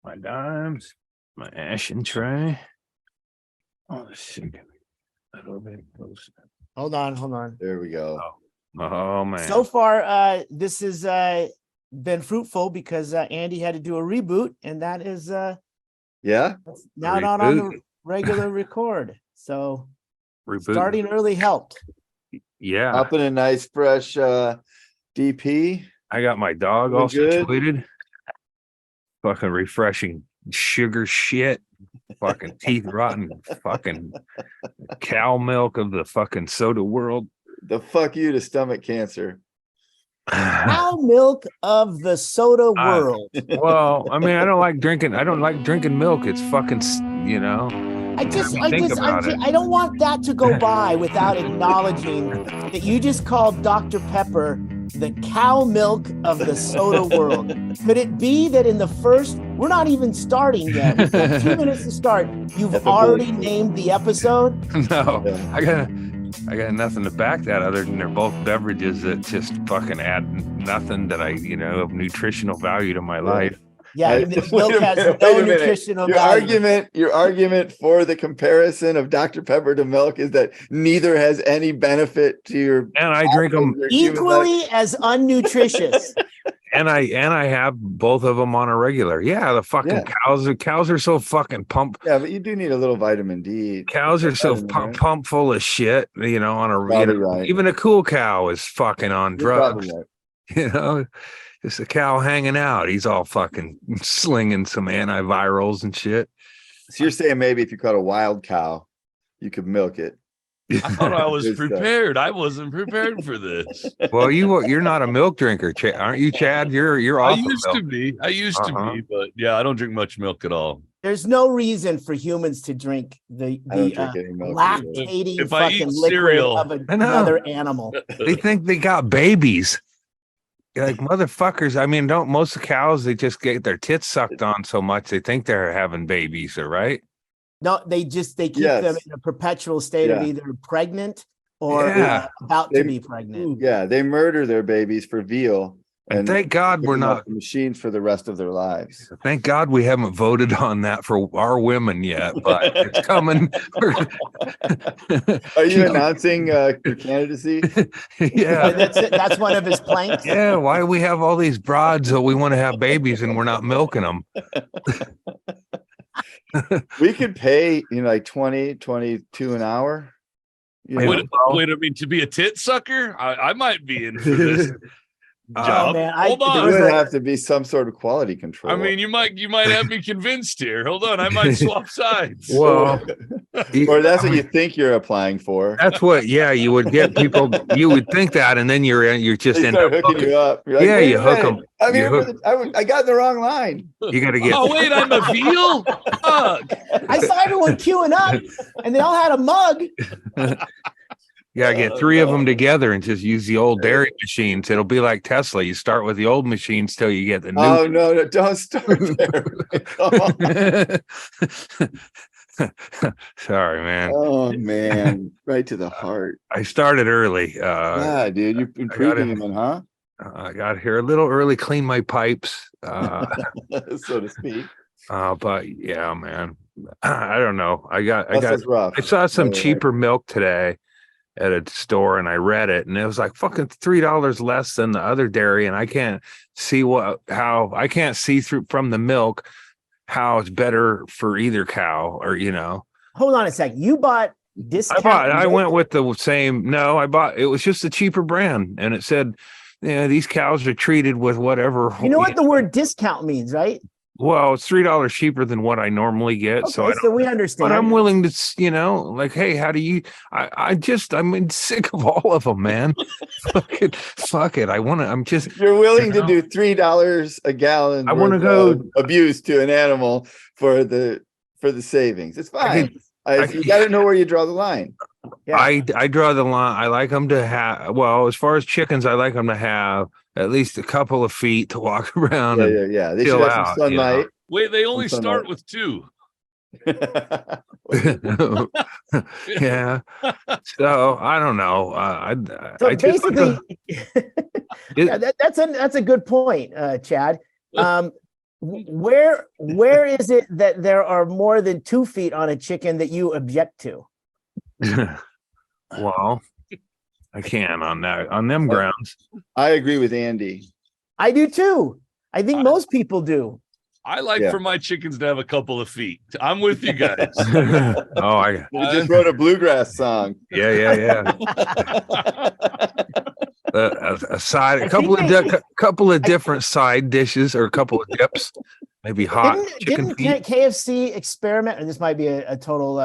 my dimes, my ashen tray. Oh, shit. A little bit closer. Hold on. There we go. Oh man. So far, this has been fruitful because Andy had to do a reboot, and that is Yeah. now not on the regular record. So Reboot. starting early helped. Yeah. Up in a nice fresh DP. I got my dog Doing all good. situated. Fucking refreshing sugar shit. Fucking teeth rotten. Fucking cow milk of the fucking soda world. The fuck you to stomach cancer. Cow milk of the soda world. Well, I mean, I don't like drinking milk. It's fucking, you know. I don't want that to go by without acknowledging that you just called Dr. Pepper the cow milk of the soda world. Could it be that in the first, we're not even starting yet. We've got 2 minutes to start. You've already named the episode? No, Yeah. I got nothing to back that other than they're both beverages that just fucking add nothing that of nutritional value to my life. Yeah, Wait this a milk has minute, no wait a minute. nutritional Your value. argument for the comparison of Dr. Pepper to milk is that neither has any benefit to your And I drink them Equally as unnutritious. and I have both of them on a regular. Yeah, the fucking cows are so fucking pumped. Yeah, but you do need a little vitamin D. Cows are so Vitamin, right? pumped full of shit, on a Probably right. even a cool cow is fucking on You're drugs. probably right. Just a cow hanging out. He's all fucking slinging some antivirals and shit. So you're saying maybe if you caught a wild cow, you could milk it. I thought I was Good stuff. prepared. I wasn't prepared for this. Well, you're not a milk drinker, aren't you, Chad? You're I off of used milk. to be. I used to Uh-huh. be, but yeah, I don't drink much milk at all. There's no reason for humans to drink I don't drink any milk either. lactating If I eat fucking liquid cereal- of I know. another animal. They think they got babies. You're like, motherfuckers. I mean, don't most of the cows, they just get their tits sucked on so much they think they're having babies, all right? No, they keep Yes. them in a perpetual state of Yeah. either pregnant or Yeah. about They- to be pregnant. Yeah, they murder their babies for veal. And thank God put we're them up not. in machines for the rest of their lives. Thank God we haven't voted on that for our women yet, but it's coming. Are you announcing your candidacy? Yeah. That's one of his planks. Yeah. Why do we have all these broads that we want to have babies and we're not milking them? We could pay, like 20, 22 an hour. You know? Wait, I mean, to be a tit sucker, I might be in for this job. man, Hold There on. would have to be some sort of quality control. I mean, you might have me convinced here. Hold on, I might swap sides. Well, or that's what you think you're applying for. that's what, you would get people, you would think that, and then you're just They end start up hooking hooking. you up. You're like, Yeah, "Wait you a hook minute, 'em. I'm You here for I got the wrong line. You got to get. Oh wait, I'm a veal. Fuck. I saw everyone queuing up and they all had a mug. You gotta get 3 of them together and just use the old dairy machines. It'll be like Tesla. You start with the old machines till you get the new. Oh no, don't start there. Come on. Sorry, man. Oh man, right to the heart. I started early. Yeah, dude, you're improving them, huh? I got here a little early, cleaned my pipes. So to speak. But yeah, man. I don't know. This is rough. I saw some By the way. cheaper milk today at a store and I read it and it was like fucking $3 less than the other dairy. And I can't see I can't see through from the milk how it's better for either cow or, Hold on a second. You bought discount. I went with the same. No, it was just a cheaper brand. And it said, these cows are treated with whatever. You know what the word discount means, right? Well, it's $3 cheaper than what I normally get. Okay, so we understand. But I'm willing to, like, hey, how do you? I'm sick of all of them, man. fuck it. You're willing to do $3 a gallon. I want to worth go of abuse to an animal for the savings. It's fine. You got to know where you draw the line. Yeah. I draw the line. I like them to have. Well, as far as chickens, I like them to have at least a couple of feet to walk around. Yeah. They should chill have some out, sunlight. Wait, they only Some start sunlight. with 2. Yeah. So I don't know. So I just basically, that's a good point, Chad. Where is it that there are more than 2 feet on a chicken that you object to? Well, I can on them grounds. I agree with Andy. I do too. I think most people do. I like for my chickens to have a couple of feet. I'm with you guys. I just wrote a bluegrass song. Yeah. A side, couple of different side dishes or a couple of dips, maybe hot chicken feet. KFC experiment, and this might be a total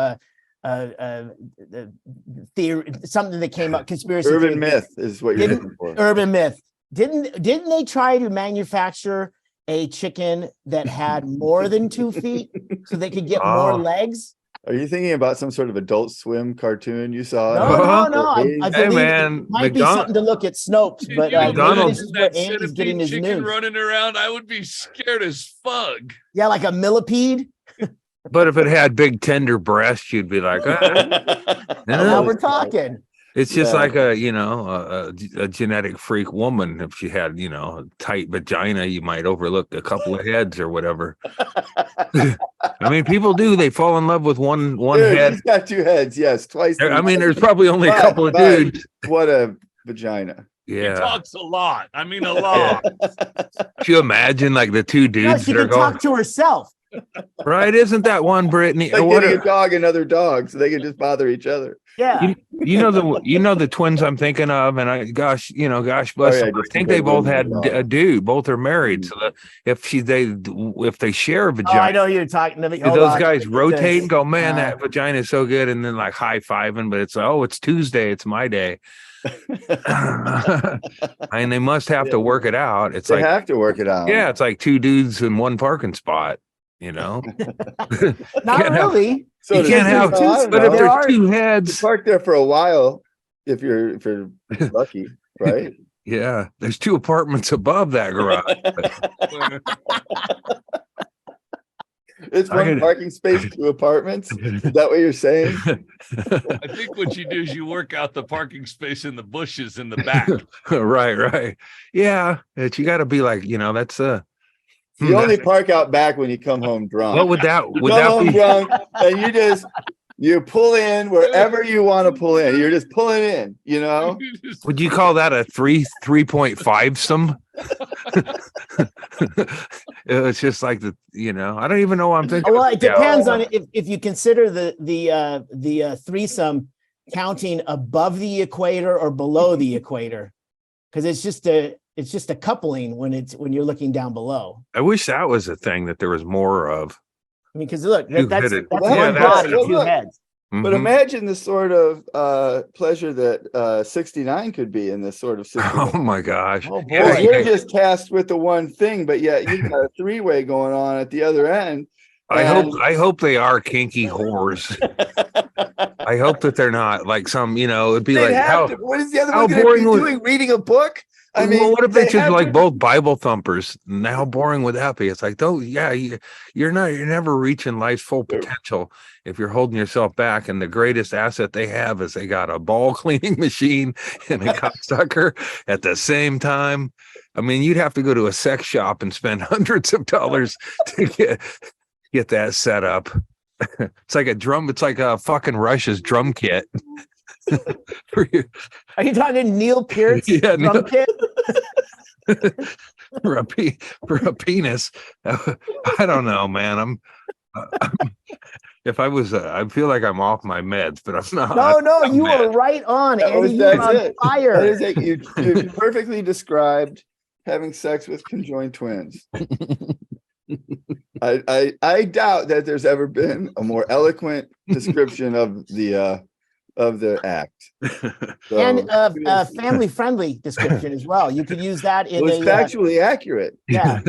theory, something that came up, conspiracy urban theory. Myth is what you're looking for. Urban myth. Didn't they try to manufacture a chicken that had more than 2 feet so they could get more legs? Are you thinking about some sort of Adult Swim cartoon you saw? No. I believe it might be something to look at Snopes, but this is where Andy's getting his news. Running around, I would be scared as fuck. Yeah, like a millipede. But if it had big tender breasts, you'd be like, now we're talking. It's just like a genetic freak woman. If she had, a tight vagina, you might overlook a couple of heads or whatever. I mean, people do. They fall in love with one head. He's got 2 heads. Yes, twice. I mean, there's probably only a couple of dudes. What a vagina. Yeah. He talks a lot. I mean, a lot. Could you imagine like the 2 dudes she can talk to herself. Right? Isn't that one Brittany? Like getting a dog, another dog, so they can just bother each other. Yeah. You know the twins I'm thinking of, and gosh bless them. I think they both had a dude. Both are married, so that if they share a vagina, I know who you're talking to. Those guys rotate and go, man, that vagina is so good, and then like high fiving, but it's like, it's Tuesday, it's my day. And they must have to work it out. They have to work it out. Yeah, it's like 2 dudes in one parking spot. Not really. So you can't have 2, but if there's 2 heads, park there for a while if you're lucky, right? Yeah, there's 2 apartments above that garage. It's one parking space, 2 apartments. Is that what you're saying? I think what you do is you work out the parking space in the bushes in the back. Right. Yeah, you got to be like, that's you only park out back when you come home drunk. What would that be? Drunk, and you pull in wherever you want to pull in. You're just pulling in, Would you call that a 3.5 some? It's just like I don't even know what I'm thinking. Well, it depends on if you consider the threesome counting above the equator or below the equator, because it's just a coupling when you're looking down below. I wish that was a thing that there was more of. I mean, because look, that's one body, 2 heads. But imagine the sort of pleasure that 69 could be in this sort of situation. Oh my gosh! Oh, boy. You're just tasked with the one thing, but yet you've got a 3-way going on at the other end. I hope they are kinky whores. I hope that they're not like some. It'd be like what is the other one going to be doing? Reading a book? I mean, what if they just like both Bible thumpers? And how boring would that be? It's like, you're never reaching life's full potential if you're holding yourself back. And the greatest asset they have is they got a ball cleaning machine and a cocksucker at the same time. I mean, you'd have to go to a sex shop and spend hundreds of dollars to get that set up. It's like a fucking Russia's drum kit. Are you talking Neil Peart's drum kit? for a penis? I don't know, man. If I was, I feel like I'm off my meds, but I'm not. No, you were right on, Eddie. You're on fire. That is it. You perfectly described having sex with conjoined twins. I doubt that there's ever been a more eloquent description of the act. So, and a family-friendly description as well. You could use that in factually accurate. Yeah.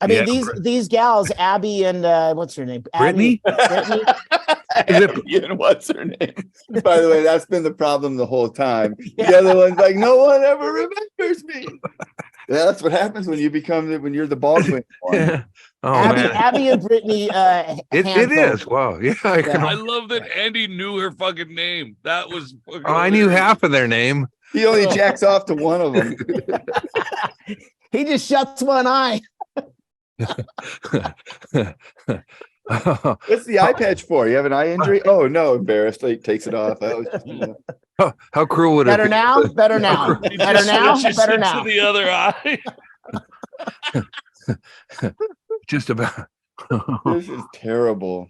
I mean, these gals, Abby and what's her name? Brittany? Brittany? Abby and what's her name? By the way, that's been the problem the whole time. Yeah. The other one's like, no one ever remembers me. Yeah, that's what happens when you're the ball twin. Yeah. Oh, Abby and Brittany. It is. Wow. Yeah. I love that Andy knew her fucking name. That was. I knew half of their name. He only jacks off to one of them. He just shuts one eye. What's the eye patch for? You have an eye injury? Oh no, embarrassed. Like takes it off. That was how cruel would Better it be? now? Better now. Better now? Better now. To the other eye. Just about. This is terrible.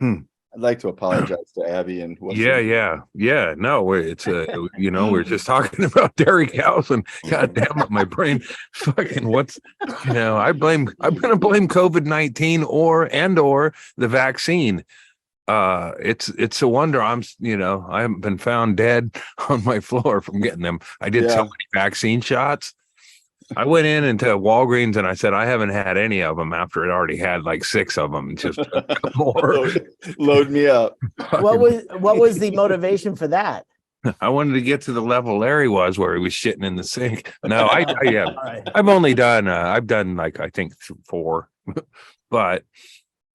I'd like to apologize to Abby and Yeah. No, it's we're just talking about dairy cows, and god damn it, my brain fucking I'm gonna blame COVID-19 or the vaccine. It's a wonder I haven't been found dead on my floor from getting them. I did so many vaccine shots. I went into Walgreens and I said, I haven't had any of them after it already had like 6 of them. Just more. Load me up. What was the motivation for that? I wanted to get to the level Larry was where he was shitting in the sink. No, I've only done, I've done like, I think 4, but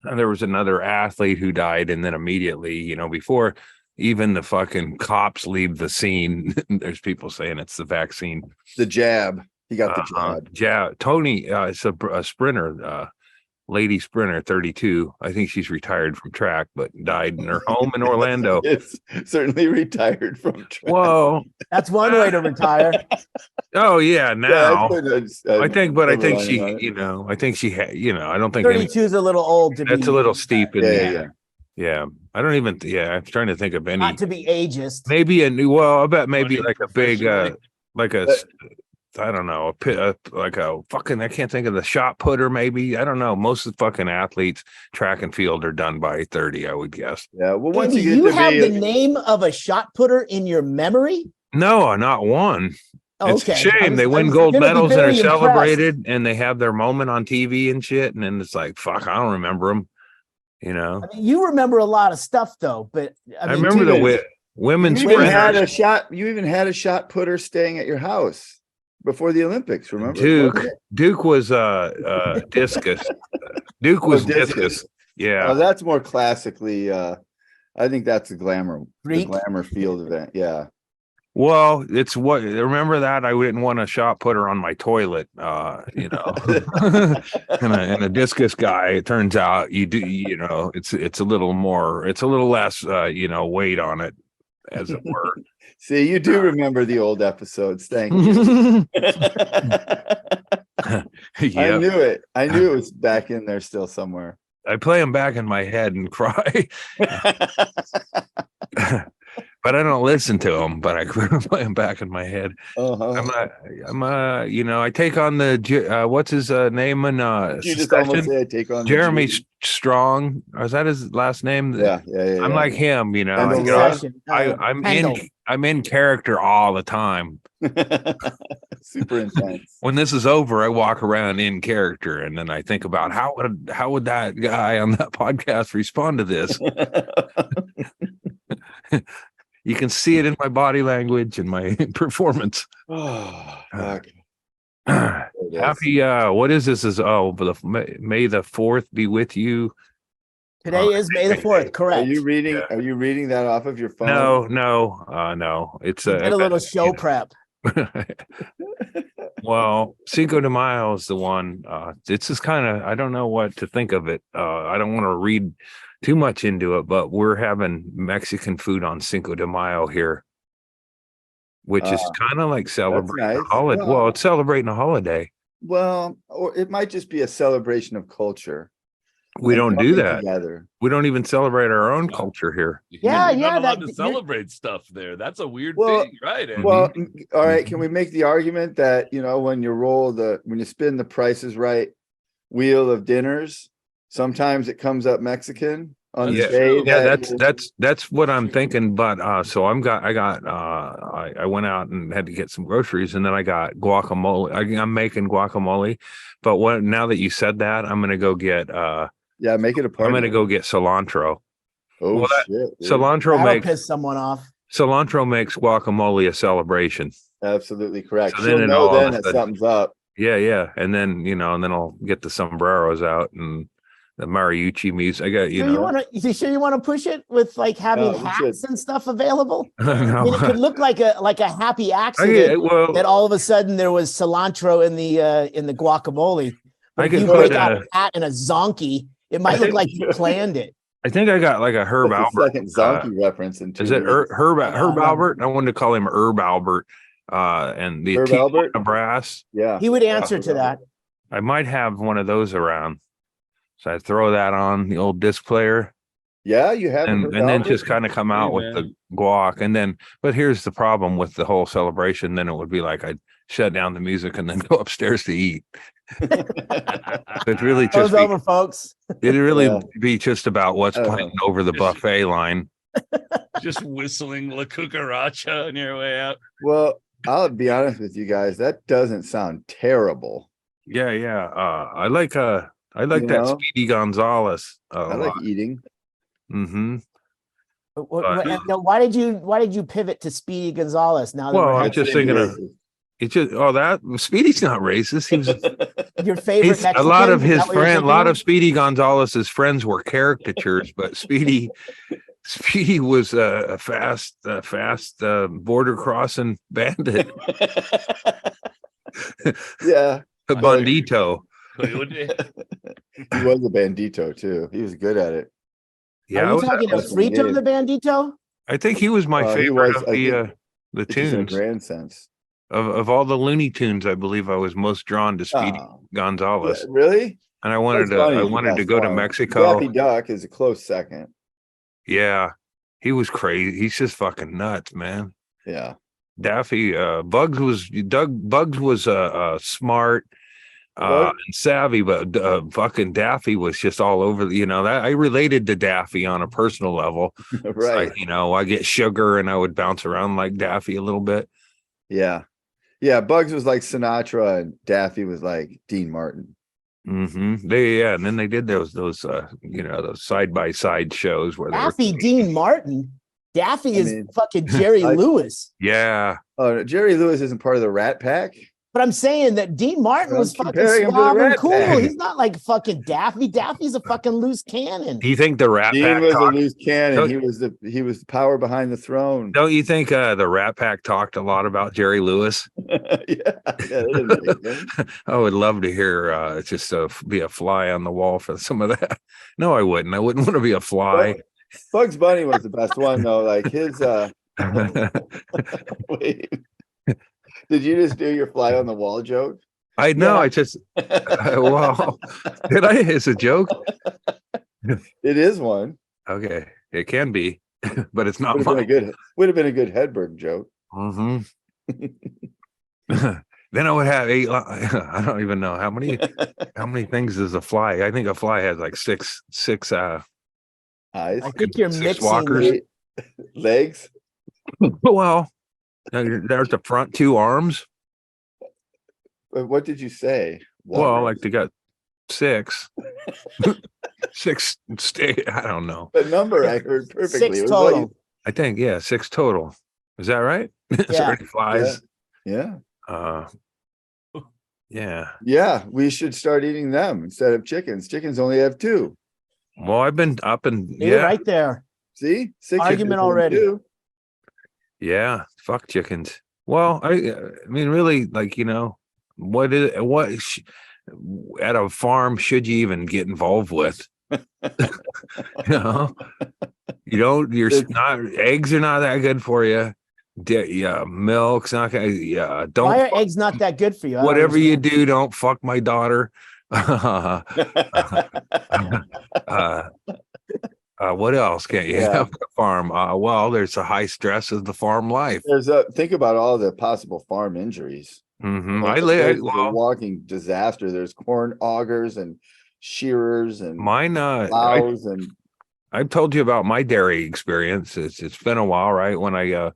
there was another athlete who died. And then immediately, before even the fucking cops leave the scene, there's people saying it's the vaccine. The jab. He got the job. Yeah, Tony is a sprinter, lady sprinter, 32. I think she's retired from track, but died in her home in Orlando. It's certainly retired from track. Whoa, that's one way to retire. Oh yeah, now I think she, I don't think 32 is a little old to be. That's a little steep in yeah. I don't even. Yeah, I'm trying to think of any. Not to be ageist. Maybe I bet maybe like a big, like a. I don't know, like a fucking, I can't think of the shot putter, maybe. I don't know. Most of the fucking athletes, track and field, are done by 30, I would guess. Yeah. Well, once Andy, you have the name of a shot putter in your memory? No, not one. Oh, it's a shame. They win gold medals and are celebrated and they have their moment on TV and shit. And then it's like, fuck, I don't remember them. I mean, you remember a lot of stuff though, but I remember the women's. You even had a shot putter staying at your house before the Olympics, remember? Duke was discus. Duke was discus. Yeah. Oh, that's more classically I think that's the glamour field event. Yeah. Well, it's remember that I didn't want a shot putter on my toilet, and a discus guy, it turns out you do, it's a little less, weight on it, as it were. See, you do remember the old episodes. Thank you. I knew it. I knew it was back in there still somewhere. I play them back in my head and cry. But I don't listen to them, but I play them back in my head. I take on the, what's his name? You just almost say I take on Jeremy Strong. Or is that his last name? Yeah. I'm like him, I'm in character all the time. Super intense. When this is over, I walk around in character, and then I think about how would that guy on that podcast respond to this? You can see it in my body language and my performance. Oh, happy what is this? May the 4th be with you. Today is May the 4th, correct? Are you reading that off of your phone? No. It's a little show prep. Well, Cinco de Mayo is the one. It's just kind of, I don't know what to think of it. I don't want to read too much into it, but we're having Mexican food on Cinco de Mayo here, which is kind of like celebrating a holiday. Well, it's celebrating a holiday. Well, or it might just be a celebration of culture. We don't do that. Together. We don't even celebrate our own culture here. You're not allowed to celebrate stuff there. That's a weird thing, right? Andy? Well, all right. Can we make the argument that when you spin the Price is Right wheel of dinners, sometimes it comes up Mexican on the stage? Yeah, that's what I'm thinking. But so I went out and had to get some groceries, and then I got guacamole. I'm making guacamole, but now that you said that, I'm gonna go get make it a party. I'm gonna go get cilantro. Oh, shit! Cilantro piss someone off. Cilantro makes guacamole a celebration. Absolutely correct. So then that something's up. Yeah, and then and then I'll get the sombreros out and the mariachi music. I got you sure you want to push it with like having hats and stuff available? I mean, it could look like a happy accident that all of a sudden there was cilantro in the guacamole. I If could you put break out a hat and a zonkey, it might look like you planned it. I think I got like a Herb That's the Albert. second zombie reference in 2 Is it weeks. Herb Albert? I wanted to call him Herb Albert. And the Herb Albert? brass. Yeah. He would answer to that. I might have one of those around. So I throw that on the old disc player. Yeah, you have. And then just kind of come out with the guac. And then, but here's the problem with the whole celebration. Then it would be like I'd shut down the music and then go upstairs to eat. It's really just over, folks. It'd really be just about what's playing over the buffet line. Just whistling La Cucaracha on your way out. Well, I'll be honest with you guys. That doesn't sound terrible. Yeah. I like that Speedy Gonzalez. I like eating. Mm-hmm. Now, why did you pivot to Speedy Gonzalez? Now that I was just thinking of it's just that Speedy's not racist. He was your favorite Mexican? A lot of his friends, a lot of Speedy Gonzalez's friends were caricatures, but Speedy was a fast border crossing bandit. Yeah, a bandito. He was a bandito too. He was good at it. Yeah, are you talking of Frito the Bandito? I think he was my favorite of the tunes. In a grand sense. Of all the Looney Tunes, I believe I was most drawn to Speedy Gonzalez. Really? And I wanted to go to Mexico. Daffy Duck is a close second. Yeah, he was crazy. He's just fucking nuts, man. Yeah. Daffy, Bugs was smart and savvy, but fucking Daffy was just all over. That I related to Daffy on a personal level. Right. Like, I get sugar and I would bounce around like Daffy a little bit. Yeah. Yeah, Bugs was like Sinatra and Daffy was like Dean Martin. Mm-hmm. And then they did those those side by side shows where Daffy Dean Martin. Daffy is fucking Jerry Lewis. Yeah. Oh, Jerry Lewis isn't part of the Rat Pack. But I'm saying that Dean Martin was fucking suave and cool. He's not like fucking Daffy. Daffy's a fucking loose cannon. Do you think the Rat Pack was a loose cannon? He was the power behind the throne. Don't you think the Rat Pack talked a lot about Jerry Lewis? Yeah, I would love to hear just be a fly on the wall for some of that. No, I wouldn't. I wouldn't want to be a fly. Bugs Bunny was the best one though. Like his wait. Did you just do your fly on the wall joke? I know. Yeah. I just well, did I? It's a joke. It is one. Okay, it can be, but it's not. Would have been a good Hedberg joke. Mm-hmm. Then I would have 8. I don't even know how many things is a fly. I think a fly has like six eyes. I think you're mixing walkers. Legs. Well. There's the front 2 arms. What did you say? Well, like they got 6. 6 I don't know. The number I heard perfectly. 6 total. I think 6 total. Is that right? Yeah. Flies. Yeah. Yeah. Yeah. We should start eating them instead of chickens. Chickens only have 2. Well, I've been up and You're right there. See? 6 argument already. 2. Yeah, fuck chickens. Well, I mean, really, like, what at a farm should you even get involved with? Eggs are not that good for you. Milk's not good. Yeah, don't. Why are eggs not that good for you? Whatever you do, don't fuck my daughter. What else can't you have a farm? Well, there's a high stress of the farm life. Think about all the possible farm injuries. Mm-hmm. A walking disaster. There's corn augers and shearers and plows and. I've told you about my dairy experience. It's been a while, right? When I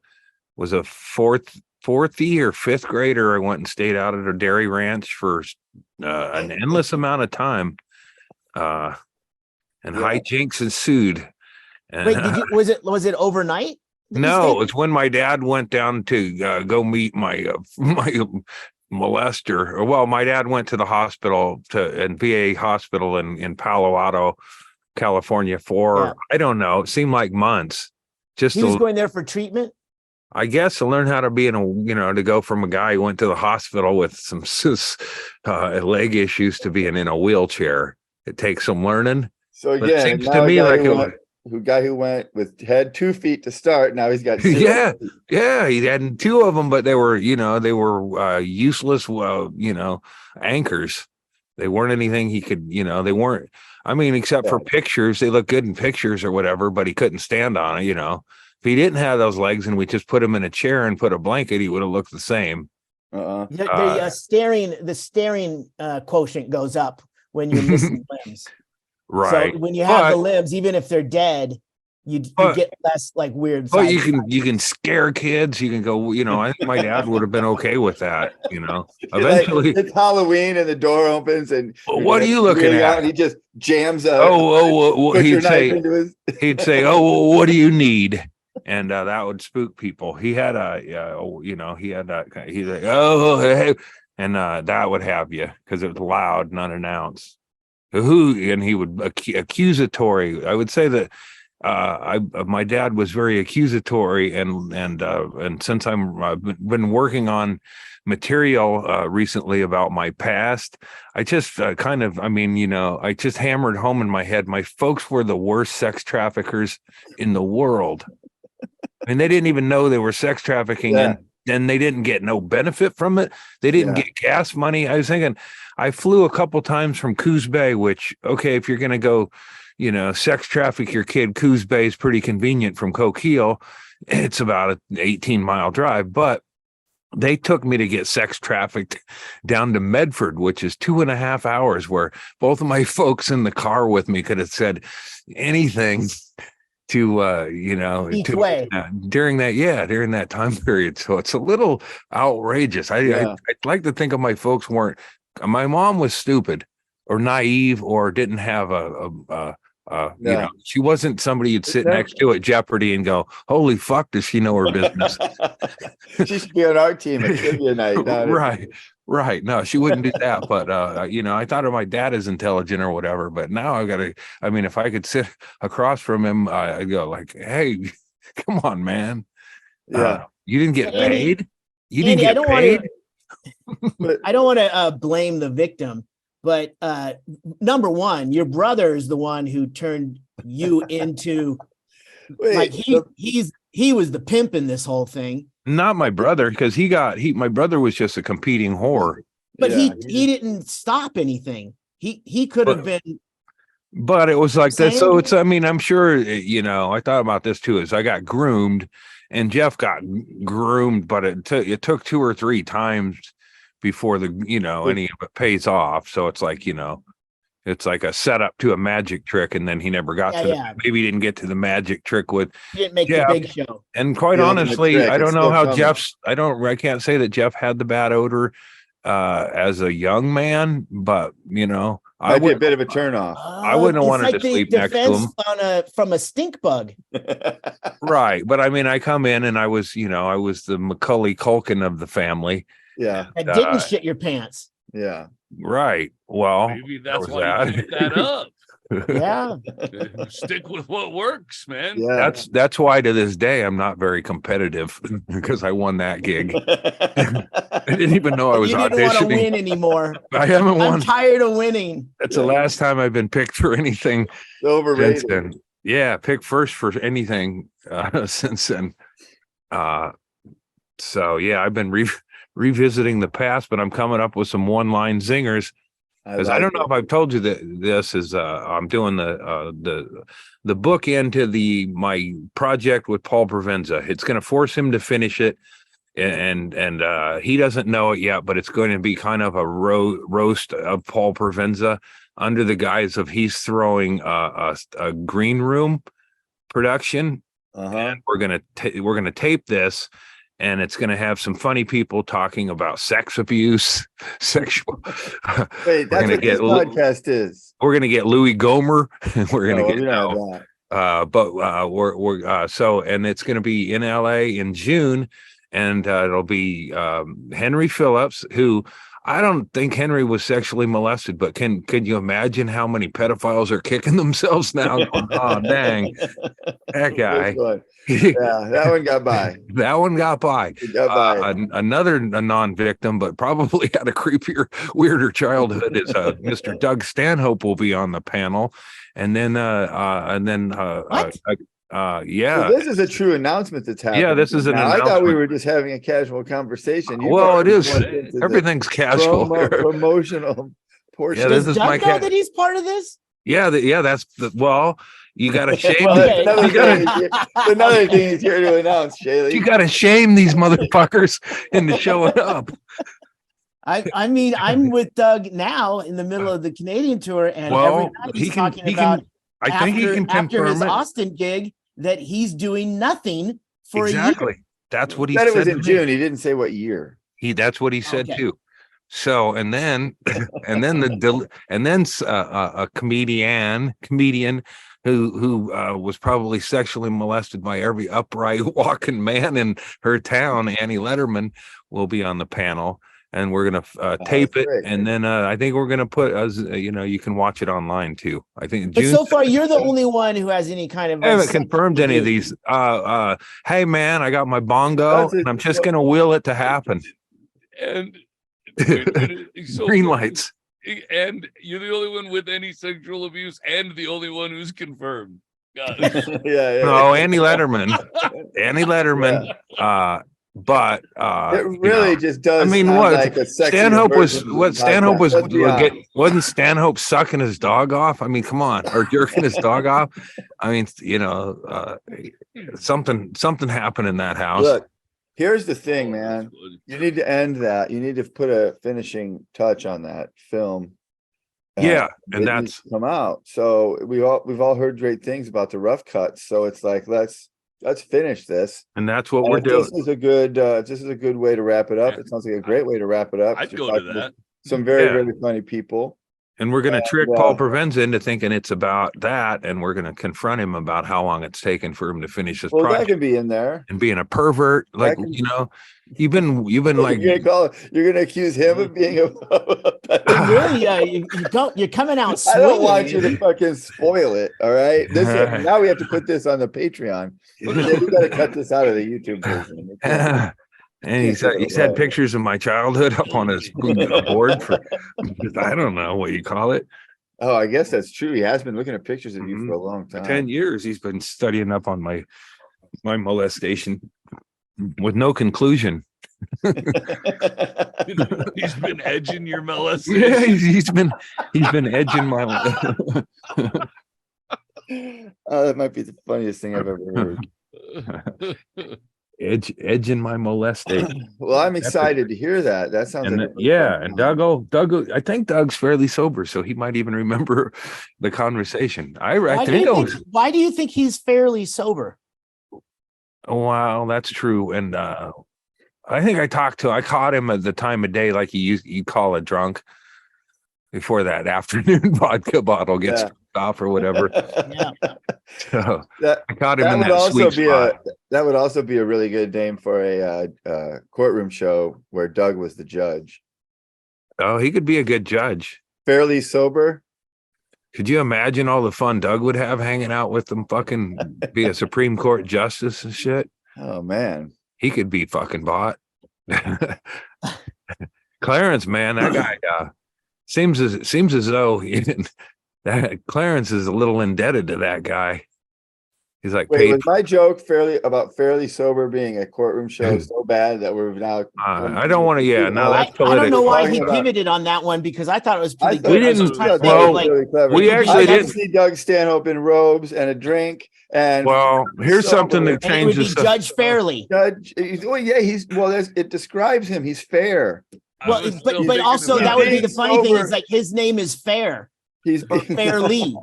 was a fourth or 5th grader, I went and stayed out at a dairy ranch for an endless amount of time. And hijinks ensued. And, wait, was it overnight? No, it's when my dad went down to go meet my molester. Well, my dad went to the hospital VA hospital in Palo Alto, California for I don't know. It seemed like months. He was going there for treatment. I guess to learn how to be to go from a guy who went to the hospital with some leg issues to being in a wheelchair. It takes some learning. So again, it seems to me like guy who went had 2 feet to start. Now he's got 0 yeah. He had 2 of them, but they were useless. Anchors. They weren't anything he could. They weren't. I mean, except for pictures, they look good in pictures or whatever. But he couldn't stand on it. If he didn't have those legs and we just put him in a chair and put a blanket, he would have looked the same. The staring quotient goes up when you're missing limbs. Right. So when you have the limbs, even if they're dead, you get less like weird. But you can scare kids. You can go. I think my dad would have been okay with that. Eventually, it's Halloween and the door opens and what are you looking at? And he just jams a. He'd say, "Oh, what do you need?" And that would spook people. He had he's like, "Oh, hey," and that would have you because it was loud and unannounced. And he would accusatory. I would say that my dad was very accusatory, and since I've been working on material recently about my past, I just I just hammered home in my head. My folks were the worst sex traffickers in the world. And they didn't even know they were sex trafficking, and they didn't get no benefit from it. They didn't get gas money. I was thinking, I flew a couple times from Coos Bay, which, okay, if you're going to go, sex traffic your kid, Coos Bay is pretty convenient from Coquille. It's about an 18-mile drive, but they took me to get sex trafficked down to Medford, which is 2.5 hours, where both of my folks in the car with me could have said anything to during that time period. So it's a little outrageous. I'd like to think of my folks weren't. My mom was stupid or naive or didn't have she wasn't somebody you'd sit next to at Jeopardy and go, holy fuck, does she know her business? She should be on our team at trivia night. Right. No, she wouldn't do that. But, I thought of my dad as intelligent or whatever. But now if I could sit across from him, I'd go like, hey, come on, man. Yeah. You didn't get paid. I don't want to blame the victim. But number one, your brother is the one who turned you into he was the pimp in this whole thing. Not my brother, because my brother was just a competing whore. But he didn't stop anything. He could have been. But it was like that. So I'm sure, I thought about this too, is I got groomed and Jeff got groomed, but it took 2 or 3 times before any of it pays off. So it's like, it's like a setup to a magic trick, and then he never got maybe he didn't get to the magic trick with. He didn't make the big show. And quite honestly, I don't know how I can't say that Jeff had the bad odor as a young man, but I'd be a bit of a turnoff. I wouldn't have wanted to sleep next to him from a stink bug. Right. But I come in and I was the Macaulay Culkin of the family. Yeah. And didn't shit your pants. Yeah. Right. Well, maybe that's why you keep that up. Yeah. Stick with what works, man. Yeah. That's why to this day I'm not very competitive, because I won that gig. I didn't even know I was auditioning. You didn't want to win anymore. I haven't won. I'm tired of winning. That's the last time I've been picked for anything. Overrated. Since then. Yeah, picked first for anything since then. So yeah, I've been revisiting the past, but I'm coming up with some one-line zingers. Because I don't know if I've told you that this is I'm doing the book into my project with Paul Provenza. It's going to force him to finish it, and he doesn't know it yet, but it's going to be kind of a roast of Paul Provenza under the guise of he's throwing a green room production, and we're gonna tape this. And it's going to have some funny people talking about sex abuse, sexual. Wait, that's what this podcast is. We're going to get Louis Gomer. We're going to get and it's going to be in LA in June, and it'll be Henry Phillips, who I don't think Henry was sexually molested, but can you imagine how many pedophiles are kicking themselves now? Oh, dang, that guy. Yeah, that one got by. That one got by. Another non-victim, but probably had a creepier, weirder childhood is Mr. Doug Stanhope will be on the panel, and then what? Yeah. So this is a true announcement that's happening. Yeah, this is an announcement. I thought we were just having a casual conversation. Well, it is. Everything's casual. Promotional portion. Yeah, does Doug know that he's part of this? Yeah, that's the well. You got to shame. Another thing he's here to announce, Chaille. You got to shame these motherfuckers into showing up. I mean, I'm with Doug now in the middle of the Canadian tour, and every night he's talking about. I think he can confirm his Austin gig that he's doing nothing for a year. That's what he said. It was in June. He didn't say what year. That's what he said too. So and then a comedian who was probably sexually molested by every upright walking man in her town, Annie Letterman, will be on the panel. And we're gonna tape it, and then I think we're gonna put you can watch it online too. I think. But so far, you're the only one who has any kind of. I haven't confirmed any of these. Hey man, I got my bongo, and I'm just gonna will it to happen. And green lights. And you're the only one with any sexual abuse, and the only one who's confirmed. Yeah. No, Annie Letterman. But it really just does. I mean, wasn't Stanhope sucking his dog off? I mean, come on, or jerking his dog off? I mean, something happened in that house. Look, here's the thing, man. You need to end that. You need to put a finishing touch on that film. And that's come out. So we've all heard great things about the rough cuts. So it's like let's finish this, and that's what we're doing. This is a good way to wrap it up. It sounds like a great way to wrap it up. I'd go to that. Some very very funny people, and we're going to trick Paul Provenza into thinking it's about that, and we're going to confront him about how long it's taken for him to finish his project. That can be in there, and being a pervert, like you've been like you're going to accuse him of being a really, you're coming out swinging. I don't want you to fucking spoil it. All right, now we have to put this on the Patreon. We got to cut this out of the YouTube version. And he's had pictures of my childhood up on his board for I don't know what you call it. Oh, I guess that's true. He has been looking at pictures of you for a long time. 10 years he's been studying up on my molestation with no conclusion. He's been edging your molestation. Yeah, he's been edging my Oh, that might be the funniest thing I've ever heard. Edging my molestation. Well, I'm excited to hear that. That sounds like and Doug, I think Doug's fairly sober, so he might even remember the conversation. Why do you think he's fairly sober? Wow, that's true. And I think I caught him at the time of day like you call a drunk before that afternoon vodka bottle gets off or whatever. So I caught him in that sweet spot. That would also be a really good name for a courtroom show where Doug was the judge. Oh, he could be a good judge. Fairly sober. Could you imagine all the fun Doug would have hanging out with them? Fucking be a Supreme Court justice and shit. Oh man, he could be fucking bought. Clarence, man, that guy seems as though that Clarence is a little indebted to that guy. He's like, was my joke fairly sober being a courtroom show so bad that we're now? I don't want to. Yeah, no, that's political. I don't know why he pivoted on that one because I thought it was pretty good. We didn't. We actually didn't see Doug Stanhope in robes and a drink. And here's something that changes. It would be Judge Fairly. It describes him. He's fair. Well, but also that would be the funny thing is like his name is Fair. He's Fairly.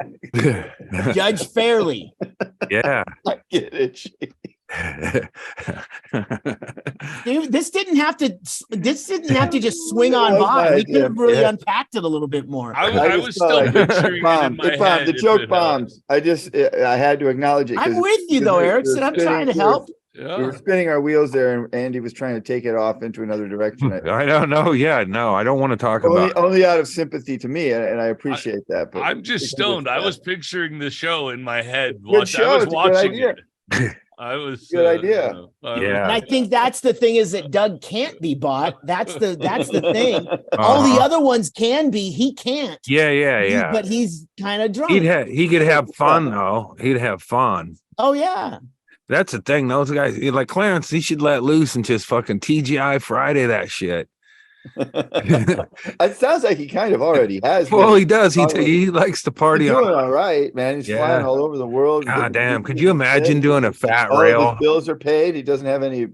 Judge Fairly. Yeah. I get it. Dude, this didn't have to just swing on by. We could have really unpacked it a little bit more. I was still picturing the joke bombs. I had to acknowledge it. I'm with you though, Erickson. I'm trying to help. Yeah. We were spinning our wheels there, and Andy was trying to take it off into another direction. I don't know. Yeah, no, I don't want to talk about only out of sympathy to me, and I appreciate that. But I'm just stoned. I was picturing the show in my head. I was Good watching idea. it. I was Good idea. Yeah. And I think that's the thing, is that Doug can't be bought. That's the thing. All the other ones can be. He can't. Yeah. But he's kind of drunk. He could have fun though. He'd have fun. Oh yeah. That's the thing. Those guys, like Clarence, he should let loose and just fucking TGI Friday that shit. It sounds like he kind of already has. Well, he does. He likes to party. He's doing all right, man. He's flying all over the world. God damn! Could you imagine doing a fat all rail? His bills are paid. He doesn't have any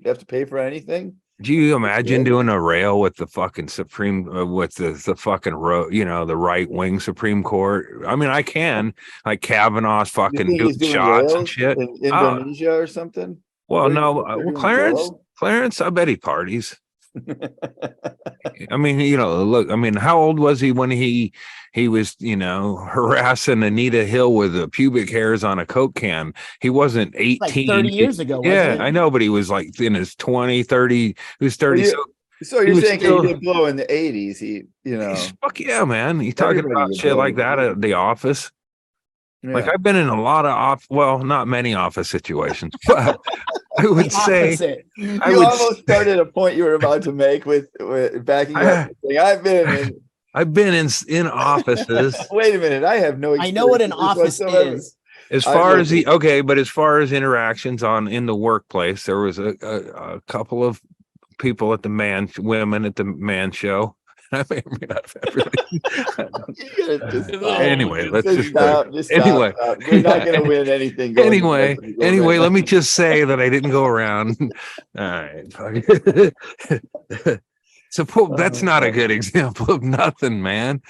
have to pay for anything. Do you imagine doing a rail with the fucking Supreme, with the fucking the right wing Supreme Court? I mean, I can, like Kavanaugh's fucking doing shots and shit in Indonesia or something. Well, no, Clarence, I bet he parties. I mean, look, I mean, how old was he when he was, harassing Anita Hill with the pubic hairs on a Coke can? He wasn't 18. Like 30 years ago. Yeah, I know, but he was like in his 20, 30. He was 30. So you're saying he did blow in the 80s? Fuck yeah, man. He's talking about shit like that at the office. Yeah. Like I've been in a lot of not many office situations, but I would say you almost started a point you were about to make with backing up. I've been in offices. Wait a minute, I have no experience. I know what an office is. As far as but as far as interactions in the workplace, there was a couple of people at women at the man show. I may or may not have anyway, let's just stop. Anyway, you're not going to win anything. Anyway, let me just say that I didn't go around. All right. So that's not a good example of nothing, man.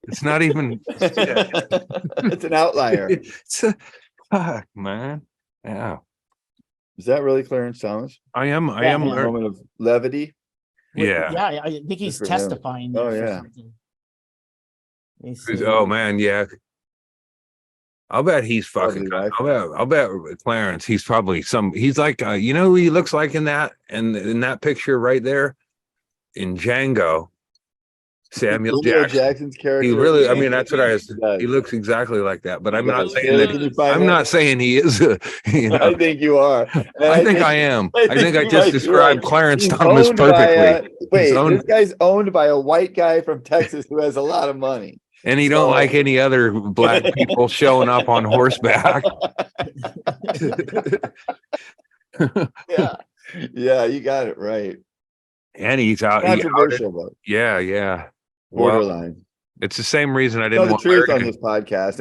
It's not even. It's an outlier. Fuck, man. Yeah. Is that really Clarence Thomas? I am. A moment of levity. Yeah, I think he's testifying. Oh yeah. Oh man, yeah. I'll bet he's fucking. I'll bet Clarence. He's probably he's like, who he looks like in that picture right there, in Django. Samuel Jackson's character. He really, that's what he looks exactly like that. But I'm not saying that. I'm not saying he is. I think you are. I think I am. I think I just described Clarence Thomas perfectly. This guy's owned by a white guy from Texas who has a lot of money. And he don't like any other black people showing up on horseback. Yeah, you got it right. And he's out. Controversial, yeah. Borderline. Well, it's the same reason I didn't want the truth on this podcast.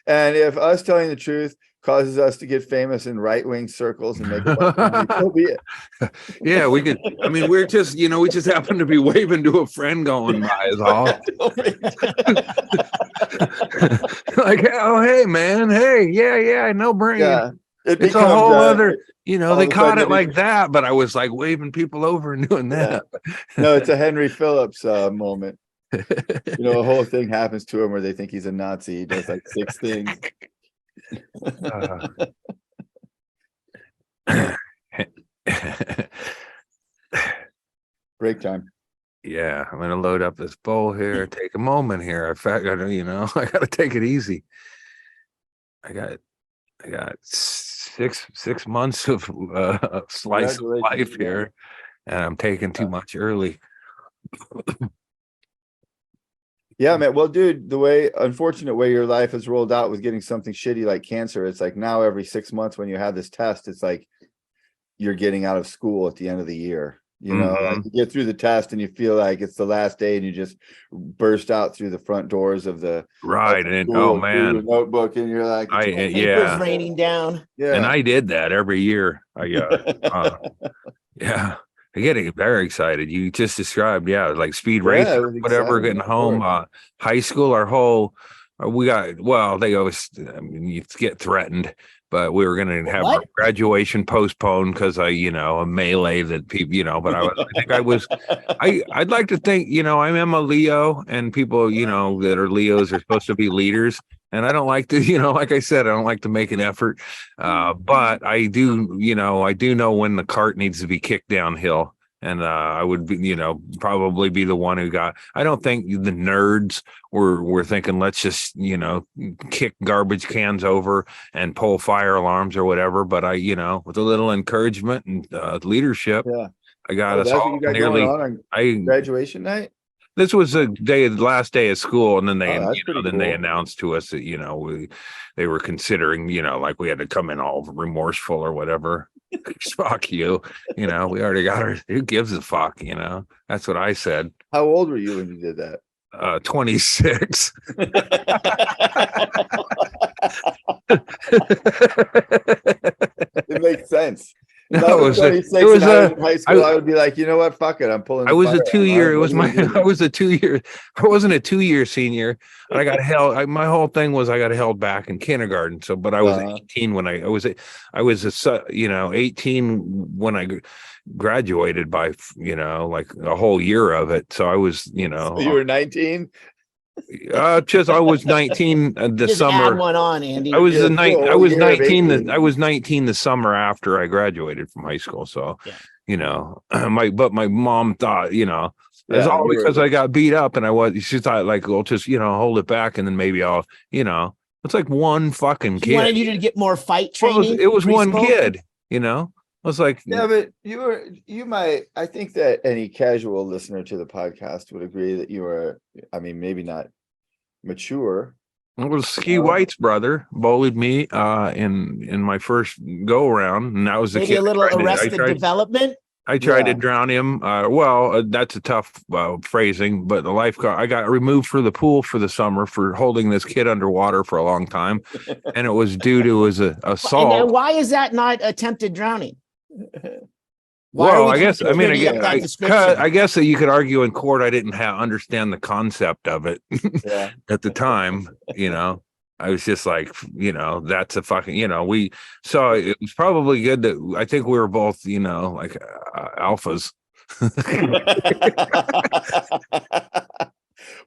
And if us telling the truth causes us to get famous in right-wing circles and make so be it. Yeah, we could. I mean, we're just, we just happen to be waving to a friend going by is all. Like, oh, hey, man. Hey, yeah, no brain. Yeah. It's a whole other, they caught it like that, but I was like waving people over and doing that. No, it's a Henry Phillips moment. The whole thing happens to him where they think he's a Nazi. He does like 6 things. Break time. Yeah, I'm gonna load up this bowl here. Take a moment here. In fact, I gotta take it easy. I got 6 months of slice of life here, and I'm taking too much early. Yeah, man. Well, dude, unfortunate way your life has rolled out with getting something shitty like cancer. It's like now every 6 months when you have this test, it's like you're getting out of school at the end of the year. Like you get through the test and you feel like it's the last day and you just burst out through the front doors of the and oh man, notebook, and you're like, it's raining down. Yeah, and I did that every year. I got yeah. I get very excited. You just described, like speed racing, whatever, getting home, high school, they always, you get threatened, but we were going to have our graduation postponed because a melee that people, but I'd like to think, I am a Leo, and people, that are Leos are supposed to be leaders. And I don't like to, like I said, I don't like to make an effort. But I do, I do know when the cart needs to be kicked downhill. And I would be, probably be the one who I don't think the nerds were thinking, let's just, kick garbage cans over and pull fire alarms or whatever. But with a little encouragement and leadership, I got us all nearly on graduation night. This was the last day of school, and then they they announced to us that they were considering like we had to come in all remorseful or whatever. Fuck you, we already got her. Who gives a fuck? That's what I said. How old were you when you did that? 26. It makes sense. No, in high school. I would be like, you know what? Fuck it. I'm pulling. I was a 2-year. It was I was a 2-year. I wasn't a 2-year senior. But I got held. My whole thing was I got held back in kindergarten. So, but I was 18 when I was 18 when I graduated by like a whole year of it. So I was So you were 19. I was 19 the Just summer. add one on, Andy. I was 19 I was 19 the summer after I graduated from high school. So my mom thought it's all because I got beat up, and she thought like, well, just hold it back, and then maybe I'll it's like one fucking kid. She wanted you to get more fight training. It was one kid. I was like, but you might. I think that any casual listener to the podcast would agree that you were. I mean, maybe not mature. It was Ski White's brother bullied me in my first go around, and that was the maybe kid. A little arrested development. I tried to drown him. That's a tough phrasing, but the lifeguard, I got removed from the pool for the summer for holding this kid underwater for a long time, and it was due to his assault. And why is that not attempted drowning? I guess that you could argue in court I didn't understand the concept of it at the time. I was just like, that's a fucking, so it was probably good that I think we were both, like alphas.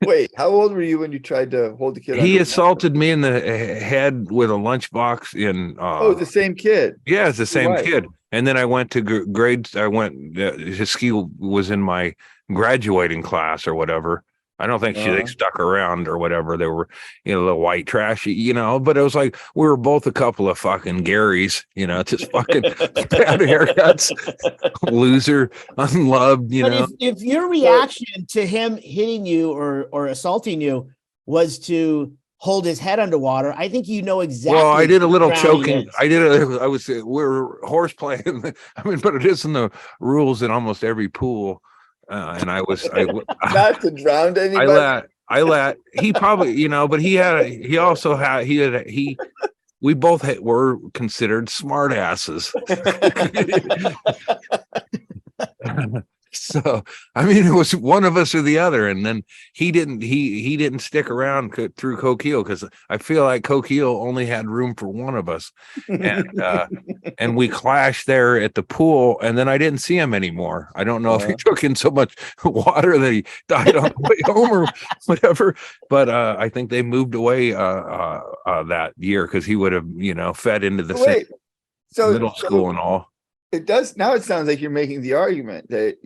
Wait, how old were you when you tried to hold the kid? He assaulted me in the head with a lunchbox in. The same kid. Yeah, it's the same kid. And then I went to grades. His ski was in my graduating class or whatever. I don't think they stuck around or whatever. They were, little white trash, but it was like, we were both a couple of fucking Garys, just fucking bad haircuts, loser, unloved, But if your reaction to him hitting you or assaulting you was to hold his head underwater, I think exactly. Well, I did a little choking. We were horse playing. But it is in the rules in almost every pool. And I not to drown anybody. I let he probably, but we both were considered smart asses. So, it was one of us or the other. And then he didn't stick around through Coquille because I feel like Coquille only had room for one of us. And we clashed there at the pool, and then I didn't see him anymore. I don't know if he took in so much water that he died on the way home or whatever. But I think they moved away that year because he would have, fed into the middle school and all. It does now. It sounds like you're making the argument that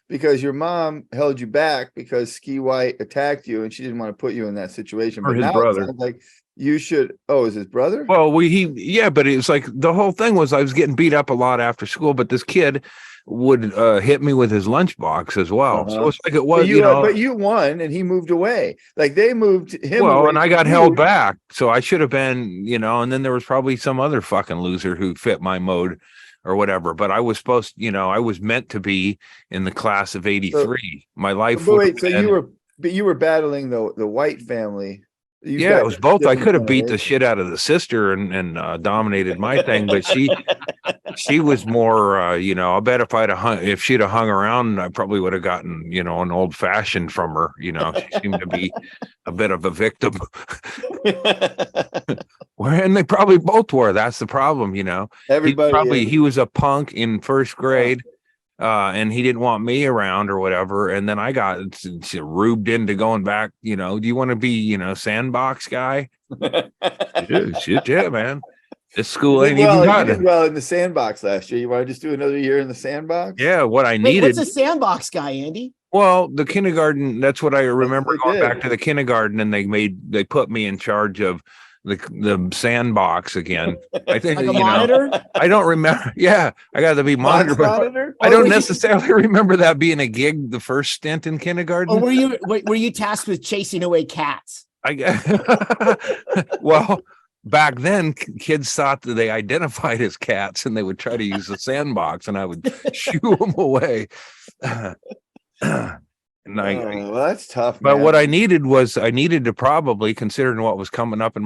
because your mom held you back because Ski White attacked you and she didn't want to put you in that situation. Or but his now brother. It sounds like you should. Oh, is his brother? Well, but it was like the whole thing was I was getting beat up a lot after school, but this kid would hit me with his lunchbox as well. So it's like it was, but you won and he moved away. Like they moved him. Well, and I got held back, so I should have been, and then there was probably some other fucking loser who fit my mode or whatever, but I was supposed, I was meant to be in the class of 83. My life. You were battling the White family. It was both. I could have beat the shit out of the sister and dominated my thing, but she was more, I bet if she'd have hung around, I probably would have gotten, an old fashioned from her. She seemed to be a bit of a victim. And they probably both were. That's the problem, Everybody. He was a punk in first grade. and he didn't want me around or whatever. And then I got rubed into going back. You know, do you want to be, you know, sandbox guy? Shit, yeah, man. This school ain't even got it. Well, in the sandbox last year, you want to just do another year in the sandbox? Yeah, what I needed. What's a sandbox guy, Andy? Well, the kindergarten. That's what I remember going back to the kindergarten, and they put me in charge of the sandbox again. I think like a monitor. I don't remember. Yeah, I got to be monitor. I don't necessarily remember that being a gig the first stint in kindergarten. Or were you tasked with chasing away cats? Well, back then, kids thought that they identified as cats, and they would try to use the sandbox, and I would shoo them away. Well, that's tough. But what I needed to probably, considering what was coming up in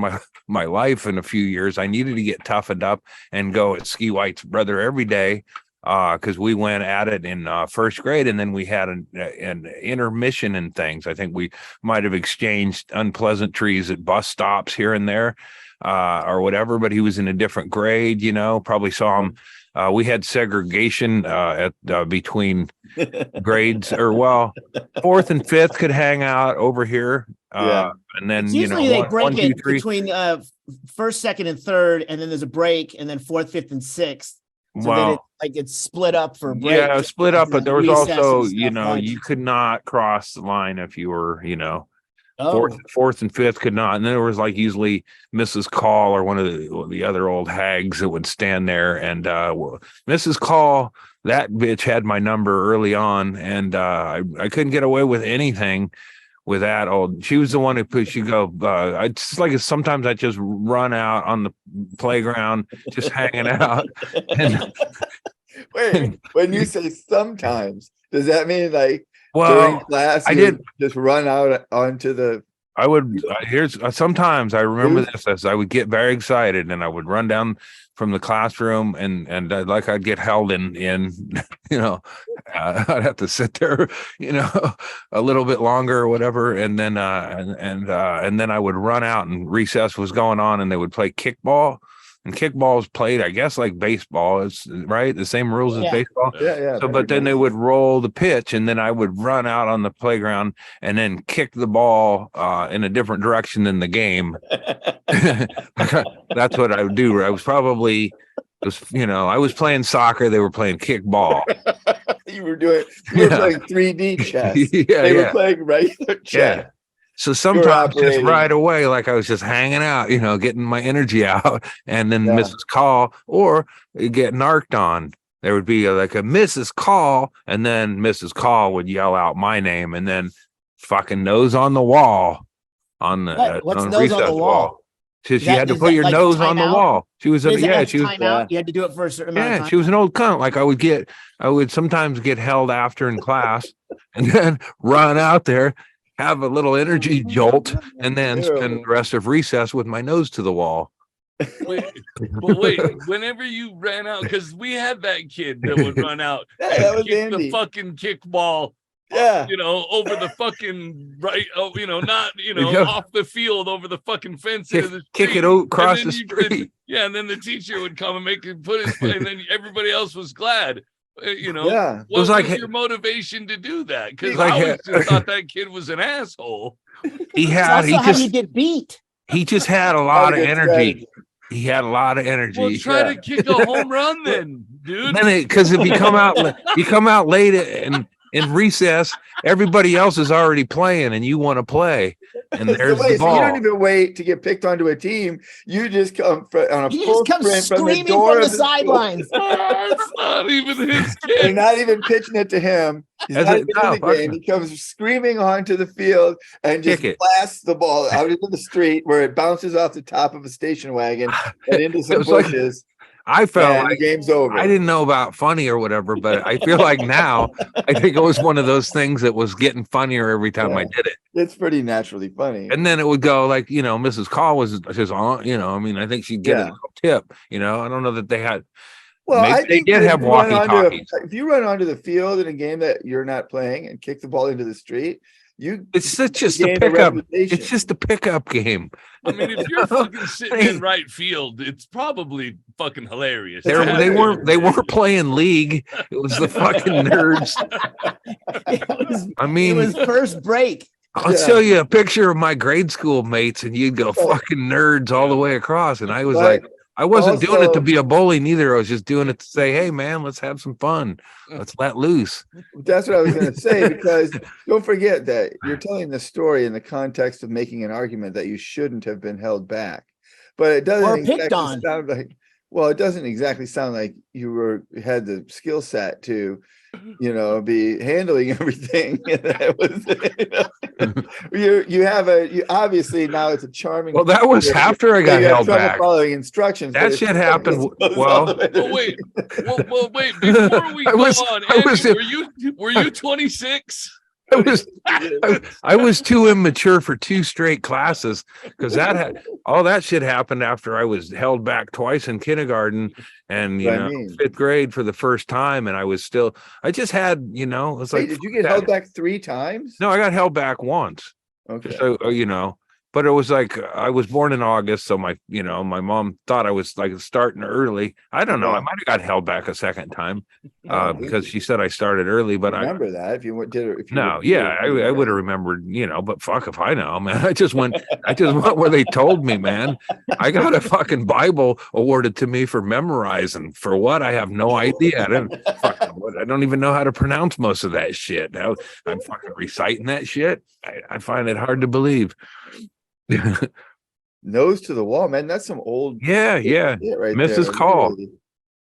my life in a few years, I needed to get toughened up and go at Ski White's brother every day, because we went at it in first grade, and then we had an intermission and things. I think we might have exchanged unpleasantries at bus stops here and there, or whatever. But he was in a different grade, you know. Probably saw him. We had segregation between grades, or fourth and fifth could hang out over here. And then usually they break it between first, second, and third, and then there's a break, and then fourth, fifth, and sixth. So then it's split up for break. Yeah, split up, but there was also, you could not cross the line if you were, fourth and fifth could not. And then there was like usually Mrs. Call or one of the other old hags that would stand there, and Mrs. Call, that bitch had my number early on, and I couldn't get away with anything with that old. She was the one who pushed you go. It's like sometimes I just run out on the playground, just hanging out. And wait, when you say sometimes, does that mean like during class I did just run out onto the? I would. Sometimes I remember this as I would get very excited and I would run down from the classroom and like I'd get held in I'd have to sit there, a little bit longer or whatever, and then and then I would run out, and recess was going on, and they would play kickball. And kickball is played, I guess, like baseball. It's right, the same rules as baseball. Yeah. So, but then they would roll the pitch, and then I would run out on the playground and then kick the ball in a different direction than the game. That's what I would do. I was playing soccer. They were playing kickball. You were playing 3D chess. They were playing regular chess. Yeah. So sometimes just right away, like I was just hanging out, getting my energy out, and then Mrs. Call or get narked on. There would be like a Mrs. Call, and then Mrs. Call would yell out my name, and then fucking nose on the wall on the what's on nose on the wall? She had to put your nose on the wall. She was she was out. You had to do it for a certain amount of time. She was an old cunt. Like I would sometimes get held after in class and then run out there, have a little energy jolt, and then spend the rest of recess with my nose to the wall. Wait, whenever you ran out, because we had that kid that would run out and kick Andy. The fucking kickball, over the fucking off the field, over the fucking fence, kick it across the street. And then the teacher would come and make him put his, and then everybody else was glad. What was your motivation to do that? Because I always just thought that kid was an asshole. How you get beat. He just had a lot of energy. He had a lot of energy. Well, try to kick a home run, then, dude. Because if you come out late in recess, everybody else is already playing, and you want to play. And there's the ball. So you don't even wait to get picked onto a team. You just come on a full sprint screaming from the sidelines. It's not even his kid. They're not even pitching it to him. He's not even in the game. He comes screaming onto the field and just blasts the ball out into the street where it bounces off the top of a station wagon and into some bushes. I felt like the game's over. I didn't know about funny or whatever, but I feel like now I think it was one of those things that was getting funnier every time I did it. It's pretty naturally funny. And then it would go like, Mrs. Call was just on, I think she'd get a little tip, I don't know that they had. Well, I think they did have walkie-talkies. If you run onto the field in a game that you're not playing and kick the ball into the street, It's just a pickup. It's just a pickup game. I mean, if you're fucking sitting in right field, it's probably fucking hilarious. They weren't playing league. It was the fucking nerds. It was first break. I'll show you a picture of my grade school mates, and you'd go fucking nerds all the way across. And I was I wasn't doing it to be a bully neither. I was just doing it to say, hey man, let's have some fun. Let's let loose. That's what I was going to say, because don't forget that you're telling the story in the context of making an argument that you shouldn't have been held back. But it doesn't exactly sound like, well, it doesn't exactly sound like you had the skill set to, be handling everything. You obviously now it's a charming. Well, that was after I got held back. Following instructions. That shit happened. Well, wait. Before we go on, Andy, were you 26? I was too immature for 2 straight classes, because all that shit happened after I was held back twice in kindergarten and 5th grade for the first time, and I just had it was like. Did you get held back 3 times? No, I got held back once. Okay. So but it was like I was born in August, so my mom thought I was like starting early. I don't know. I might have got held back a second time because she said I started early. But I remember that if you did it. I would have remembered. But fuck if I know, man. I just went where they told me, man. I got a fucking Bible awarded to me for memorizing. For what? I have no idea. I don't even know how to pronounce most of that shit. Now I'm fucking reciting that shit. I find it hard to believe. Nose to the wall, man. That's some old right Mrs. there. Call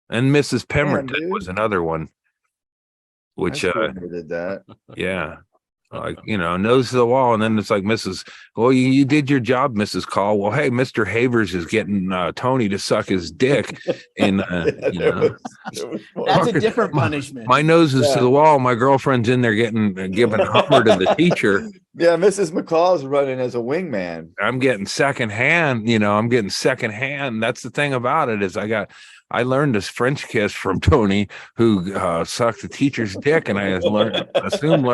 and Mrs. Pemberton was another one, which did that. Yeah, like nose to the wall, and then it's like you did your job, Mrs. Call. Well, hey, Mr. Havers is getting Tony to suck his dick in that's a different punishment. My nose is to the wall, my girlfriend's in there giving Hummer to the teacher. Yeah, Mrs. McCall's running as a wingman. I'm getting secondhand, That's the thing about it is I learned this French kiss from Tony, who sucked the teacher's dick, and I learned that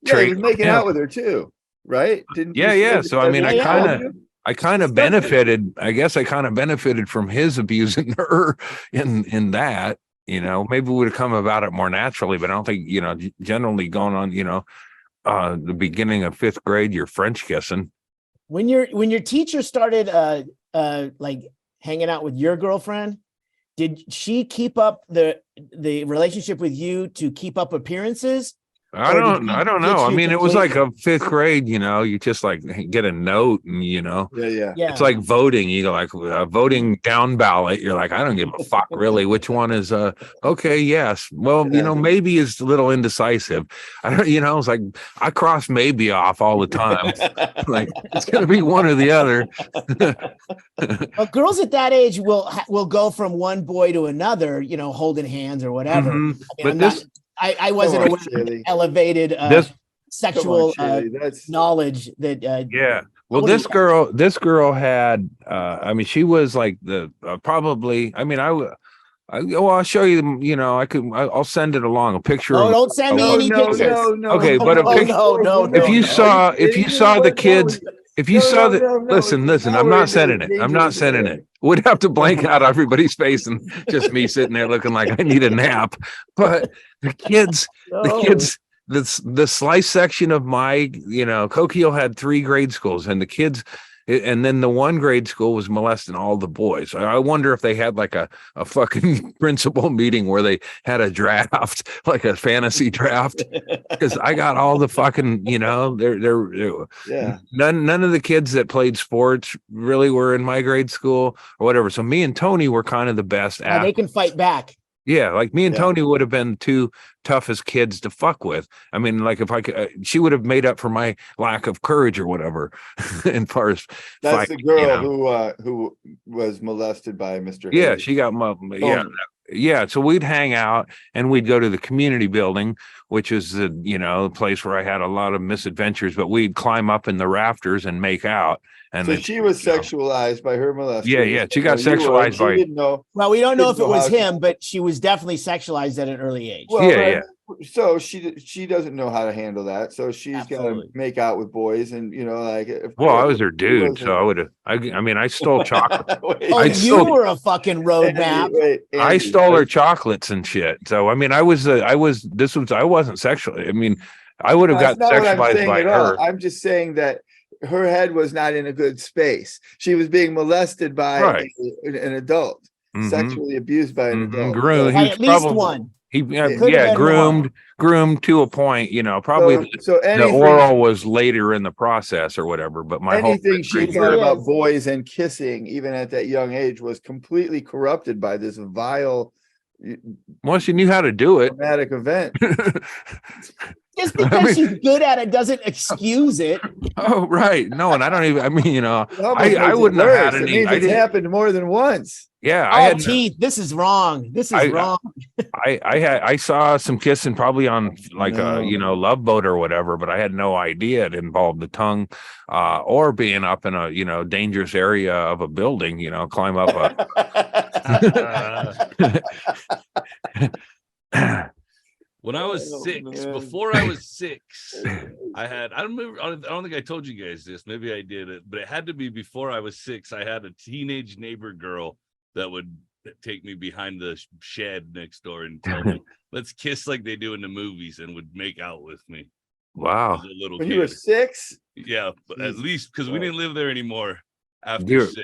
trait. He was making out with her too, right? So I mean, I kind of benefited. I guess I kind of benefited from his abusing her in that. Maybe would have come about it more naturally, but I don't think, generally going on, the beginning of 5th grade, you're French kissing. When your teacher started like hanging out with your girlfriend, did she keep up the relationship with you to keep up appearances? I don't know. I mean, it was like a 5th grade, you just like get a note and, it's like voting. You like voting down ballot. You're like, I don't give a fuck really. Which one is okay? Yes. Well, maybe is a little indecisive. I don't, it's like I cross maybe off all the time. Like it's going to be one or the other. Well, girls at that age will go from one boy to another, holding hands or whatever. Mm-hmm. I mean, I wasn't aware of elevated sexual knowledge that. Well, this girl had. I mean, she was like the probably. I mean, I'll show you. I'll send it along a picture. No, don't send me any pictures. No. Okay, but a picture. No. If you saw the kids. If you saw that, listen, I'm not sending it. Would have to blank out everybody's face and just me sitting there looking like I need a nap. But the kids, the slice section of my, Coquille had 3 grade schools, and the kids, and then the 1 grade school was molesting all the boys. I wonder if they had like a fucking principal meeting where they had a draft, like a fantasy draft, because I got all the fucking, none of the kids that played sports really were in my grade school or whatever. So me and Tony were kind of the best at. They can fight back. Yeah, like me and Tony would have been 2 toughest kids to fuck with. I mean, like if I could, she would have made up for my lack of courage or whatever. As far as that's the girl who was molested by Mr. Yeah, she got yeah. So we'd hang out and we'd go to the community building, which is the place where I had a lot of misadventures. But we'd climb up in the rafters and make out. And so she was sexualized by her molester. Yeah. She got sexualized by. Didn't know. Well, we don't know if it was him, but she was definitely sexualized at an early age. Well, So she doesn't know how to handle that. So she's got to make out with boys, and like. Well, I was her dude, so I would have. I mean, I stole chocolate. You were a fucking roadmap. I stole her chocolates and shit. So I mean, I wasn't sexually. I mean, I would have gotten sexualized by her. I'm just saying that her head was not in a good space. She was being molested by an adult, sexually abused by an adult. Groomed, by at least one. Groomed to a point, probably the oral was later in the process or whatever. But anything she thought about boys and kissing, even at that young age, was completely corrupted by this vile. Once you knew how to do it, traumatic event. Just because she's good at it doesn't excuse it. Oh, right. No, and I don't even. I mean, I wouldn't have had any. It happened more than once. Yeah, I had teeth. This is wrong. This is wrong. I saw some kissing probably on like a Love Boat or whatever, but I had no idea it involved the tongue, or being up in a dangerous area of a building. Climb up a. When I was 6, before I was 6, I don't think I told you guys this. Maybe I did it, but it had to be before I was 6. I had a teenage neighbor girl that would take me behind the shed next door and tell me, let's kiss like they do in the movies, and would make out with me. Wow. As a little when kid. You were 6? Yeah, but at least because we didn't live there anymore after 6.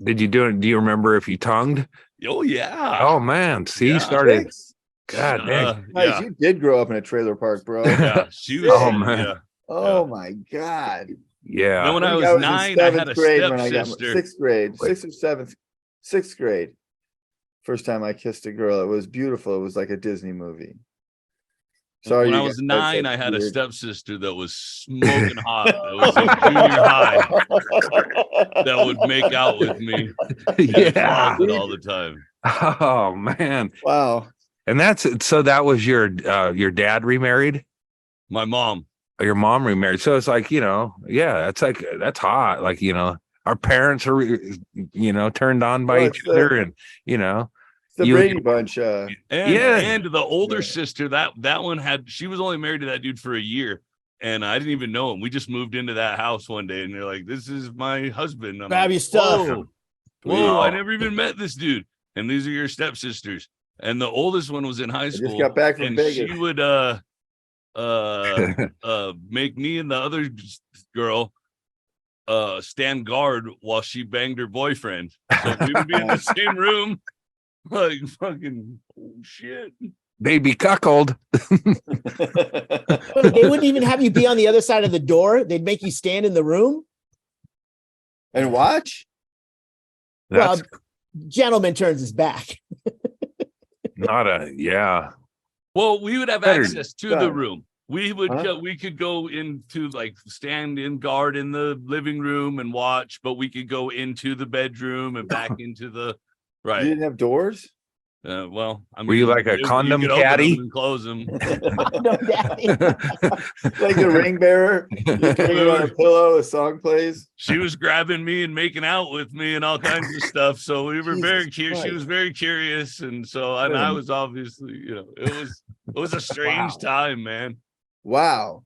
Did you do it? Do you remember if you tongued? Oh, yeah. Oh, man. See, you started. 6? God dang. Nice. You did grow up in a trailer park, bro. Yeah, she was. Oh, man. Yeah. Oh, my God. Yeah. Then when I was 9, I had a stepsister. 6th grade, 6th or 7th, 6th grade. First time I kissed a girl. It was beautiful. It was like a Disney movie. Sorry. When I was 9, I had a stepsister that was smoking hot. It was in junior high that would make out with me. Yeah. All the time. Oh, man. Wow. And so that was your dad remarried? My mom. Your mom remarried. So it's like, that's hot. Like, our parents are, turned on by each other, and, the Brady Bunch. And the older sister, that one she was only married to that dude for a year, and I didn't even know him. We just moved into that house one day, and they're like, "This is my husband." I'm Grab like, your stuff. Whoa, I never even met this dude. And these are your stepsisters. And the oldest one was in high school. Just got back from Vegas. She would make me and the other girl stand guard while she banged her boyfriend. So we would be in the same room, like fucking shit. They'd be cuckold. They wouldn't even have you be on the other side of the door. They'd make you stand in the room and watch. Well, gentleman turns his back. Well, we would have access to the room. We could go into, like, stand in guard in the living room and watch, but we could go into the bedroom and back into the right. You didn't have doors? Well, I mean, were you like a condom caddy? And close them. Condom caddy. Like a ring bearer. You put it on a pillow, a song plays. She was grabbing me and making out with me and all kinds of stuff. So we were very curious. She was very curious, and so I was obviously, it was a strange time, man. Wow.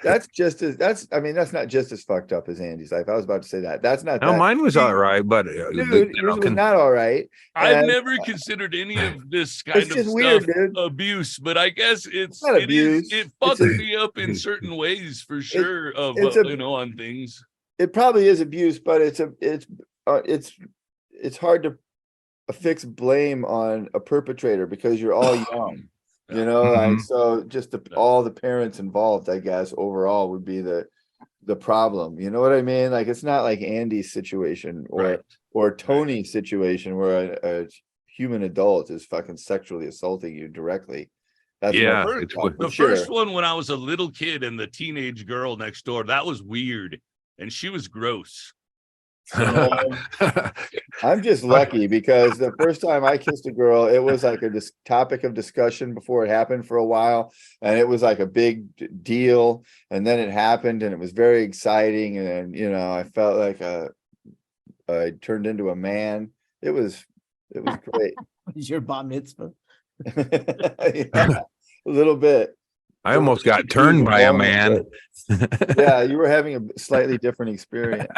That's not just as fucked up as Andy's life. I was about to say that. That's not. No, mine was all right, but yours was not all right. I've never considered any of this kind of stuff weird, abuse, but I guess it fucked me up in certain ways for sure. On things. It probably is abuse, but it's hard to affix blame on a perpetrator because you're all young. And so just all the parents involved, I guess, overall would be the problem. You know what I mean? Like, it's not like Andy's situation or Tony's situation where a human adult is fucking sexually assaulting you directly. That's the first one when I was a little kid and the teenage girl next door, that was weird, and she was gross. I'm just lucky because the first time I kissed a girl, it was like a topic of discussion before it happened for a while, and it was like a big deal, and then it happened, and it was very exciting, and I felt like I turned into a man. It was great. Is your bar mitzvah? Yeah. A little bit. I almost got turned by a man. Yeah, you were having a slightly different experience.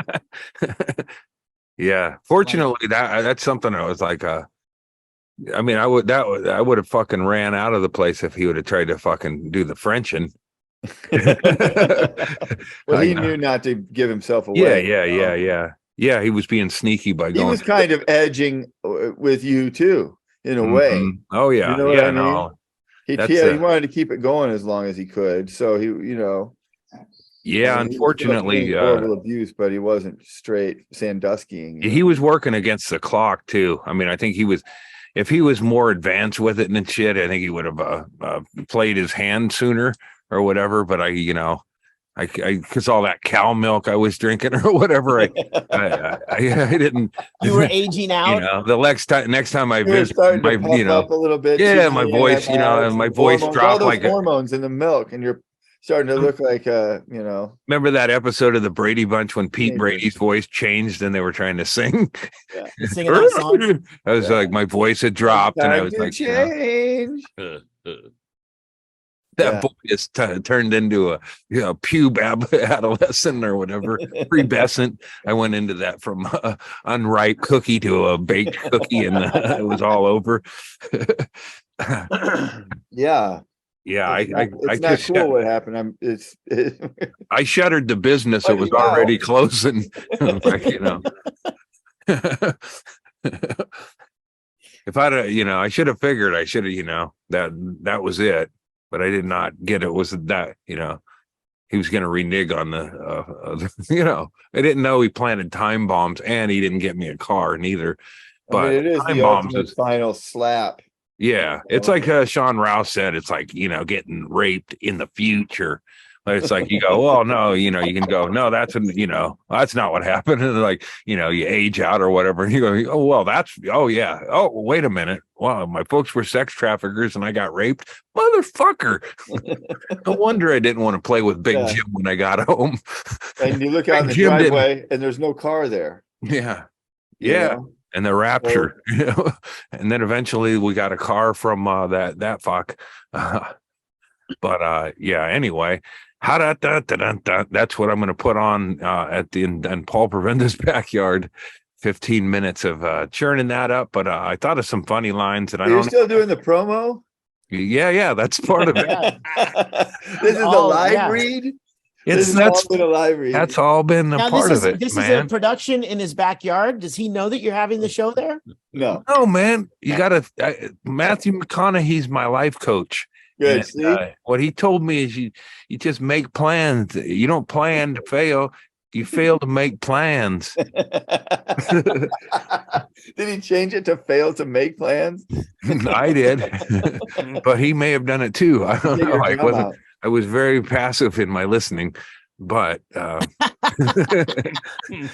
Yeah. Fortunately, that's something I was like, I mean, I would have fucking ran out of the place if he would have tried to fucking do the Frenching. Well, he knew not to give himself away. Yeah. He was being sneaky by going. He was kind of edging with you too, in a way. Oh yeah, you know what I mean? No. He wanted to keep it going as long as he could. So he, Yeah, unfortunately, horrible abuse, but he wasn't straight Sanduskying. He was working against the clock too. I mean, I think if he was more advanced with it and shit, I think he would have played his hand sooner or whatever. But I because all that cow milk I was drinking or whatever, I didn't. You were aging out. The next time I visit, up a little bit. Yeah, my voice, my voice dropped like hormones in the milk, and you're starting to look like Remember that episode of the Brady Bunch when Pete Brady's voice changed and they were trying to sing? Yeah. Singing that song. I was like, my voice had dropped, and I was like, change. That boy is turned into a pube adolescent or whatever, pubescent. I went into that from unripe cookie to a baked cookie, and it was all over. Yeah. It's not cool what happened. I shuttered the business. It was already closing. Like, if I'd I should have figured. I should have, that was it. But I did not get it. Was that he was going to renege on the I didn't know he planted time bombs, and he didn't get me a car neither. But it is the ultimate final slap. Yeah, it's like Sean Rouse said. It's like getting raped in the future. It's like you go, well, no, you can go, no, that's not what happened. And like, you age out or whatever. And you go, oh, well, yeah. Oh, wait a minute. Wow, my folks were sex traffickers and I got raped. Motherfucker. No wonder I didn't want to play with Big Jim when I got home. And you look out in the driveway and there's no car there. Yeah. Yeah. And the Rapture, and then eventually we got a car from that fuck. Anyway. That's what I'm going to put on at the in Paul Prevenda's backyard. 15 minutes of churning that up, but I thought of some funny lines, and You're still doing the promo. Yeah, that's part of it. This is a live read. That's all been a part of it. This man. is a production in his backyard. Does he know that you're having the show there? No, man. You gotta. Matthew McConaughey's my life coach. Good. And, what he told me is you just make plans. You don't plan to fail. You fail to make plans. Did he change it to fail to make plans? I did, but he may have done it too. I don't know. I was very passive in my listening, but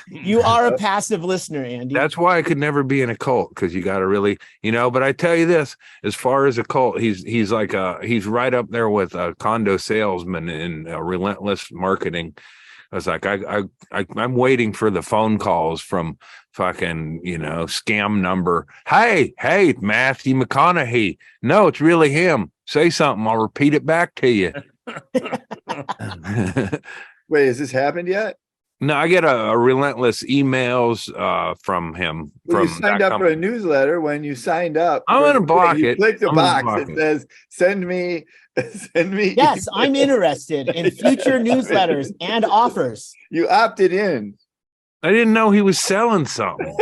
you are a passive listener, Andy. That's why I could never be in a cult, because you got to really, But I tell you this: as far as a cult, he's like he's right up there with a condo salesman in relentless marketing. I was like, I'm waiting for the phone calls from fucking scam number. Hey, Matthew McConaughey. No, it's really him. Say something. I'll repeat it back to you. Wait, has this happened yet? No, I get a relentless emails from him. You signed up for a newsletter. When you signed up, I'm going to block it. Click the box that says, send me. Yes, I'm interested in future newsletters and offers. You opted in. I didn't know he was selling something.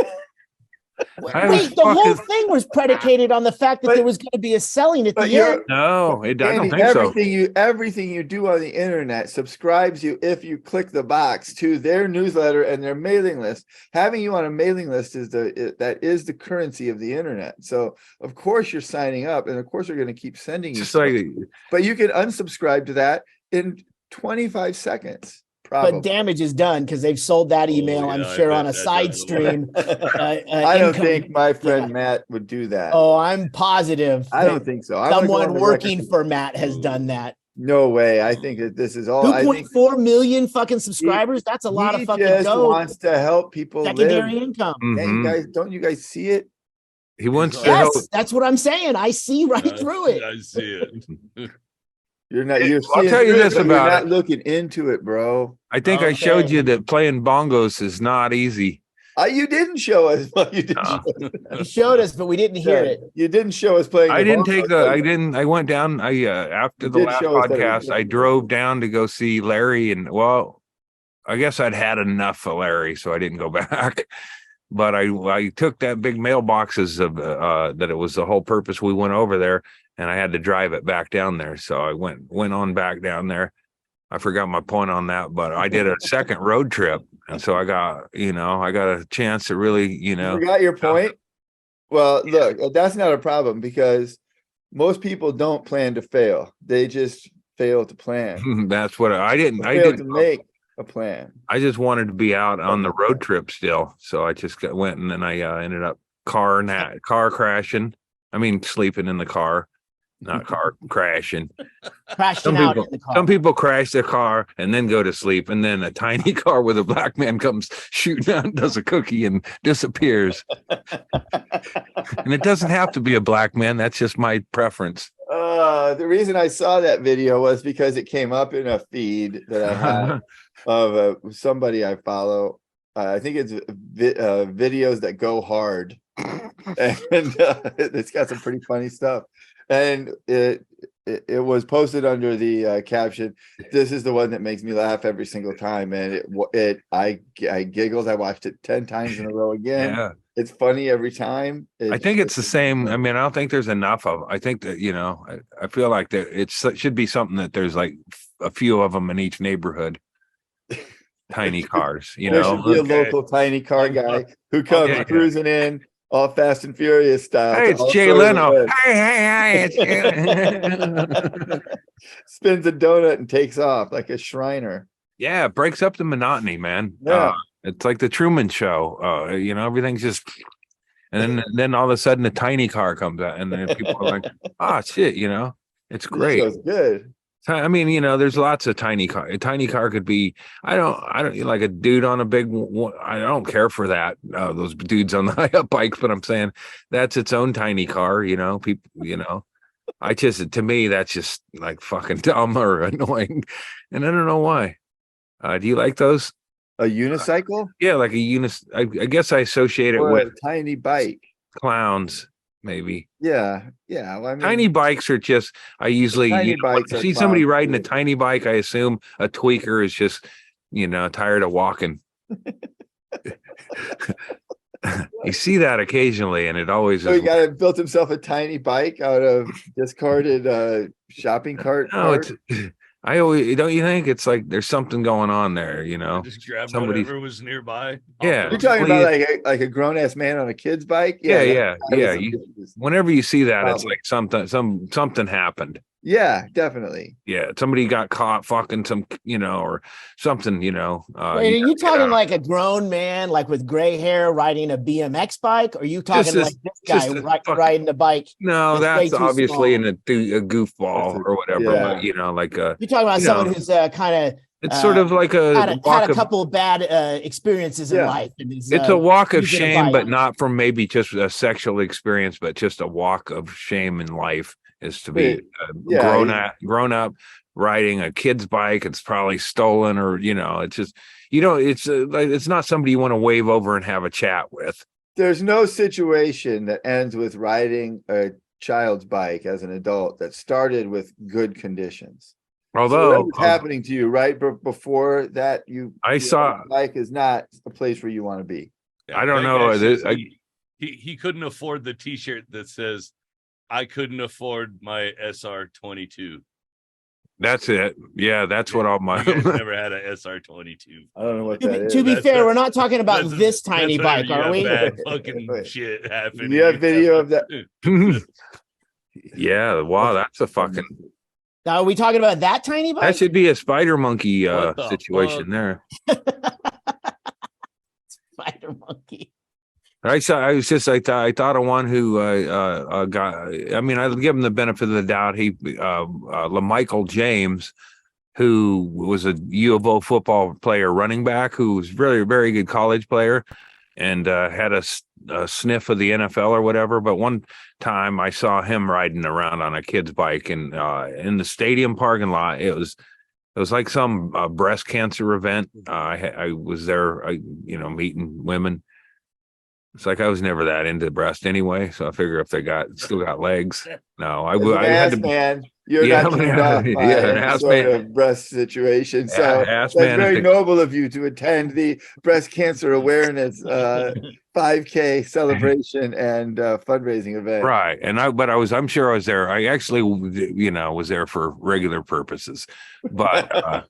Wait, the whole thing was predicated on the fact that there was going to be a selling at the end. No, I don't think so. Everything you do on the internet subscribes you if you click the box to their newsletter and their mailing list. Having you on a mailing list is the currency of the internet. So of course you're signing up, and of course they're going to keep sending you. But you can unsubscribe to that in 25 seconds. Probably. But damage is done because they've sold that email, I'm sure, on a side stream. I don't think my friend Matt would do that. Oh, I'm positive. I don't think so. Someone working for Matt has done that. No way. I think that this is all. 2.4 million fucking subscribers. That's a lot of fucking dough. He just wants to help people secondary income. Mm-hmm. Hey, don't you guys see it? He wants to Yes, help. that's what I'm saying. I see right through it. I see it. You're not. You're I'll seeing tell you through it, this but about you're not it. looking into it, bro. I think I Okay. showed you that playing bongos is not easy. You didn't show us. You didn't. No. Show us. You showed us, but we didn't hear it. You didn't show us playing. I didn't bongos, take but I didn't. I went down. After You the did last show us that it was podcast, I different. drove down to go see Larry, and well, I guess I'd had enough of Larry, so I didn't go back. But I took that big mailboxes of that it was the whole purpose we went over there, and I had to drive it back down there. So I went on back down there. I forgot my point on that, but I did a second road trip, and so I got a chance to really You forgot your point. Well, look, that's not a problem because most people don't plan to fail. They just fail to plan. that's what I didn't. I Fail didn't to make a plan. I just wanted to be out on the road trip still, so I just went, and then I ended up car crashing. I mean, sleeping in the car, not car crashing. Crashing out in the car. Some people crash their car and then go to sleep, and then a tiny car with a black man comes shooting out, and does a cookie, and disappears. And it doesn't have to be a black man. That's just my preference. The reason I saw that video was because it came up in a feed that I had of somebody I follow. I think it's videos that go hard, and it's got some pretty funny stuff. And it was posted under the caption, "This is the one that makes me laugh every single time." And I giggled. I watched it 10 times in a row again. Yeah. It's funny every time. I think it's the same. I mean, I don't think there's enough of. I think that I feel like that it should be something that there's like a few of them in each neighborhood. Tiny cars, There should be a local tiny car guy who comes cruising in all Fast and Furious style. Hey, it's Jay Leno. Hey, it's Jay. Spins a donut and takes off like a Shriner. Yeah, it breaks up the monotony, man. Yeah. It's like the Truman Show. Everything's just, and then all of a sudden a tiny car comes out, and then people are like, shit, it's great. This show's good. I mean, there's lots of tiny car. A tiny car could be, I don't like a dude on a big one. I don't care for that. Those dudes on the high up bikes, but I'm saying that's its own tiny car. People, to me, that's just like fucking dumb or annoying, and I don't know why. Do you like those? A unicycle? Yeah, like I guess I associate it with a tiny bike. Clowns, maybe. Yeah. Well, I mean, tiny bikes are just. I usually tiny bikes when I are see somebody clowns, riding a too. tiny bike. I assume a tweaker is just, tired of walking. You see that occasionally, and it always So is. he built himself a tiny bike out of discarded shopping cart. No, I always don't. You think it's like there's something going on there? Just grab somebody- whatever was nearby. Yeah. You're talking about like a grown ass man on a kid's bike. Yeah. that is- Whenever you see that, it's Problem. like something happened. Yeah, definitely. Yeah, somebody got caught fucking some, or something, Wait, are you talking like a grown man, like with gray hair, riding a BMX bike? Or are you talking like this guy riding a bike? No, that's way too obviously small. a goofball or whatever. yeah. But like a. You're talking about someone who's kind of It's sort of like a had walk a of, couple of bad experiences in Yeah. life. And is, it's a walk of using a shame, bike. but not from maybe just a sexual experience, but just a walk of shame in life is to be grown up riding a kid's bike. It's probably stolen, or it's just it's not somebody you want to wave over and have a chat with. There's no situation that ends with riding a child's bike as an adult that started with good conditions. Although what's happening to you right before that, I saw bike is not a place where you want to be. I don't Greg know. actually said he couldn't afford the T-shirt that says, "I couldn't afford my SR22." That's it. Yeah, that's what all my. You guys never had a SR22. I don't know what that is. To be That's fair, a- we're not talking about That's a- this tiny that's bike, whenever are you we? have bad fucking shit happening. Do you have video of that? Yeah, wow, that's a fucking. Now, are we talking about that tiny bike? That should be a spider monkey What the situation fuck? there. Spider monkey. I thought of one who got. I mean, I'll give him the benefit of the doubt. He LaMichael James, who was a U of O football player, running back, who was really a very good college player. and had a sniff of the NFL or whatever. But one time I saw him riding around on a kid's bike, and in the stadium parking lot. It was like some breast cancer event. I was there, meeting women. It's like I was never that into breast anyway, so I figure if they still got legs. No, I had to. Man, you're not turned off by any sort of breast situation. So that's very noble of you to attend the breast cancer awareness 5K celebration and fundraising event. Right, and I'm sure I was there. I actually, was there for regular purposes, but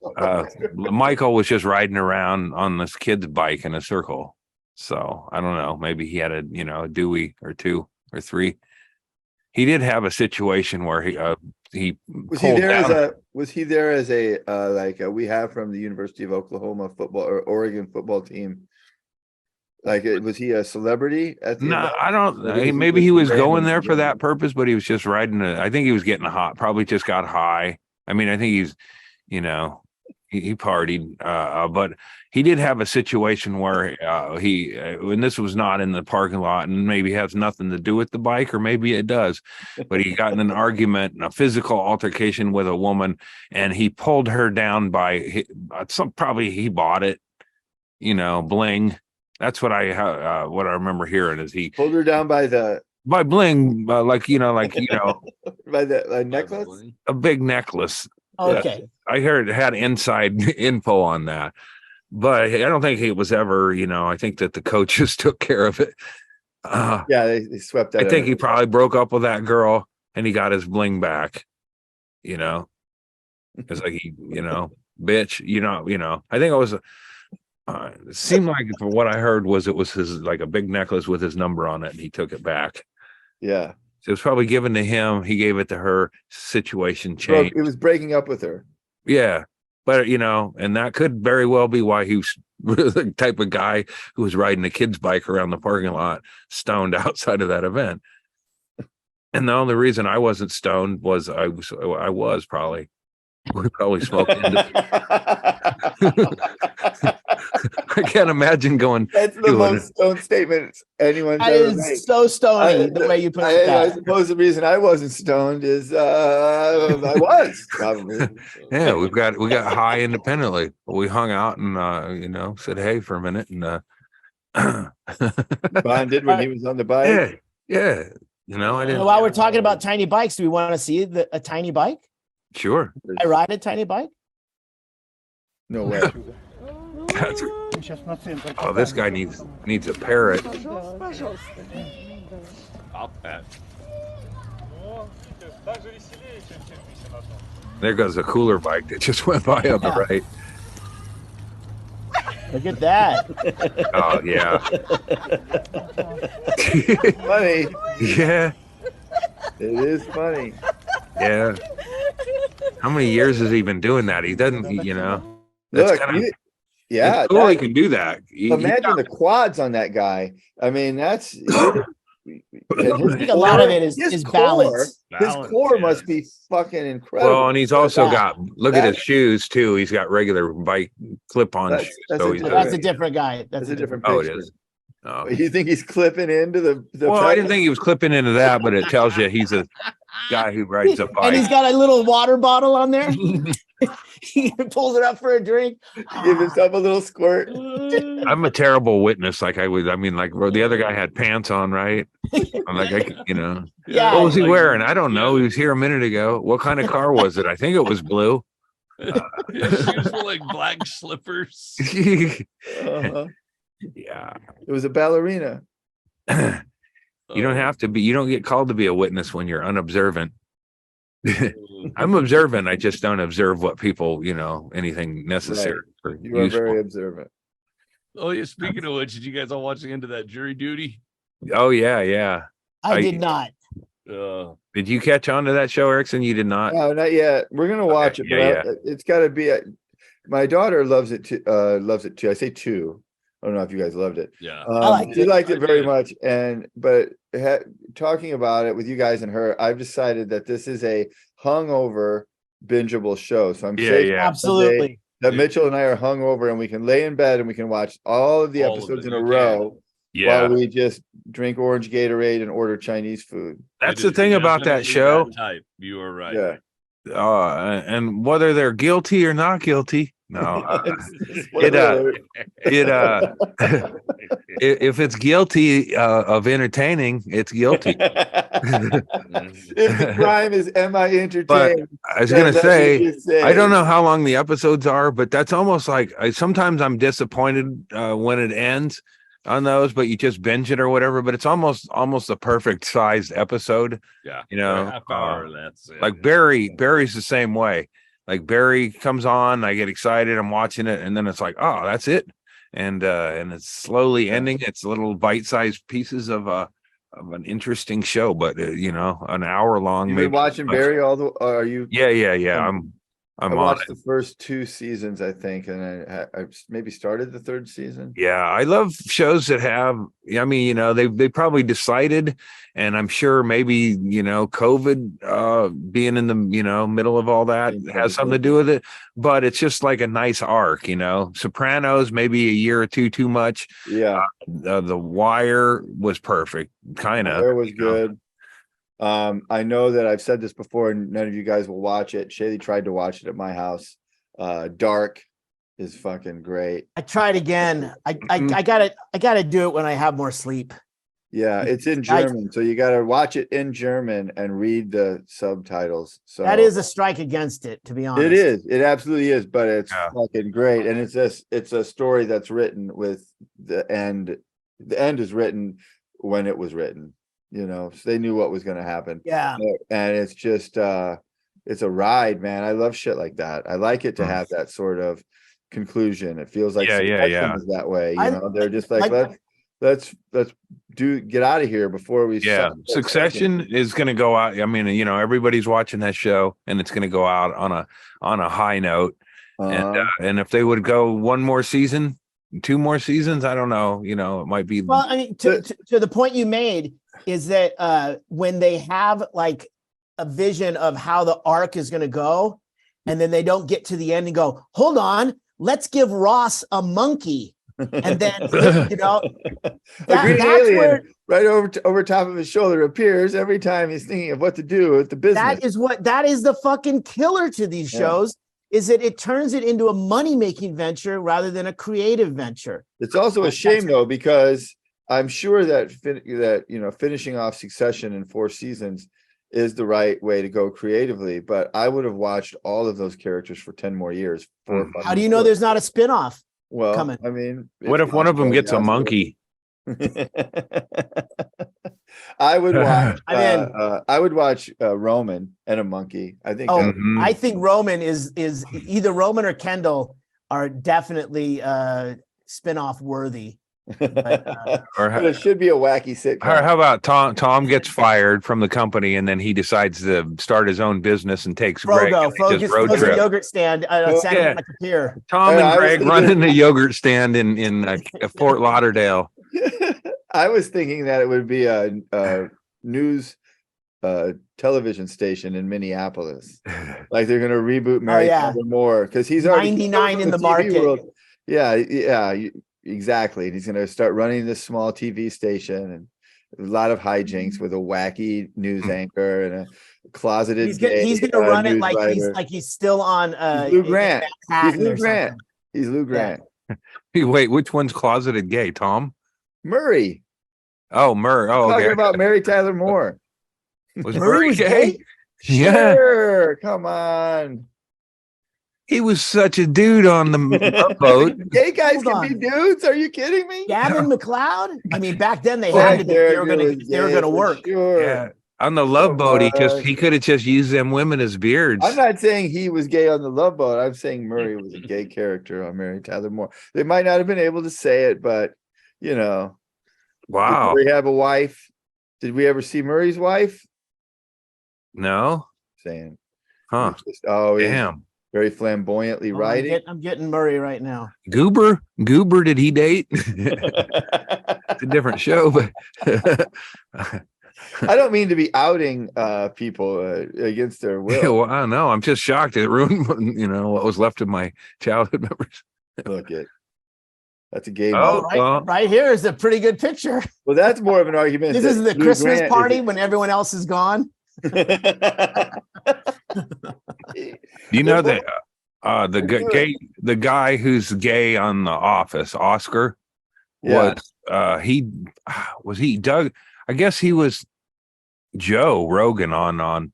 Michael was just riding around on this kid's bike in a circle. So I don't know. Maybe he had a Dewey or 2 or 3. He did have a situation where he was he there as a like we have from the University of Oklahoma football or Oregon football team. Like, was he a celebrity at the event? I don't. Maybe he was going there for that purpose, but he was just riding. I think he was getting hot. Probably just got high. I mean, I think he's, he partied, but he did have a situation where and this was not in the parking lot, and maybe has nothing to do with the bike, or maybe it does, but he got in an argument, a physical altercation with a woman, and he pulled her down by probably he bought it, bling. That's what I remember hearing is he pulled her down by bling, by the necklace, a big necklace. Okay. I heard it had inside info on that, but I don't think it was ever, I think that the coaches took care of it. They swept that. I think he probably broke up with that girl and he got his bling back, it's like bitch, I think it was, it seemed like for what I heard it was his, like a big necklace with his number on it, and he took it back. Yeah. So it was probably given to him. He gave it to her. Situation changed. It was breaking up with her. Yeah. But, and that could very well be why he was the type of guy who was riding a kid's bike around the parking lot, stoned outside of that event. And the only reason I wasn't stoned was we probably smoked. I can't imagine going. That's the most stoned statement anyone's ever made. So stony the way you put it. I suppose the reason I wasn't stoned is I was probably. Yeah, we got high independently. We hung out and said hey for a minute and bonded when he was on the bike. Yeah. I didn't. While we're talking about tiny bikes, do we want to see a tiny bike? Sure. I ride a tiny bike. No way. This guy needs a parrot. I'll pat. There goes a cooler bike that just went by on the right. Look at that. Oh yeah. Funny. Yeah. It is funny. Yeah. How many years has he been doing that? He doesn't, Look, it's cool he can do that. Imagine the quads on that guy. I mean, that's I think a lot of it is balance. His core must be fucking incredible. Well, and he's also got at his shoes too. He's got regular bike clip-on shoes. That's a different guy. That's a different picture. Oh, it is. Oh. You think he's clipping into the well, I didn't think he was clipping into that, but it tells you he's a guy who rides a bike. And he's got a little water bottle on there. He pulls it up for a drink. Give himself a little squirt. I'm a terrible witness. Like the other guy had pants on, right? I'm like, Yeah. What was he wearing? I don't know. He was here a minute ago. What kind of car was it? I think it was blue. His shoes were like black slippers. Yeah. It was a ballerina. You don't have to be. You don't get called to be a witness when you're unobservant. I'm observant. I just don't observe what people, anything necessary. Right. You are very observant. Oh yeah. Speaking of which, did you guys all watch the end of that Jury Duty? Oh yeah. I did not. Did you catch on to that show, Erickson? You did not. No, not yet. We're gonna watch it. Yeah. It's got to be. My daughter loves it too. I say too. I don't know if you guys loved it. Yeah, she liked it very much. But talking about it with you guys and her, I've decided that this is a hungover, bingeable show. So I'm safe absolutely that Mitchell and I are hungover and we can lay in bed and we can watch all of the episodes in a row while we just drink orange Gatorade and order Chinese food. That's the thing about that show. Type. You are right. Yeah. And whether they're guilty or not guilty, no, if it's guilty of entertaining, it's guilty. If the crime is, am I entertained? But I was gonna say, I don't know how long the episodes are, but that's almost like sometimes I'm disappointed when it ends on those, but you just binge it or whatever. But it's almost a perfect sized episode. Yeah, you know, half hour. That's it. Like Barry's the same way. Like Barry comes on, I get excited, I'm watching it, and then it's like, oh, that's it, and it's slowly ending. It's little bite-sized pieces of an interesting show, but an hour long. You've been watching Barry all the? Are you? Yeah. I watched the first 2 seasons, I think, and I maybe started the 3rd season. Yeah, I love shows that have. I mean, they probably decided, and I'm sure maybe COVID being in the middle of all that has something to do with it. But it's just like a nice arc. Sopranos maybe a year or two too much. Yeah, The Wire was perfect. Kind of. It was good. I know that I've said this before and none of you guys will watch it. Chaille tried to watch it at my house. Dark is fucking great. I tried again. I gotta do it when I have more sleep. Yeah, it's in German. So you gotta watch it in German and read the subtitles. So that is a strike against it, to be honest. It is. It absolutely is, but it's fucking great. And it's a story that's written with the end. The end is written when it was written. So they knew what was going to happen. Yeah. And it's just, it's a ride, man. I love shit like that. I like it to have that sort of conclusion. It feels like is that way. They're just like, let's get out of here before we. Yeah. Succession is going to go out. I mean, everybody's watching that show and it's going to go out on a high note. And if they would go one more season, 2 more seasons, I don't know, it might be. Well, I mean, to the point you made, is that when they have like a vision of how the arc is going to go, and then they don't get to the end and go, hold on, let's give Ross a monkey. And then, a green alien right over top of his shoulder appears every time he's thinking of what to do with the business. That is the fucking killer to these shows, is that it turns it into a money-making venture rather than a creative venture. It's also a shame though, because I'm sure that finishing off Succession in 4 seasons is the right way to go creatively, but I would have watched all of those characters for 10 more years. How do you know there's not a spinoff coming? I mean, what if one of them gets a monkey? I would watch. I would watch Roman and a monkey. I think. I think Roman is either Roman or Kendall are definitely spinoff worthy. But it should be a wacky sitcom. Or how about Tom gets fired from the company and then he decides to start his own business and takes Frodo just road trip. A yogurt stand like a pier. Tom and Ggreg running the yogurt stand in Fort Lauderdale. I was thinking that it would be a news television station in Minneapolis, like they're going to reboot Mary Tyler Moore because he's already 99 in the market. World. Yeah. Exactly. And he's going to start running this small TV station and a lot of hijinks with a wacky news anchor and a closeted. He's going to run it like he's still on. Lou Grant. He's Lou Grant. He's Lou Grant. Yeah. Wait, which one's closeted gay? Tom Murray. Oh, Murray. Oh, talking about Mary Tyler Moore. Was Murray gay? Sure. Come on. He was such a dude on the boat. Gay guys can be dudes. Are you kidding me? Gavin McLeod? I mean, back then they had to be. They were going to work. Sure. Yeah. On the Love Boat, he could have just used them women as beards. I'm not saying he was gay on the Love Boat. I'm saying Murray was a gay character on Mary Tyler Moore. They might not have been able to say it, but Wow. Did Murray have a wife? Did we ever see Murray's wife? No. Saying. Huh. Damn. Very flamboyantly writing. I'm getting Murray right now. Goober, did he date? It's a different show, but I don't mean to be outing people against their will. Yeah, well, I don't know. I'm just shocked. It ruined, what was left of my childhood memories. Look it. That's a gay Oh, movie. Right here is a pretty good picture. Well, that's more of an argument. This is the Christmas party when everyone else is gone. You know that the guy who's gay on The Office, Oscar, was he Doug? I guess he was Joe Rogan on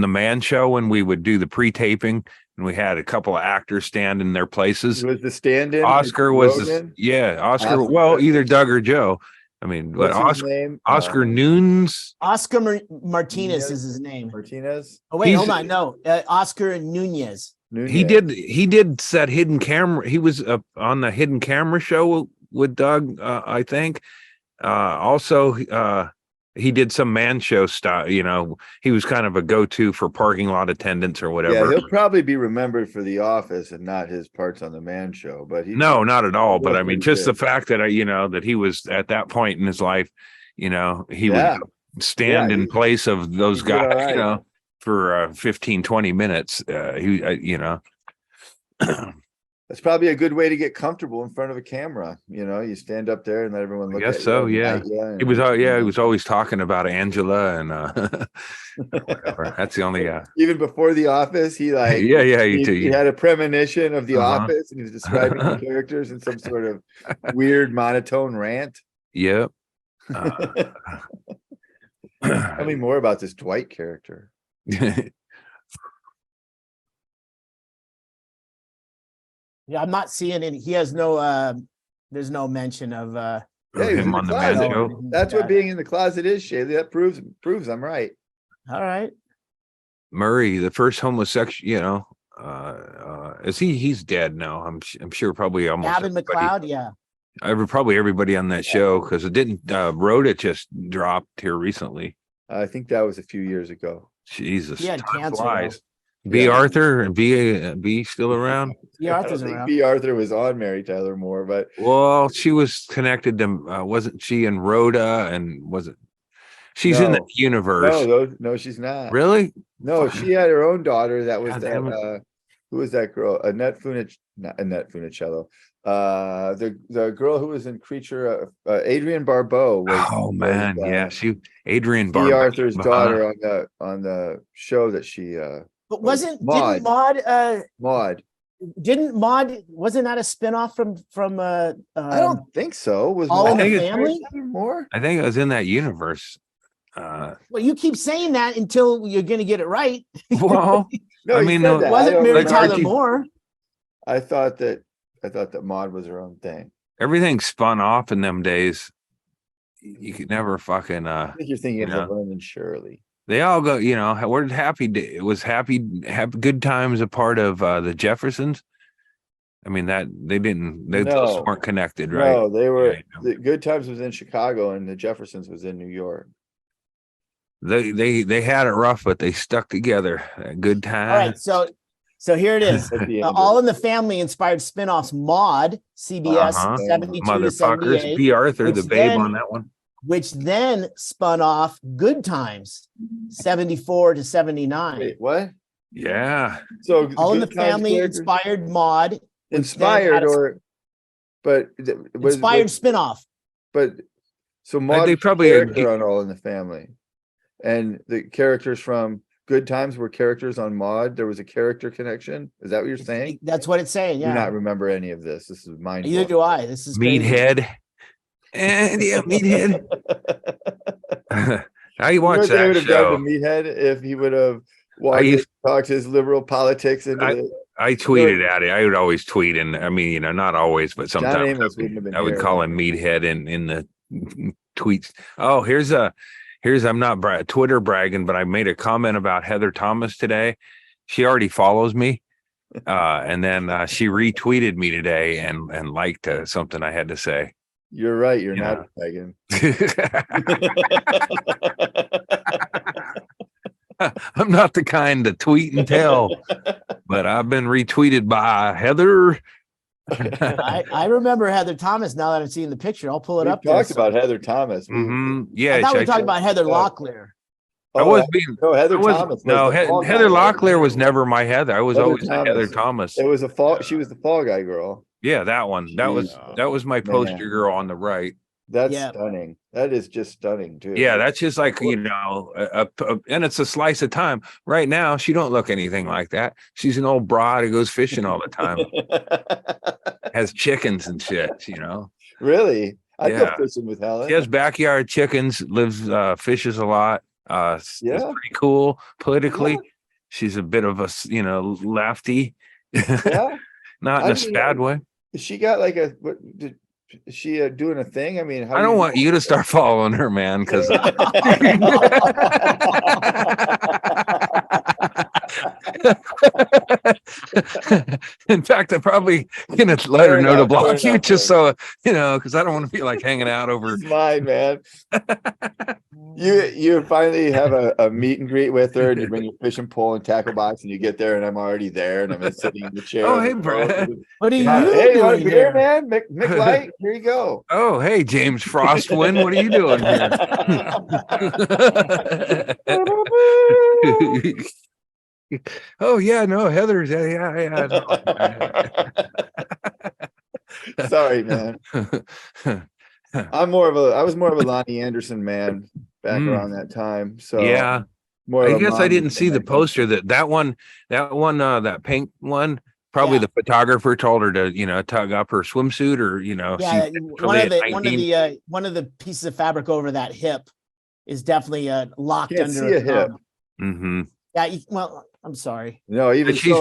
the Man Show when we would do the pre-taping, and we had a couple of actors stand in their places. It was the stand-in. Oscar was Oscar. Well, either Doug or Joe. I mean, but Oscar Nunes. Oscar Martinez is his name. Martinez. Oh wait, hold on. No, Oscar Nunez. He did that hidden camera. He was on the hidden camera show with Doug, I think. Also, he did some Man Show style. You know, he was kind of a go-to for parking lot attendants or whatever. Yeah, he'll probably be remembered for The Office and not his parts on the Man Show. But no, not at all. But I mean, just the fact that that he was at that point in his life, he would stand in place of those guys, right. For 15, 20 minutes. That's probably a good way to get comfortable in front of a camera. You stand up there and let everyone look at you. I guess so, yeah. He was always talking about Angela and whatever. That's the only even before The Office, he had a premonition of The Office, and he was describing the characters in some sort of weird monotone rant. Yep. Tell me more about this Dwight character. Yeah, I'm not seeing any. He has no. There's no mention of him on the Man Show. That's what being in the closet is, Chaille. That proves I'm right. All right. Murray, the first homosexual. He's dead now. I'm sure probably almost. Gavin McLeod, yeah. Probably everybody on that show, because it didn't. Rhoda just dropped here recently. I think that was a few years ago. Jesus, he had cancer. Arthur and B still around? Arthur's around. B Arthur was on Mary Tyler Moore, but she was connected to wasn't she in Rhoda, and wasn't she's in the universe? No, she's not. Really? No, she had her own daughter. That was who was that girl? Annette Funicello. The girl who was in Creature, Adrienne Barbeau. Adrienne Barbeau, B Arthur's daughter on the show that she. But wasn't Maude? Didn't Maude? Wasn't that a spinoff from? I don't think so. Was All in the Family? More? I think it was in that universe. Well, you keep saying that until you're going to get it right. Well, no, I mean, it wasn't Mary Tyler Moore. I thought that Maude was her own thing. Everything spun off in them days. You could never fucking. I think you're thinking of Laverne and Shirley. They all go, where did Happy Good Times a part of the Jeffersons? I mean, that they those weren't connected, right? No, they were. The Good Times was in Chicago, and the Jeffersons was in New York. They had it rough, but they stuck together. Good time. All right, so here it is. All in the Family inspired spinoffs. Maude, CBS, 72 to 78. B Arthur, the babe on that one. Which then spun off Good Times, 74 to 79. Wait, what? Yeah. So All in the Family inspired Maude. Inspired spinoff. But so Maude, they probably on All in the Family, and the characters from Good Times were characters on Maude. There was a character connection. Is that what you're saying? That's what it's saying. Yeah. I do not remember any of this. This is mind. Neither do I. This is Meathead. And Meathead. I watch that would have show. Done to Meathead if he would have talked his liberal politics into I tweeted at it. I would always tweet, and I mean, not always, but sometimes I would call him Meathead in the tweets. Oh, here's I'm not Twitter bragging, but I made a comment about Heather Thomas today. She already follows me. And then she retweeted me today and liked something I had to say. You're right. You're not Megan. I'm not the kind to tweet and tell, but I've been retweeted by Heather. I remember Heather Thomas. Now that I'm seeing the picture, I'll pull it up. Talked about Heather Thomas. Mm-hmm. Yeah, I thought we were talking about Heather Locklear. Thomas. No, Heather Locklear was never my Heather. I was always Heather Thomas. It was she was the Fall Guy girl. Yeah, that one. That was my poster girl on the right. That's stunning. That is just stunning too. Yeah, that's just like, you know, and it's a slice of time. Right now, she don't look anything like that. She's an old broad who goes fishing all the time. Has chickens and shit, you know. Really? I'd go fishing with Helen. She has backyard chickens, fishes a lot. It's pretty cool politically. Yeah. She's a bit of a, you know, lefty. Yeah. Not in a bad way. She got like is she doing a thing? I mean, I don't want you to start following her, man, because in fact, I'm probably gonna let her know to block you, just so you know, because I don't want to be like hanging out over. Mine, man. You finally have a meet and greet with her, and you bring your fishing pole and tackle box, and you get there, and I'm already there, and I'm just sitting in the chair. Oh, hey, Brad. What are you doing? You want a beer, here, man? Mick Light, here you go. Oh, hey, James Frostwind, what are you doing here? Oh yeah, no, Heather's yeah. Sorry, man. I was more of a Lonnie Anderson man back around that time. So yeah, I guess I didn't see the poster that pink one. Probably the photographer told her to, you know, tug up her swimsuit, or you know, one of the pieces of fabric over that hip is definitely locked Can't under see a hip. Mm-hmm. Yeah, well, I'm sorry. No, even she's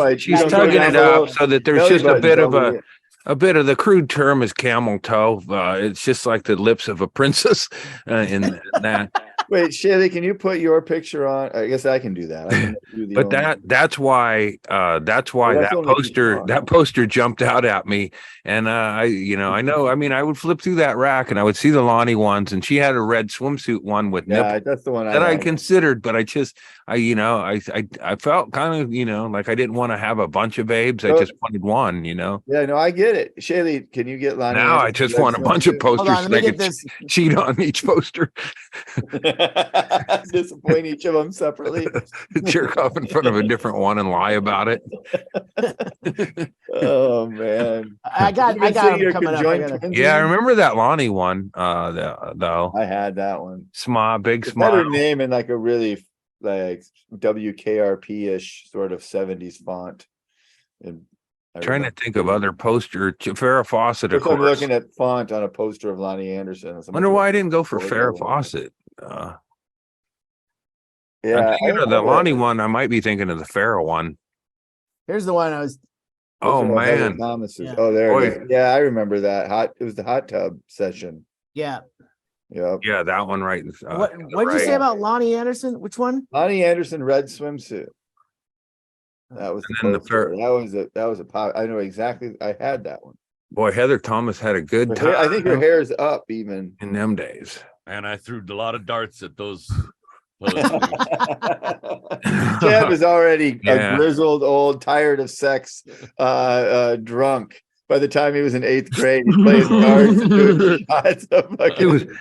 tugging it up so that there's just a bit of the crude term is camel toe. It's just like the lips of a princess in that. Wait, Chaille, can you put your picture on? I guess I can do that. But that's why that poster jumped out at me. And I would flip through that rack and I would see the Lonnie ones, and she had a red swimsuit one with nipples. That's the one I considered, but I felt kind of, you know, like I didn't want to have a bunch of babes. I just wanted one, you know. Yeah, no, I get it. Chaille, can you get Lonnie? Now I just want a bunch of posters so I can cheat on each poster. Disappoint each of them separately. Jerk off in front of a different one and lie about it. Oh man, I got him coming up. I remember that Lonnie one. Though I had that one. Big smile. Better name in like a really like WKRP-ish sort of 70s font. And trying to think of other poster. Farrah Fawcett, of course. I'm looking at font on a poster of Lonnie Anderson. I wonder why I didn't go for Farrah Fawcett. The Lonnie one. I might be thinking of the Farrah one. Here's the one I was. Oh man! Yeah. Oh, there it is. Yeah, I remember that. It was the hot tub session. Yeah. Yep. Yeah, that one right. What did you say about Lonnie Anderson? Which one? Lonnie Anderson, red swimsuit. That was that was a pop. I know exactly. I had that one. Boy, Heather Thomas had a good time. I think her hair is up even in them days. And I threw a lot of darts at those. Chad was already a grizzled, old, tired of sex, drunk. By the time he was in 8th grade, he played cards and doing shots of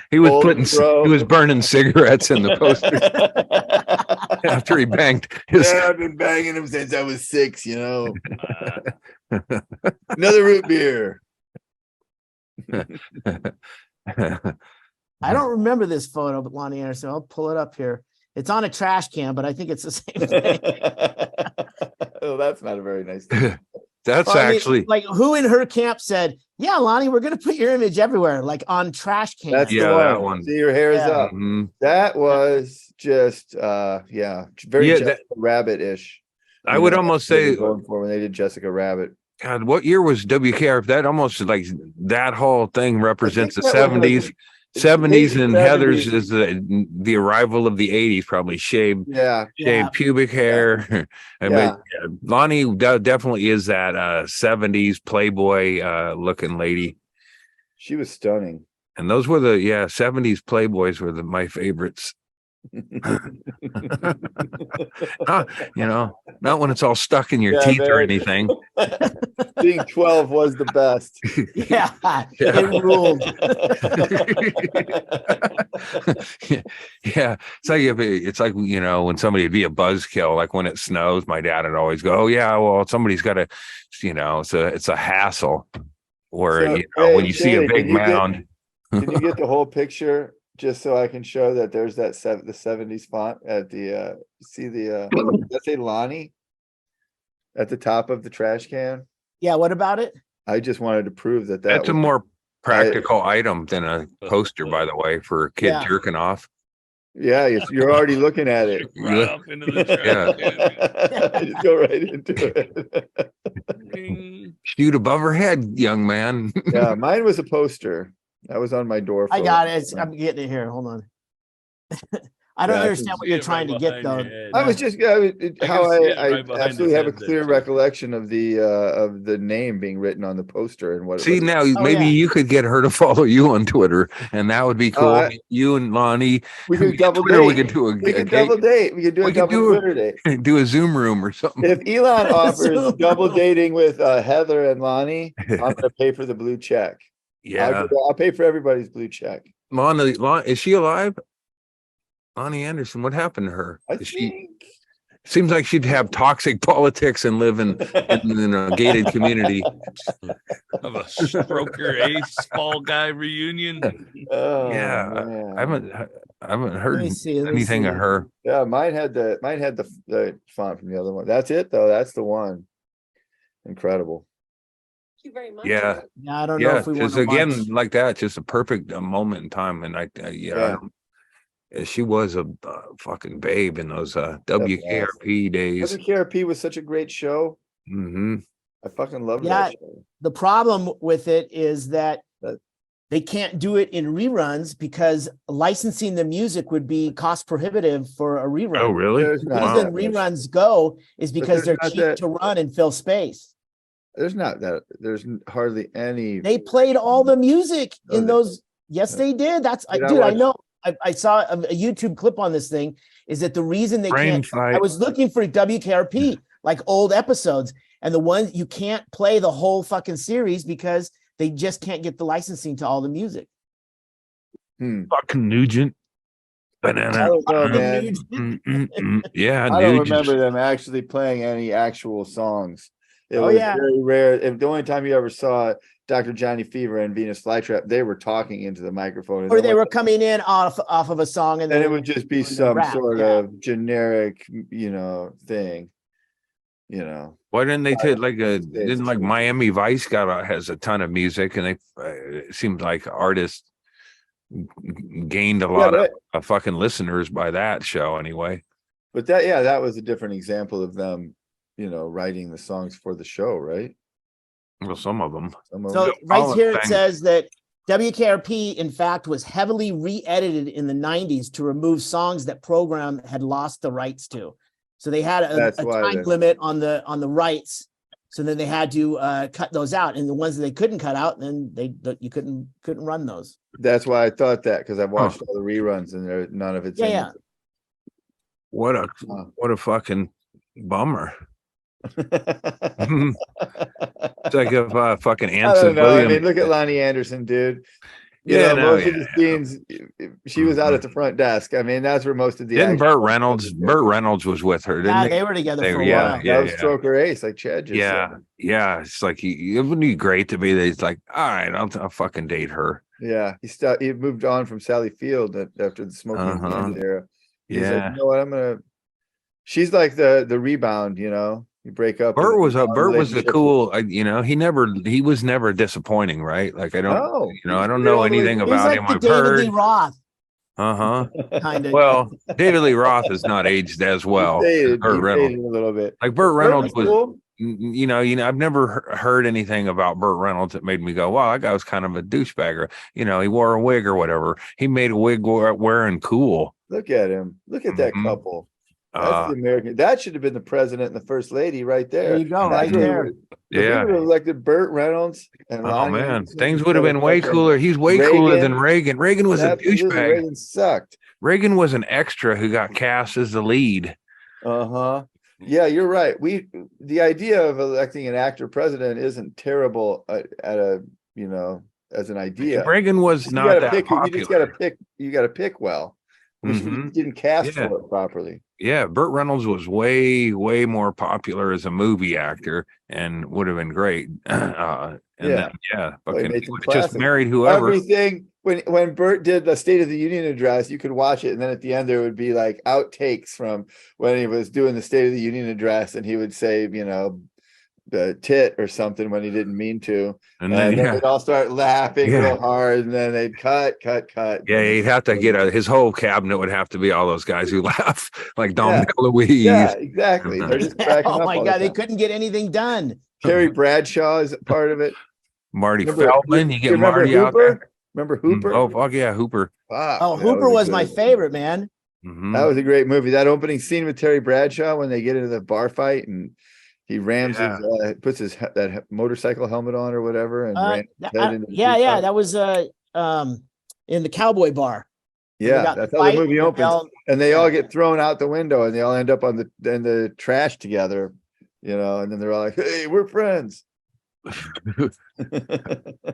he was burning cigarettes in the poster after he banged his. Yeah, I've been banging him since I was 6. You know, another root beer. I don't remember this photo, but Lonnie Anderson. I'll pull it up here. It's on a trash can, but I think it's the same thing. Oh, that's not a very nice thing. That's actually like who in her camp said, "Yeah, Lonnie, we're going to put your image everywhere, like on trash cans." That's that one. See, your hair is up. Mm-hmm. That was just, very Rabbit-ish. I would almost say going for when they did Jessica Rabbit. God, what year was WKR? That almost like that whole thing represents the 70s. 70s and Heather's is the arrival of the 80s, probably shaved pubic hair. Lonnie definitely is that 70s Playboy looking lady. She was stunning. And those were the 70s Playboys were my favorites. Not when it's all stuck in your teeth or anything. Being 12 was the best. It ruled. It's like when somebody would be a buzzkill, like when it snows, my dad would always go, "Oh yeah, well somebody's got to, it's a hassle." where So, you know when hey, you see a Chaille, big mound. can you get the whole picture just so I can show that there's that the 70s font at the see the let's say Lonnie at the top of the trash can? Yeah, what about it? I just wanted to prove that That's a was, more practical item than a poster, by the way, for a kid Yeah. jerking off. yeah, you're already looking at it. Right off into the trash. Just go right into it. Ding. Shoot above her head, young man. Yeah, mine was a poster. That was on my door. I got it. I'm getting it here. Hold on. I don't Yeah, I understand can what you're see it trying right to get behind though. your head. I was just how see it I right behind absolutely his have a head there, clear too. recollection of the name being written on the poster and what it See, looked now Oh, maybe yeah. you could get her to follow you on Twitter, and that would be cool. You and Lonnie, We could double Twitter, date. we could do We could double date. We could do a We could double Twitter date. do a Zoom room or something. If Elon offers Zoom double room. dating with Heather and Lonnie, I'm gonna pay for the blue check. Yeah, I'll pay for everybody's blue check. Lonnie, is she alive? Lonnie Anderson, what happened to her? I Is she think seems like she'd have toxic politics and live in a gated community. Of a stroker ace fall guy reunion. oh, Yeah, man. I haven't heard Let me see. anything of her. Yeah, mine had the font from the other one. That's it though. That's the one. Incredible. Thank you very much. Yeah, Yeah, I don't know yeah. if we want Just to again watch. like that, just a perfect moment in time. And she was a fucking babe in those WKRP days. WKRP was such a great show. Hmm. I fucking loved Yeah. that show. The problem with it is that That- they can't do it in reruns because licensing the music would be cost prohibitive for a rerun. Oh, really? There's The not Wow. reason that much. reruns go is because there's they're not cheap that- to run and fill space. There's not that. There's hardly any. They played all the music Oh, in they- those. Yes, they did. Did I dude, I watch- know. I saw a YouTube clip on this thing. Is that the reason they Brain can't? fight. I was looking for WKRP, like old episodes, and the ones you can't play the whole fucking series because they just can't get the licensing to all the music. Fucking Nugent. Banana. I don't know, man. Yeah, I don't Nugent. remember them actually playing any actual songs. It Oh, was yeah. very rare. If the only time you ever saw Dr. Johnny Fever and Venus Flytrap, they were talking into the microphone. And Or then they when- were coming in off of a song, and and it then would just be doing the some rap, sort yeah. of generic, thing. Why didn't they take It's didn't like true. Miami Vice has a ton of music, and they it seemed like artists gained a lot of fucking listeners by that show anyway. But that was a different example of them, writing the songs for the show, right? Well, some of them. Some of So them- right all here the it things. says that WKRP, in fact, was heavily re-edited in the 90s to remove songs that program had lost the rights to. So they had a That's why time then. limit on the rights. So then they had to cut those out, and the ones that they couldn't cut out, then you couldn't run those. That's why I thought that, because I've watched all the reruns and none of it's in Yeah. What a Wow. what a fucking bummer. it. It's like if fucking I Anson don't know. I Williams. mean, look at Lonnie Anderson, dude. Yeah, no, most of the scenes, she was out at the front desk. I mean, that's where most of the. Didn't action Burt was. Reynolds was with her, didn't Yeah, they? they were together They for were- a yeah, while. yeah. Love Stroker Ace, like Chad just Yeah, said. yeah. It's like it wouldn't be great to be there. He's like, all right, I'll fucking date her. Yeah, he moved on from Sally Field after the Smoking Bandit era. He's like, Yeah. you know what? She's like the rebound. You break up. Burt and was move on the relationship. cool, he was never disappointing, right? Like I don't, No, I don't he's know really- anything He was about like him. the I've David heard. Lee Roth Uh-huh. kind of. Well, David Lee Roth has not aged as well. He as faded, Burt he Reynolds. faded a little bit. Like Burt Reynolds was, cool. I've never heard anything about Burt Reynolds that made me go, wow, that guy was kind of a douchebagger. He wore a wig or whatever. He made a wig wearing cool. Look at him. Look at that Mhm. couple. That's the American. That should have been the president and the first lady right there. There you go, That's right where we there. would- if Yeah. we would have elected Burt Reynolds and Oh Lonnie man, Anderson things instead would have of been way fucking cooler. He's way cooler than Reagan. Reagan. Reagan was a Absolutely, douchebag. Reagan sucked. Reagan was an extra who got cast as the lead. Uh-huh. Yeah, you're right. The idea of electing an actor president isn't terrible as an idea. Reagan was You not gotta that pick, popular. you gotta pick well. We Mhm. didn't cast Yeah. for it properly. Yeah, Burt Reynolds was way more popular as a movie actor and would have been great. Then Well, he fucking made some just classics. married whoever. Everything when Burt did the State of the Union address, you could watch it, and then at the end there would be like outtakes from when he was doing the State of the Union address, and he would say, the tit or something when he didn't mean to, and then they'd all start laughing real hard, and then they'd cut. Yeah, he'd have to get his whole cabinet would have to be all those guys who laugh like Dom DeLuise. Yeah, exactly. They're just cracking up. Oh my God, they couldn't get anything done. Terry Bradshaw is part of it. Marty Feldman, you get Marty Hooper? out there. Remember Hooper? Oh fuck yeah, Hooper. Wow, Hooper was my favorite, man. That was a great movie. That opening scene with Terry Bradshaw when they get into the bar fight and he rams puts his that motorcycle helmet on or whatever, and that was in the cowboy bar. Yeah, that's how the movie opens, and they all get thrown out the window, and they all end up in the trash together, and then they're all like, "Hey, we're friends."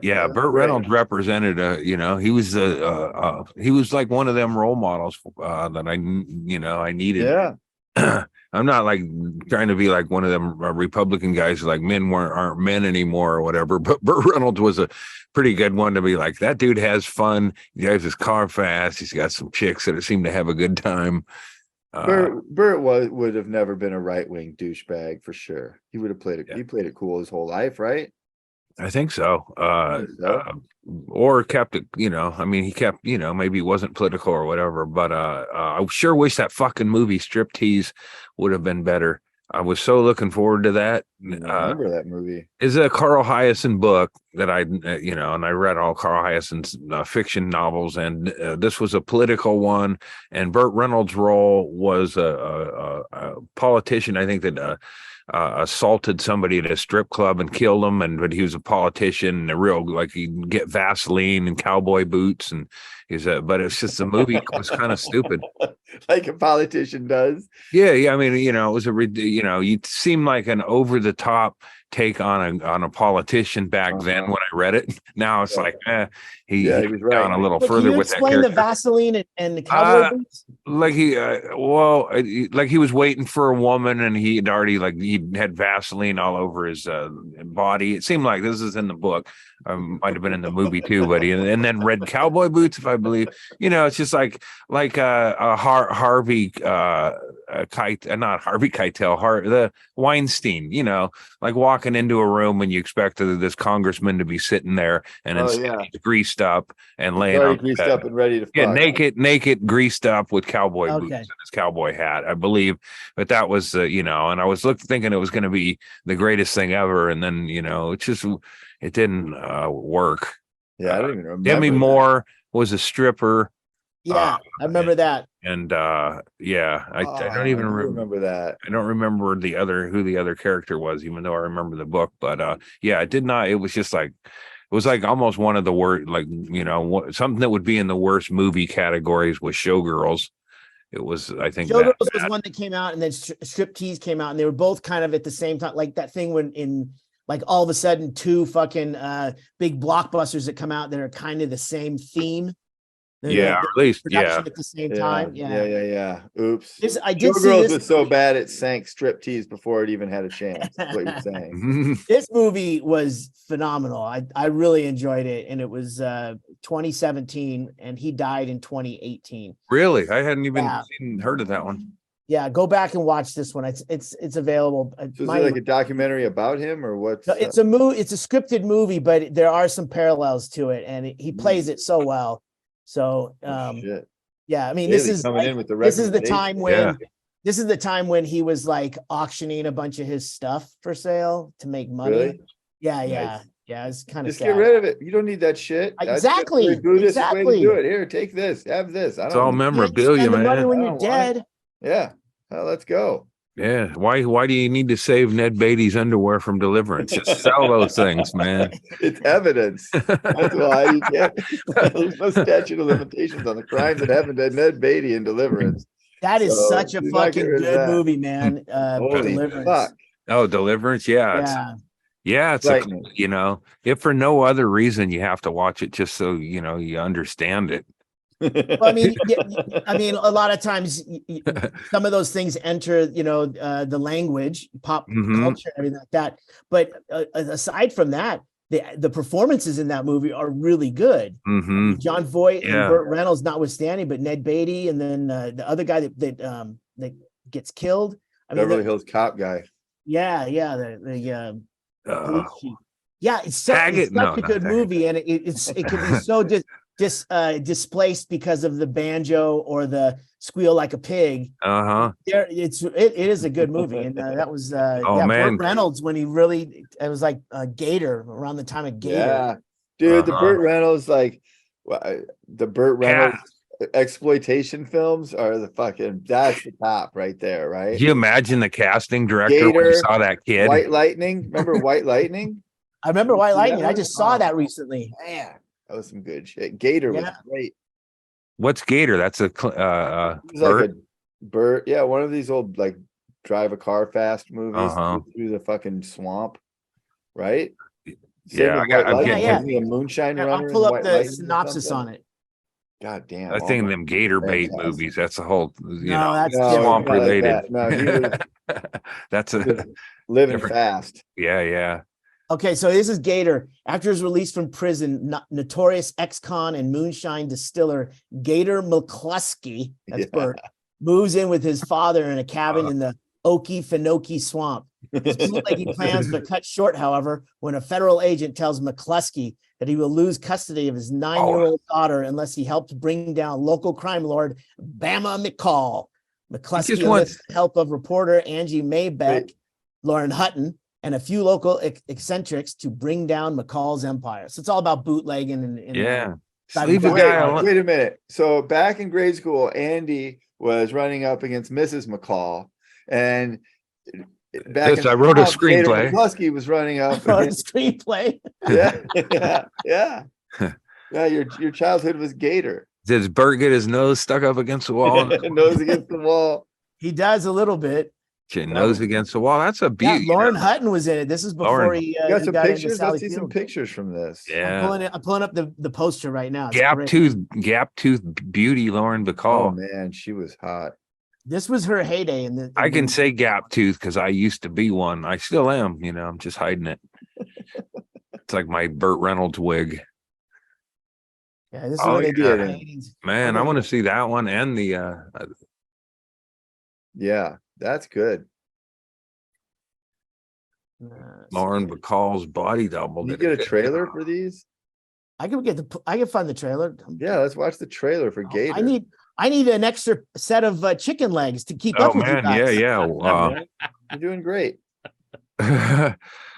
Yeah, Burt Reynolds represented he was like one of them role models that I needed. Yeah. I'm not like trying to be like one of them Republican guys who like men aren't men anymore or whatever, but Burt Reynolds was a pretty good one to be like, that dude has fun, he drives his car fast, he's got some chicks that seem to have a good time. Burt would have never been a right-wing douchebag for sure. He would have played it. He played it cool his whole life, right? I think so. Or kept it, he kept, maybe he wasn't political or whatever, but I sure wish that fucking movie Striptease would have been better. I was so looking forward to that. I remember that movie. Is a Carl Hiaasen book that I read all Carl Hiaasen's fiction novels, and this was a political one. And Burt Reynolds' role was a politician, I think, that assaulted somebody at a strip club and killed him, but he was a politician, he'd get Vaseline and cowboy boots, and but it's just the movie was kind of stupid, like a politician does. Yeah. I mean, it was you seem like an over the top take on a politician back then when I read it. Now it's like he was right. Gone a little further with that character. Explain the Vaseline and the cowboy boots? Like he was waiting for a woman, and he had Vaseline all over his body. It seemed like this is in the book. Might have been in the movie too, but and then red cowboy boots, if I believe. It's just like Harvey not Harvey Keitel, the Weinstein. Like walking into a room and you expect this congressman to be sitting there, and he's greased up and laying up, greased up and ready to fuck. naked, greased up with cowboy boots and his cowboy hat, I believe. But that was and I was thinking it was going to be the greatest thing ever, and then it didn't work. Yeah, I don't even remember. Demi Moore was a stripper. Yeah, I remember that. And I don't even remember that. I don't remember who the other character was, even though I remember the book. But it did not. It was just like it was like almost one of the worst, something that would be in the worst movie categories was Showgirls. It was, I think, Showgirls was one that came out, and then Striptease came out, and they were both kind of at the same time, like that thing when in. Like all of a sudden, two fucking big blockbusters that come out that are kind of the same theme. Yeah, or at least at the same time. Yeah. Oops. Showgirls was so bad it sank Striptease before it even had a chance. That's what you're saying. This movie was phenomenal. I really enjoyed it, and it was 2017, and he died in 2018. Really, I hadn't even heard of that one. Yeah, go back and watch this one. It's available. So is it like a documentary about him, or what? No, it's a movie. It's a scripted movie, but there are some parallels to it, and he plays it so well. So, yeah, I mean, this is the time when he was like auctioning a bunch of his stuff for sale to make money. Really? Yeah. Nice. Yeah, it's kind of just get rid of it. You don't need that shit. Exactly. Way to do it. Here, take this. Have this. It's all memorabilia, man. Money when you're dead. Yeah. Well, let's go. Yeah. Why do you need to save Ned Beatty's underwear from Deliverance? Just sell those things, man. It's evidence. That's why you can't. There's no statute of limitations on the crimes that happened to Ned Beatty in Deliverance. That is such a fucking good movie, man. Deliverance. Fuck. Oh, Deliverance. Yeah. It's if for no other reason you have to watch it just so you understand it. Well, I mean, a lot of times some of those things enter, the language, pop culture, everything like that. But aside from that, the performances in that movie are really good. John Voight and Burt Reynolds, notwithstanding, but Ned Beatty, and then the other guy that gets killed. Beverly Hills Cop guy. Yeah, the police chief. Yeah, it's such a good movie, and it can be so displaced because of the banjo or the squeal like a pig. It is a good movie, and that was Burt Reynolds when it was like Gator, around the time of Gator. Yeah, dude, the Burt Reynolds, like the Burt Reynolds exploitation films are that's the top right there, right? Can you imagine the casting director when you saw that kid? White Lightning, remember White Lightning? I remember White Lightning. I just saw that recently. Man, that was some good shit. Gator was great. What's Gator? That's a like a bird. Yeah, one of these old like drive a car fast movies through the fucking swamp, right? Yeah, a moonshine runner. I'll pull up the synopsis on it. God damn! I think them gator bait movies. That's the whole, that's swamp related. No, that's a living fast. Yeah. Okay, so this is Gator. After his release from prison, notorious ex-con and moonshine distiller Gator McCluskey, that's Burt, moves in with his father in a cabin in the Okefenokee swamp. His bootlegging plans are cut short, however, when a federal agent tells McCluskey that he will lose custody of his 9-year-old daughter unless he helps bring down local crime lord Bama McCall. McCluskey enlists the help of reporter Angie Maybeck, Lauren Hutton, and a few local eccentrics to bring down McCall's empire. So it's all about bootlegging and Wait a minute. So back in grade school, Andy was running up against Mrs. McCall, and I wrote a screenplay. McCluskey was running up. A screenplay. Yeah. Your childhood was Gator. Does Burt get his nose stuck up against the wall? Nose against the wall. He does a little bit. Nose against the wall. That's a beauty. Lauren Hutton was in it. This is before he got some got pictures. Into Sally Let's see Field. some pictures from this. Yeah, I'm pulling up the poster right now. Gap tooth beauty Lauren Bacall. Oh man, she was hot. This was her heyday. I can say gap tooth because I used to be one. I still am. I'm just hiding it. It's like my Burt Reynolds wig. Yeah, this is what they do. Man, I want to see that one and the. Yeah, that's good. Lauren Bacall's body double. You get a trailer for these? I can find the trailer. Yeah, let's watch the trailer for Gator. I need an extra set of chicken legs to keep up with you guys. Yeah. You're doing great. Let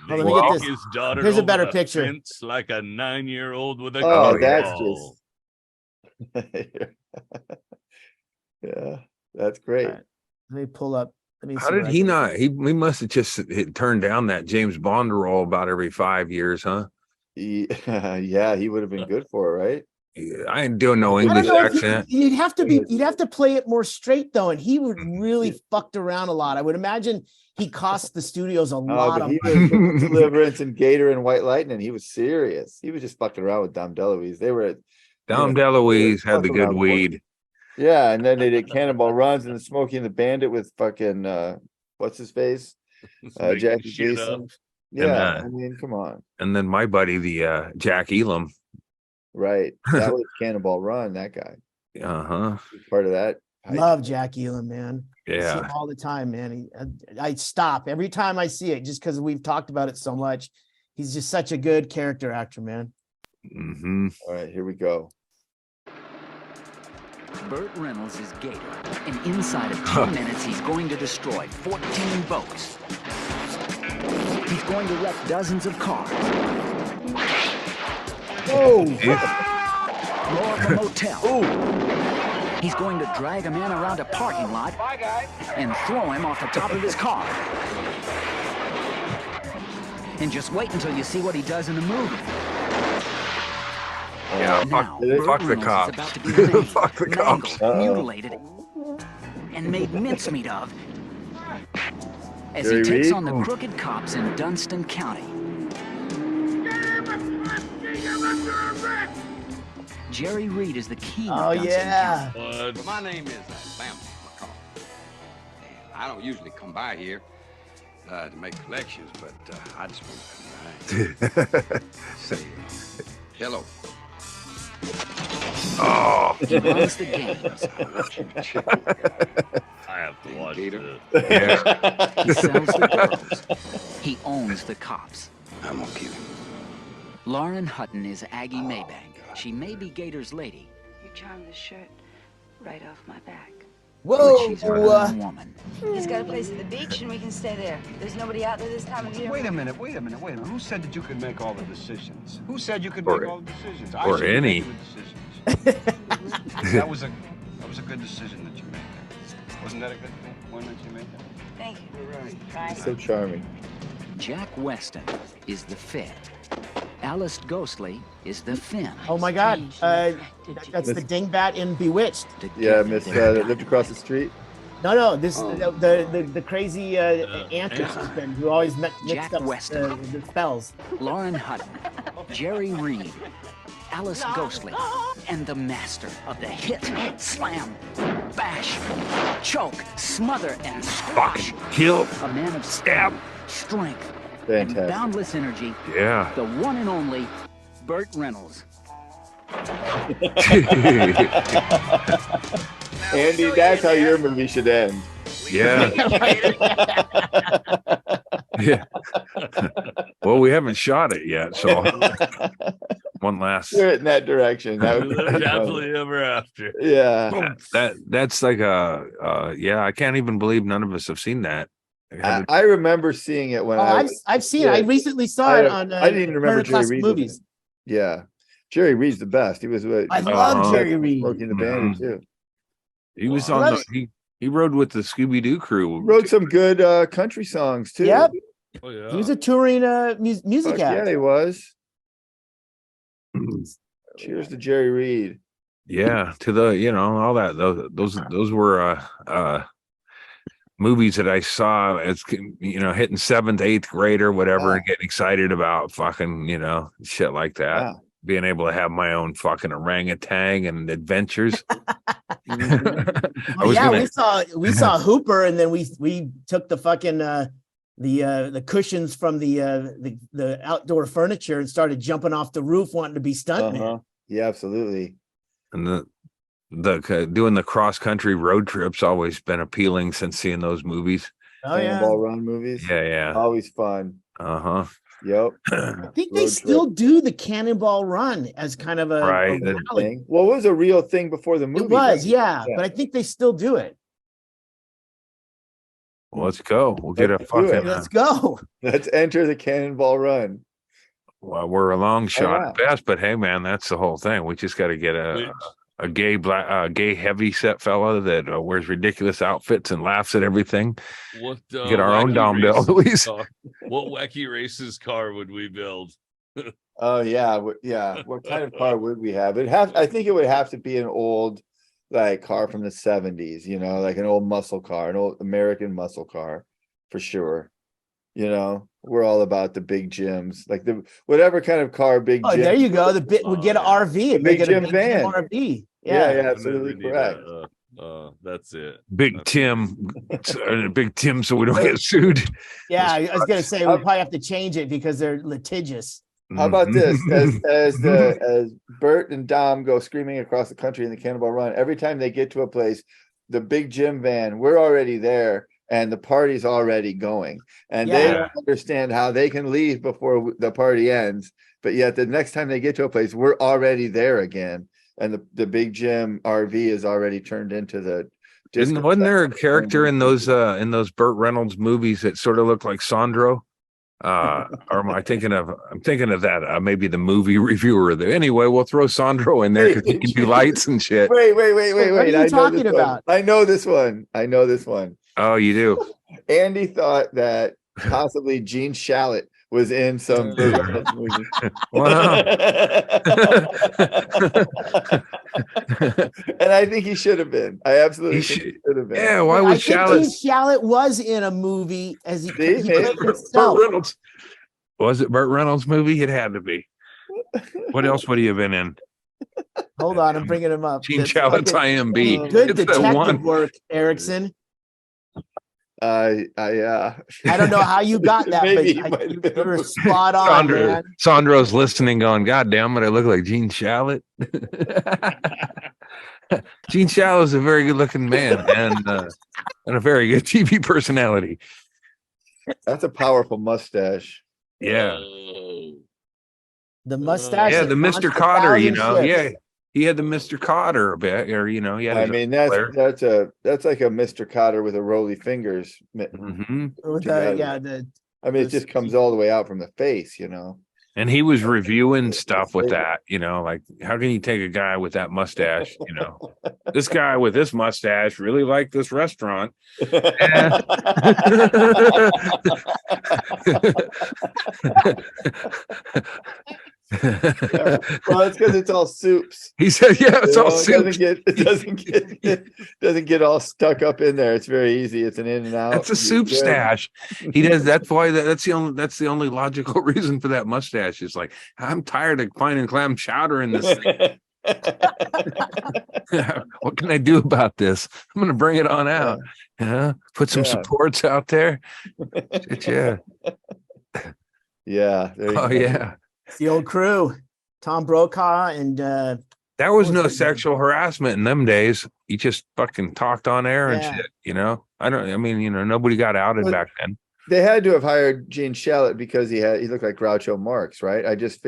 me get this. His daughter Here's a better picture. Like a 9-year-old with a that's just yeah, that's great. Right. Let me pull up. How did he not? He must have just turned down that James Bond role about every 5 years, huh? Yeah, he would have been good for it, right? I ain't doing no English accent. You'd have to play it more straight though, and he would really fucked around a lot. I would imagine he cost the studios a lot of money. Deliverance and Gator and White Lightning. He was serious. He was just fucking around with Dom DeLuise. They were Dom DeLuise had the good weed. Yeah, and then they did Cannonball Runs and the Smokey and the Bandit with fucking what's his face? Jackie Jason. Yeah, I mean, come on. And then my buddy, the Jack Elam. Right. That was Cannonball Run, that guy. Part of that. Love Jack Elam, man. Yeah. I see him all the time, man. I stop every time I see it just because we've talked about it so much. He's just such a good character actor, man. All right, here we go. Burt Reynolds is Gator, and inside of 10 minutes, he's going to destroy 14 boats. He's going to wreck dozens of cars. Oh! Blow up a motel. Oh! He's going to drag a man around a parking lot and throw him off the top of his car. And just wait until you see what he does in the movie. Yeah, now, fuck the cops. About to be maimed, Fuck the cops. Mutilated, and made mincemeat of as Jerry he takes Reed? on the crooked cops in Dunston County. Jerry Reed is the king Oh, of guns yeah. What? Well, my name is Sam McCall. And I don't usually come by here to make collections, but I just want to come by and say hello. Oh, He runs the games. I have to watch Gator. this. yeah. He sells the girls. He owns the cops. I'm gonna kill him. Lauren Hutton is Aggie Maybank. She may be Gator's lady, You charmed the shirt right off my back. but Whoa. she's her own woman. He's got a place at the beach and we can stay there. There's nobody out there this time of year. Wait a minute. Who said that you could make all the decisions? Who said you could Or- make all the decisions? or should any. make the decisions. that was a good decision that you made there. Wasn't that a good thing? One that you made there? Thank you. Right. So charming. Jack Weston is the Fed. Alice Ghostly is the Finn. Oh my God. That's the dingbat in Bewitched. Yeah, Together Miss they're that lived across the street. No, this Oh. the crazy antics husband who always mixed Jack up Weston. the spells. Lauren Hutton, Jerry Reed, Alice Ghostly, and the master of the hit, slam, bash, choke, smother, and squash. Fucking kill. A man of Stab. strength, and Fantastic. boundless energy, Yeah. the one and only Burt Reynolds. Andy, that's how your movie should end. Yeah. Yeah. Well, we haven't shot it yet, so one last. Steer it in that direction. That would be fun. Happily ever after. Yeah. That's like yeah, I can't even believe none of us have seen that. I remember seeing it when Oh, I I've was, I've seen yeah. it. I recently saw it on. I didn't even remember Turner Jerry Classic Reed was in movies. it. Yeah. Jerry Reed's the best. He was with I love Uh-huh. Jerry Reed. Smoking the Bandit too. He was Wow. on he rode with the Scooby-Doo crew. Wrote some good country songs too. Yep. Oh yeah. He was a touring music Fuck act. yeah, he was. Cheers to Jerry Reed. Yeah, to the all that those were movies that I saw as hitting 7th, 8th grade or whatever, and getting excited about fucking shit like that. Yeah. Being able to have my own fucking orangutan and adventures. Oh, yeah, we saw Hooper, and then we took the fucking the cushions from the outdoor furniture and started jumping off the roof, wanting to be stuntmen. Uh-huh. Yeah, absolutely. And the doing the cross country road trips always been appealing since seeing those movies. Oh yeah, Cannonball Run movies. Yeah. Always fun. Uh-huh. Yep. I think they Road still do the Cannonball Run as kind of a Right. a rally. Thing. Well, it was a real thing before the movie. It was, right? yeah, but I think they still do it. Well, let's go. We'll get a Let's do it. fucking Let's go. Let's enter the Cannonball Run. well, we're a long shot yeah. at best, but hey man, that's the whole thing. We just got to get a gay heavy set fella that wears ridiculous outfits and laughs at everything. What Get our own wacky dumbbell races at least. What wacky races car would we build? Oh yeah, yeah. What kind of car would we have? I think it would have to be an old car from the 70s, like an old muscle car, an old American muscle car for sure. We're all about the big gyms, like whatever kind of car big Oh, Jim. there you go. We get an RV and make Big it a Jim big van. RV. Yeah, Yeah. absolutely We need correct. That's it. Big Tim, so we don't get sued. Yeah, I was gonna say we probably have to change it because they're litigious. How about this? Mhm. As Bert and Dom go screaming across the country in the Cannonball Run, every time they get to a place, the big gym van, we're already there and the party's already going. And they Yeah. don't understand how they can leave before the party ends. But yet the next time they get to a place, we're already there again. And the big gym RV is already turned into the Wasn't there a character in those Burt Reynolds movies that sort of looked like Sandro? Or am I thinking of? I'm thinking of that. Maybe the movie reviewer there. Anyway, we'll throw Sandro in there because he can do lights and shit. Wait. What are you talking about? I know this one. Oh, you do? Andy thought that possibly Gene Shalit was in some movie. Wow. And I think he should have been. I absolutely think he should have been. Yeah, why I was think Shalit? Gene Shalit was in a movie as he See? played Burt himself. Reynolds. Was it Burt Reynolds movie? It had to be. What else would he have been in? Hold on, I'm bringing him up. Gene Shalit's IMB. Good It's that detective one. work, Erickson. I I don't know how you got that, Maybe but he might have you were been- spot on, man. Sandro's listening, going, "God damn it, I look like Gene Shalit." Gene Shalit is a very good-looking man and a very good TV personality. That's a powerful mustache. Yeah, The mustache. yeah, that the launched Mr. a Cotter, you thousand know, ships. yeah, he had the Mr. Cotter a bit, or he had. I his mean, flair. that's like a Mr. Cotter with a roly fingers. Mhm. With together. I mean, it just comes all the way out from the face, And he was reviewing stuff with that, like how can you take a guy with that mustache? This guy with this mustache really liked this restaurant. Well, it's because it's all soups. He said, "Yeah, it's all It soup. doesn't get all stuck up in there. It's very easy. It's an in and out. It's a soup Good. stash." He does. That's why. That's the only logical reason for that mustache. Is like, I'm tired of finding clam chowder in this thing. What can I do about this? I'm going to bring it on out. Put some supports out there. Yeah. Yeah. There you Oh go. yeah. It's the old crew, Tom Brokaw and That was no sexual harassment in them days. You just fucking talked on air and shit. Nobody got outed back then. They had to have hired Gene Shalit because he looked like Groucho Marx, right? I just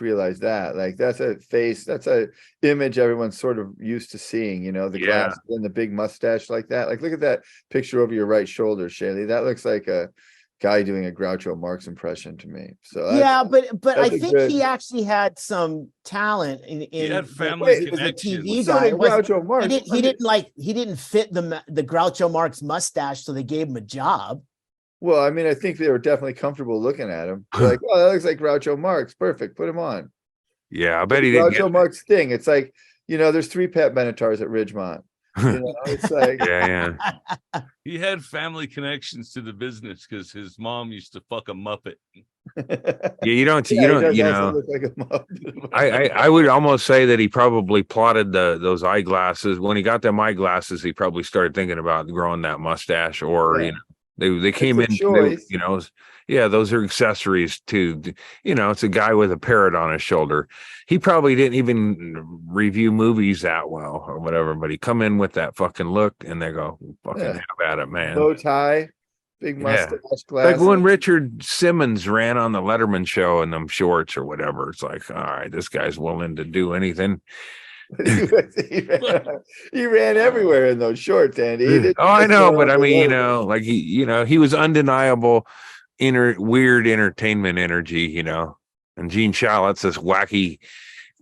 realized that. Like that's a image everyone's sort of used to seeing, the glasses and the big mustache like that. Like look at that picture over your right shoulder, Chaille. That looks like a guy doing a Groucho Marx impression to me. So but I think he actually had some talent in he had family connections. TV So guy. did Groucho Marx. He didn't fit the Groucho Marx mustache, so they gave him a job. Well, I mean, I think they were definitely comfortable looking at him. They're like, oh, that looks like Groucho Marx. Perfect. Put him on. Yeah, I bet he didn't. Groucho Marx thing. It's like, there's 3 Pat Benetars at Ridgemont. It's like, yeah. He had family connections to the business because his mom used to fuck a Muppet. You don't. He does also look like a Muppet. I would almost say that he probably plotted those eyeglasses. When he got them eyeglasses, he probably started thinking about growing that mustache, or they came in. Those are accessories to. It's a guy with a parrot on his shoulder. He probably didn't even review movies that well or whatever, but he come in with that fucking look, and they go, "Fucking have at it, man." Bow tie, big mustache, glasses. Like when Richard Simmons ran on the Letterman show in them shorts or whatever. It's like, all right, this guy's willing to do anything. he ran everywhere in those shorts, Andy. I know, but I mean, he was undeniable weird entertainment energy, and Gene Shalit's this wacky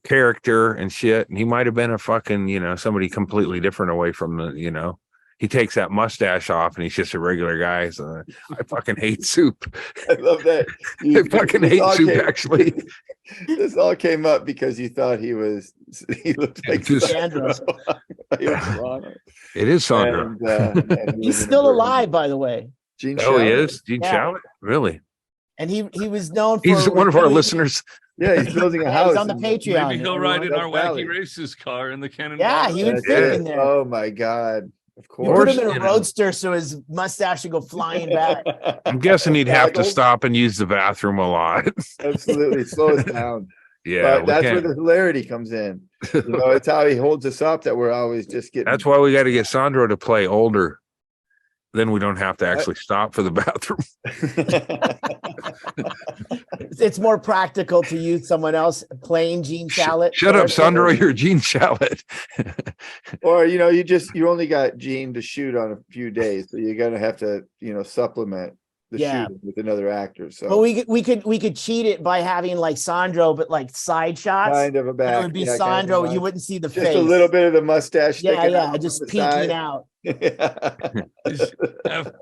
character and shit, and he might have been a fucking, somebody completely different away from the, he takes that mustache off and he's just a regular guy. So I fucking hate soup. I love that. I fucking hate soup, actually. This all came up because you thought he looked like Sandro. It is Sandro. And He's still alive, by the way. Gene He Shalit? is? Gene Shalit? Really? And he was known for. He's one of our listeners. Yeah, he's building a house. He's on the Patreon. Maybe he'll ride in our Valley. wacky races car in the Cannon. Yeah, he would fit in there. Oh my God. Of You course. put him in a roadster so his mustache would go flying back. I'm guessing he'd have to stop and use the bathroom a lot. Absolutely. Slow us down. Yeah. But that's where the hilarity comes in. It's how he holds us up that we're always just getting. That's why we got to get Sandro to play older. Then we don't have to actually stop for the bathroom. It's more practical to use someone else playing Gene Shalit. Shut up, Sandro. You're Gene Shalit. Or you only got Gene to shoot on a few days, so you're gonna have to supplement the shooting with another actor. So, but we could cheat it by having like Sandro, but like side shots. Kind of a back. It would be Sandro. You wouldn't see the just face. A little bit of the mustache. Yeah, just peeking out. I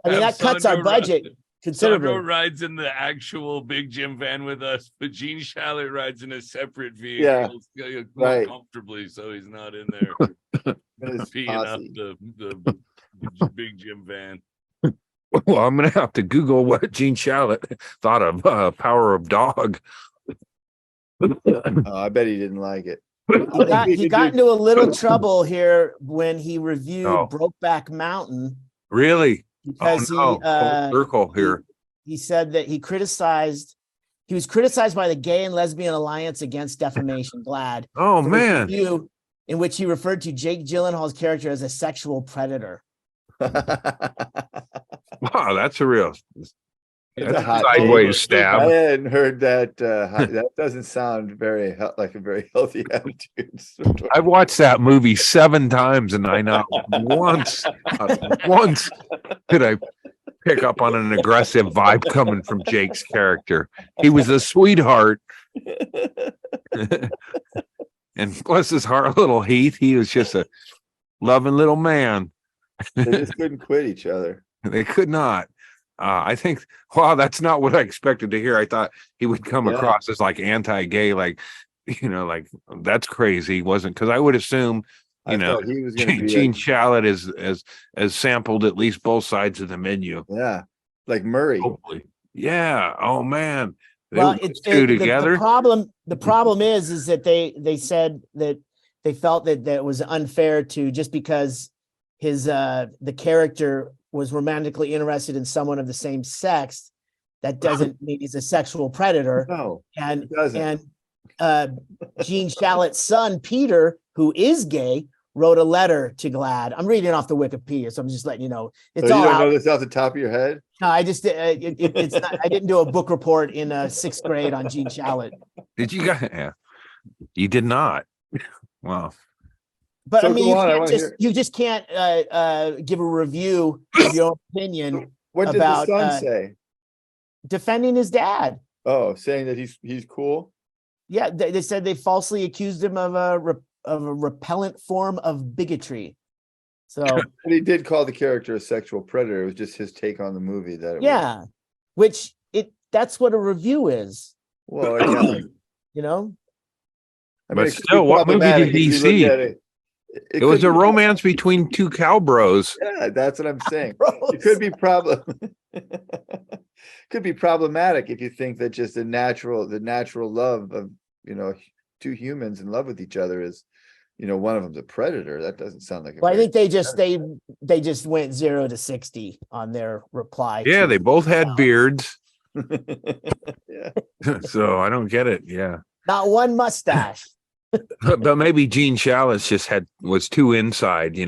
mean, that cuts our budget considerably. Sandro rides in the actual Big Jim van with us, but Gene Shalit rides in a separate vehicle, more comfortably, so he's not in there peeing out the Big Jim van. Well, I'm gonna have to Google what Gene Shalit thought of Power of Dog. I bet he didn't like it. He got into a little trouble here when he reviewed Oh. Brokeback Mountain. Really? Because Full circle here. He said that he was criticized by the Gay and Lesbian Alliance Against Defamation, GLAAD. Oh, for his man. review in which he referred to Jake Gyllenhaal's character as a sexual predator. Wow, that's a real That's a hot sideways take. stab. I hadn't heard that. That doesn't sound like a very healthy attitude. I've watched that movie 7 times, and I not once did I pick up on an aggressive vibe coming from Jake's character. He was a sweetheart. And bless his heart, little Heath, he was just a loving little man. They just couldn't quit each other. They could not. I think, wow, that's not what I expected to hear. I thought he would come across as like anti-gay, like, like that's crazy. He wasn't, because I would assume, he was Gene Shalit is sampled at least both sides of the menu. Yeah, like Murray. Hopefully. Yeah. Oh man. Together. The problem is that they said that they felt that it was unfair to, just because the character was romantically interested in someone of the same sex, that doesn't mean he's a sexual predator. No, and it doesn't. Gene Shalit's son Peter, who is gay, wrote a letter to GLAAD. I'm reading off the Wikipedia, so I'm just letting you know. It's all you don't out. know this off the top of your head? No, I just it's not, I didn't do a book report in 6th grade on Gene Shalit. Did you guys? Yeah. You did not. Wow. But so I mean, you just can't give a review of your own opinion. What did the son say? Defending his dad. Oh, saying that he's cool. Yeah, they said they falsely accused him of a repellent form of bigotry. So but he did call the character a sexual predator. It was just his take on the movie which that's what a review is. Well, but still, what movie did he see? It was a romance between 2 cowbros. Yeah, that's what I'm saying. It could be could be problematic if you think that just the natural love of 2 humans in love with each other is, one of them's a predator. That doesn't sound like. I think they just went 0 to 60 on their reply. Yeah, they both had beards. Yeah. So I don't get it. Yeah. Not one mustache. But maybe Gene Shalit was too inside,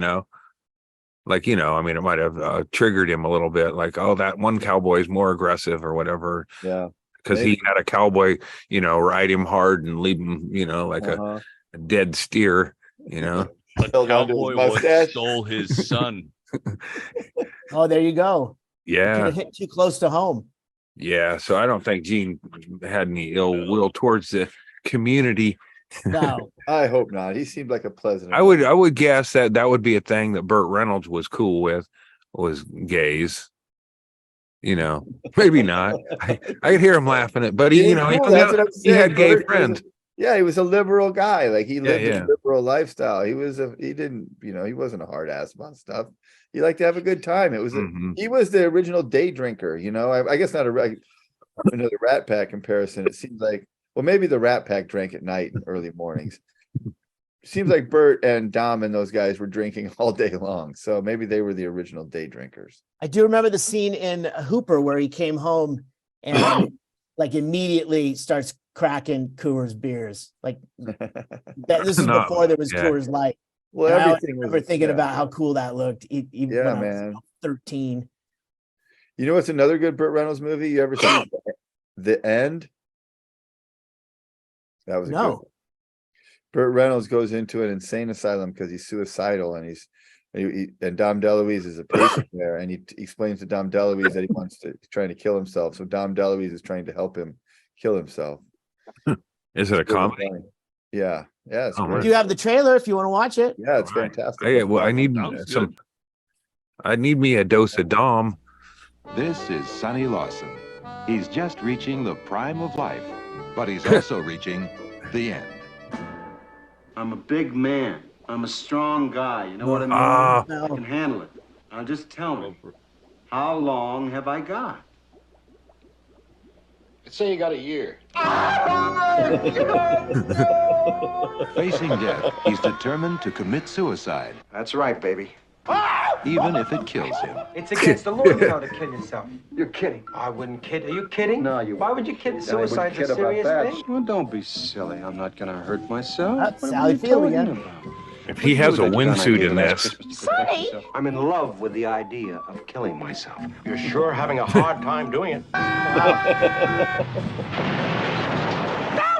like, I mean, it might have triggered him a little bit, like, oh, that one cowboy is more aggressive or whatever. Yeah. Because he had a cowboy, ride him hard and leave him, like a dead steer, A cowboy stole his son. Oh, there you go. Yeah. Could have hit too close to home. Yeah. So I don't think Gene had any ill will towards the community. No, I hope not. He seemed like a pleasant. I would guess that would be a thing that Burt Reynolds was cool with, was gays. Maybe not. I could hear him laughing at, but he had gay friends. Yeah, he was a liberal guy. Like he lived a liberal lifestyle. He wasn't a hard ass about stuff. He liked to have a good time. It was he was the original day drinker. I guess not another Rat Pack comparison. It seems like. Well, maybe the Rat Pack drank at night and early mornings. Seems like Burt and Dom and those guys were drinking all day long. So maybe they were the original day drinkers. I do remember the scene in Hooper where he came home and like immediately starts cracking Coors beers. Like this is before there was Coors Light. Well, I remember thinking about how cool that looked. Even when I was 13. You know what's another good Burt Reynolds movie you ever seen? The End. That was good. Burt Reynolds goes into an insane asylum because he's suicidal, and and Dom DeLuise is a patient there, and he explains to Dom DeLuise that he's trying to kill himself. So Dom DeLuise is trying to help him kill himself. Is it a comedy? Funny. Yeah. It's Do you have the trailer if you want to watch it? Yeah, it's fantastic. I need I need me a dose of Dom. This is Sonny Lawson. He's just reaching the prime of life, but he's also reaching the end. I'm a big man. I'm a strong guy. You know what I mean? I can handle it. Now just tell me, how long have I got? Let's say you got a year. Facing death, he's determined to commit suicide. That's right, baby. Even if it kills him. It's against the law, you know, to kill yourself. You're kidding. I wouldn't kid. Are you kidding? No, you. Why would you kid? Suicide's a serious thing. Well, don't be silly. I'm not gonna hurt myself. Sally Field again. If he has a windsuit in this. Sonny! I'm in love with the idea of killing myself. You're sure having a hard time doing it. That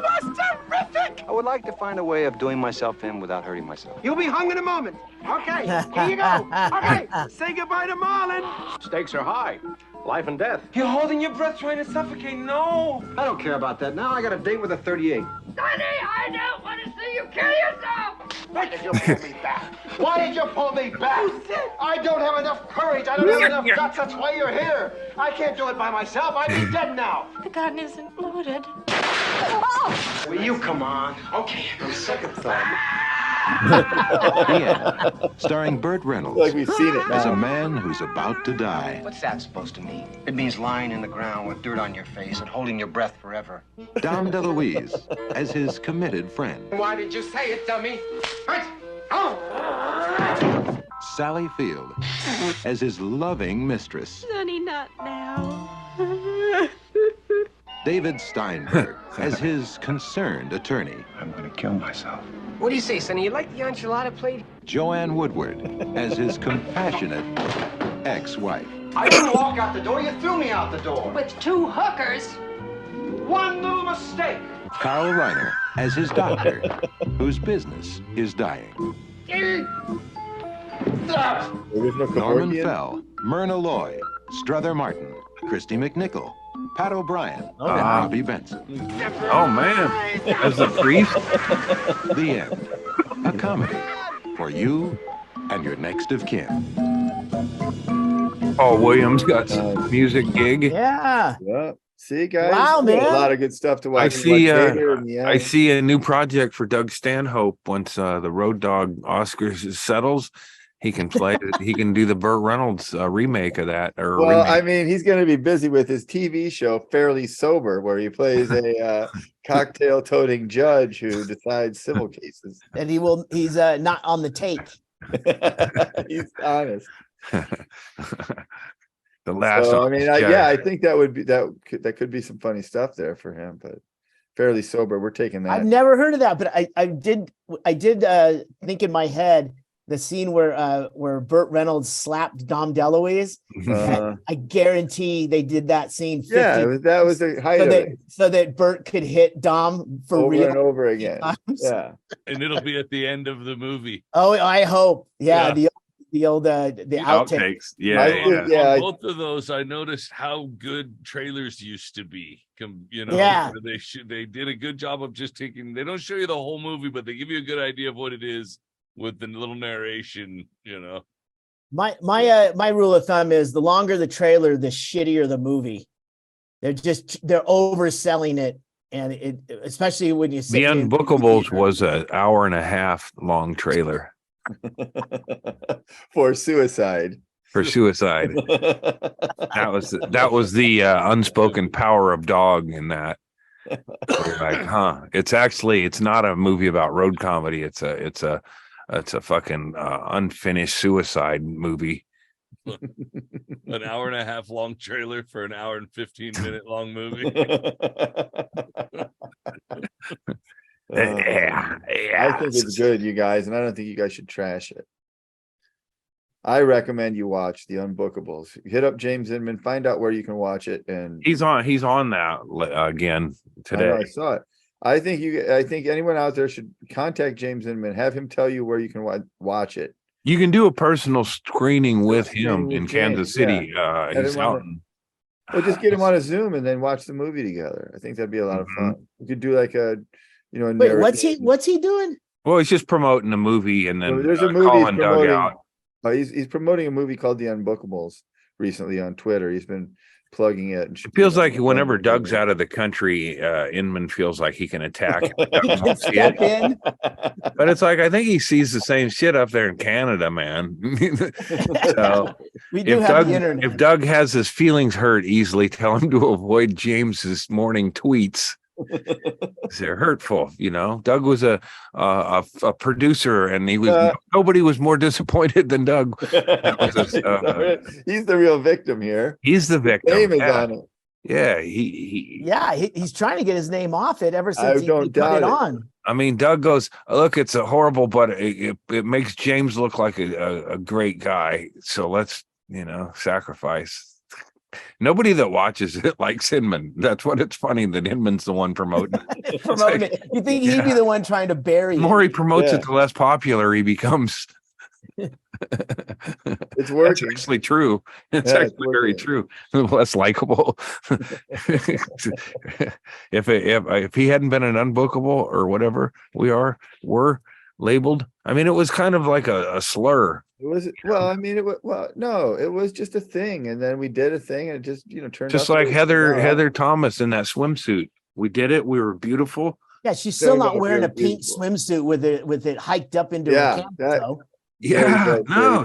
was terrific! I would like to find a way of doing myself in without hurting myself. You'll be hung in a moment. Okay, here you go. Okay, say goodbye to Marlon. Stakes are high. Life and death. You're holding your breath trying to suffocate. No. I don't care about that now. I got a date with a 38. Sonny, I don't want to see you kill yourself! Why did you pull me back? Why did you pull me back? I don't have enough courage. I don't have enough guts. That's why you're here. I can't do it by myself. I'd be dead now. The gun isn't loaded. Will you come on? Okay, on second thought. The End, starring Burt Reynolds Like we've seen it as a now. man who's about to die. What's that supposed to mean? It means lying in the ground with dirt on your face and holding your breath forever. Dom DeLuise as his committed friend. Why did you say it, dummy? Sally Field as his loving mistress. Sonny, not now. David Steinberg as his concerned attorney. I'm gonna kill myself. What do you say, Sonny? You like the enchilada plate? Joanne Woodward as his compassionate ex-wife. I didn't walk out the door. You threw me out the door. With two hookers. One little mistake. Carl Reiner as his doctor, whose business is dying. Original Norman Kevorkian? Fell, Myrna Loy, Strother Martin, Christy McNichol, Pat O'Brien, and wow. Robbie Benson. Oh man, as the priest. The End, a comedy for you and your next of kin. Paul Williams got some music gig. Yeah. Yeah. See, guys. Wow, There's man. A lot of good stuff to watch. I see. Gator and The End. I see a new project for Doug Stanhope. Once the Road Dogg Oscars settles, he can play. He can do the Burt Reynolds remake of that. Or Well, remake. I mean, he's going to be busy with his TV show, Fairly Sober, where he plays a cocktail-toting judge who decides civil cases. And he's not on the take. He's honest. The last. So, I mean, Honest Judge. yeah, I think that would be that could be some funny stuff there for him. But Fairly Sober, we're taking that. I've never heard of that, but I did think in my head the scene where Burt Reynolds slapped Dom DeLuise. I guarantee they did that scene 50 that was the height of it. so that Burt could hit Dom for Over real and over again. times. Yeah. And it'll be at the end of the movie. Oh, I hope. Yeah, Yeah. the outtakes. Yeah, I- yeah. On both of those, I noticed how good trailers used to be. You know, Yeah. they did a good job of just taking. They don't show you the whole movie, but they give you a good idea of what it is with the little narration. You know, My rule of thumb is the longer the trailer, the shittier the movie. They're overselling it, and it especially when you The Unbookables was an hour and a half long trailer For suicide. for suicide. That was the unspoken power of dog in that. You're like, it's not a movie about road comedy. It's a fucking unfinished suicide movie. an hour and a half long trailer for an hour and 15-minute long movie. I think it's good, you guys, and I don't think you guys should trash it. I recommend you watch The Unbookables. Hit up James Inman, find out where you can watch it, and He's on that again today. I saw it. I think anyone out there should contact James Inman, have him tell you where you can watch it. You can do a personal screening with him with in James, Kansas City. Get He's him out. on Or just get him on a Zoom and then watch the movie together. I think that'd be a lot of fun. We could do like a, a Wait, what's he doing? Well, he's just promoting a movie, and then there's a movie calling Doug promoting. out. He's promoting a movie called The Unbookables recently on Twitter. He's been plugging it. It feels like whenever Doug's out of the country, Inman feels like he can attack. Step in. But it's like, I think he sees the same shit up there in Canada, man. So we do have the internet. If Doug has his feelings hurt easily, tell him to avoid James's morning tweets. They're hurtful, you know. Doug was a producer, and he was nobody was more disappointed than Doug. He's the real victim here. He's the victim. Name is on it. Yeah, he's trying to get his name off it ever since he put it on. I mean, Doug goes, look, it's a horrible, but it makes James look like a great guy. So let's, sacrifice. Nobody that watches it likes Inman. That's what it's funny that Inman's the one promoting it. It. You think he'd be the one trying to bury it? The more he promotes it, the less popular he becomes. It's working. It's actually true. It's actually very true. Less likable. if he hadn't been an unbookable or whatever we're labeled. I mean, it was kind of like a slur. It was no, it was just a thing, and then we did a thing, and it just turned just out like Heather Thomas in that swimsuit. We did it. We were beautiful. Yeah, she's still not wearing a pink swimsuit with it hiked up into her camel.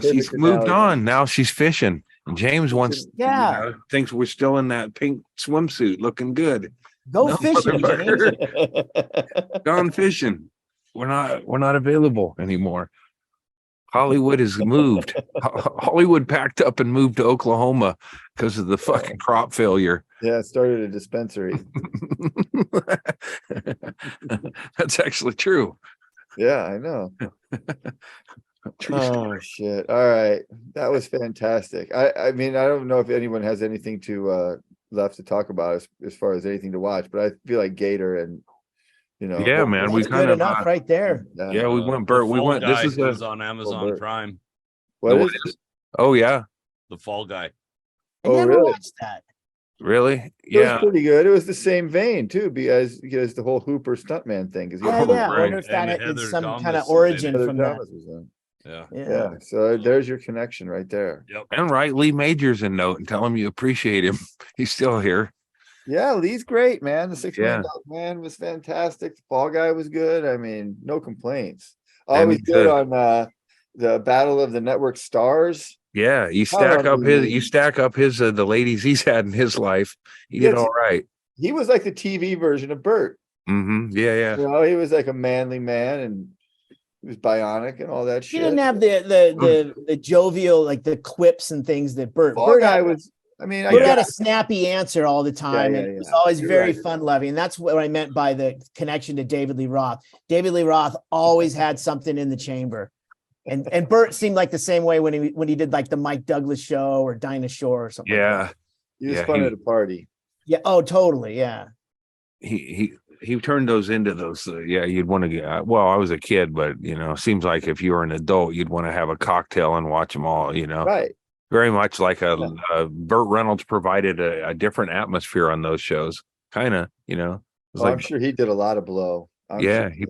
She's moved on. Now she's fishing. And James wants, thinks we're still in that pink swimsuit, looking good. Go fishing, James. Gone fishing. We're not available anymore. Hollywood has moved. Hollywood packed up and moved to Oklahoma because of the fucking crop failure. Yeah, it started a dispensary. That's actually true. Yeah, I know. Oh shit. All right. That was fantastic. I mean, I don't know if anyone has anything to left to talk about as far as anything to watch, but I feel like Gator and yeah, man, we kind of enough right there. Yeah, we went Burt. We went. This is on Amazon Prime. What is it? Oh yeah, The Fall Guy. I never watched that. Really? Yeah, it was pretty good. It was the same vein too, because the whole Hooper stuntman thing. I wonder if that is some kind of origin from that. Yeah. So there's your connection right there. Yep. And write Lee Majors a note and tell him you appreciate him. He's still here. Yeah, Lee's great, man. The $6 Million Man was fantastic. The Fall Guy was good. I mean, no complaints. Always good on the Battle of the Network Stars. Yeah, you stack up his the ladies he's had in his life. He did all right. He was like the TV version of Burt. Mm-hmm. Yeah. He was like a manly man, and he was bionic and all that shit. He didn't have the jovial, like the quips and things that Burt Guy was. I mean, Burt had a snappy answer all the time, and it was always very fun-loving. And that's what I meant by the connection to David Lee Roth. David Lee Roth always had something in the chamber, and Burt seemed like the same way when he did like the Mike Douglas show or Dinah Shore or something. Yeah, he was fun at a party. Yeah. Oh, totally. Yeah. He turned those into those. You'd want to get. Well, I was a kid, but seems like if you were an adult, you'd want to have a cocktail and watch them all. Right. Very much like Burt Reynolds provided a different atmosphere on those shows. Kind of, I'm sure he did a lot of blow. He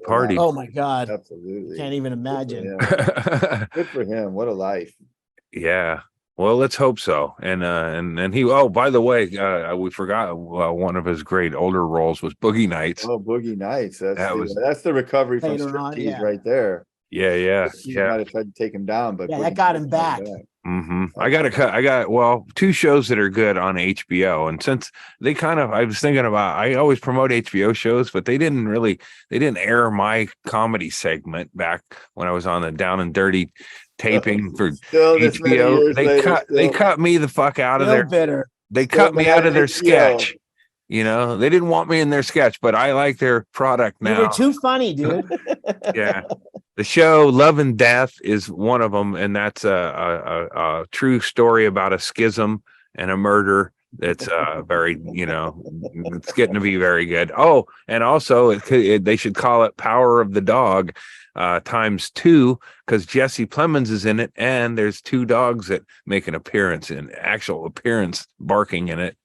partied. Oh my God. Absolutely. Can't even imagine. Yeah. Good for him. What a life. Yeah. Well, let's hope so. And he. Oh, by the way, we forgot one of his great older roles was Boogie Nights. Oh, Boogie Nights. That's the recovery from striptease right there. Yeah. He might have tried to take him down, but that got him back. Mm-hmm. I got two shows that are good on HBO, and since I was thinking about, I always promote HBO shows, but they didn't air my comedy segment back when I was on the Down and Dirty taping for HBO. They cut me the fuck out of there. They cut me out of their sketch. They didn't want me in their sketch, but I like their product now. You were too funny, dude. Yeah. The show Love and Death is one of them, and that's a true story about a schism and a murder. That's very, it's getting to be very good. Oh, and also they should call it Power of the Dog ×2, because Jesse Plemons is in it, and there's two dogs that make an appearance barking in it.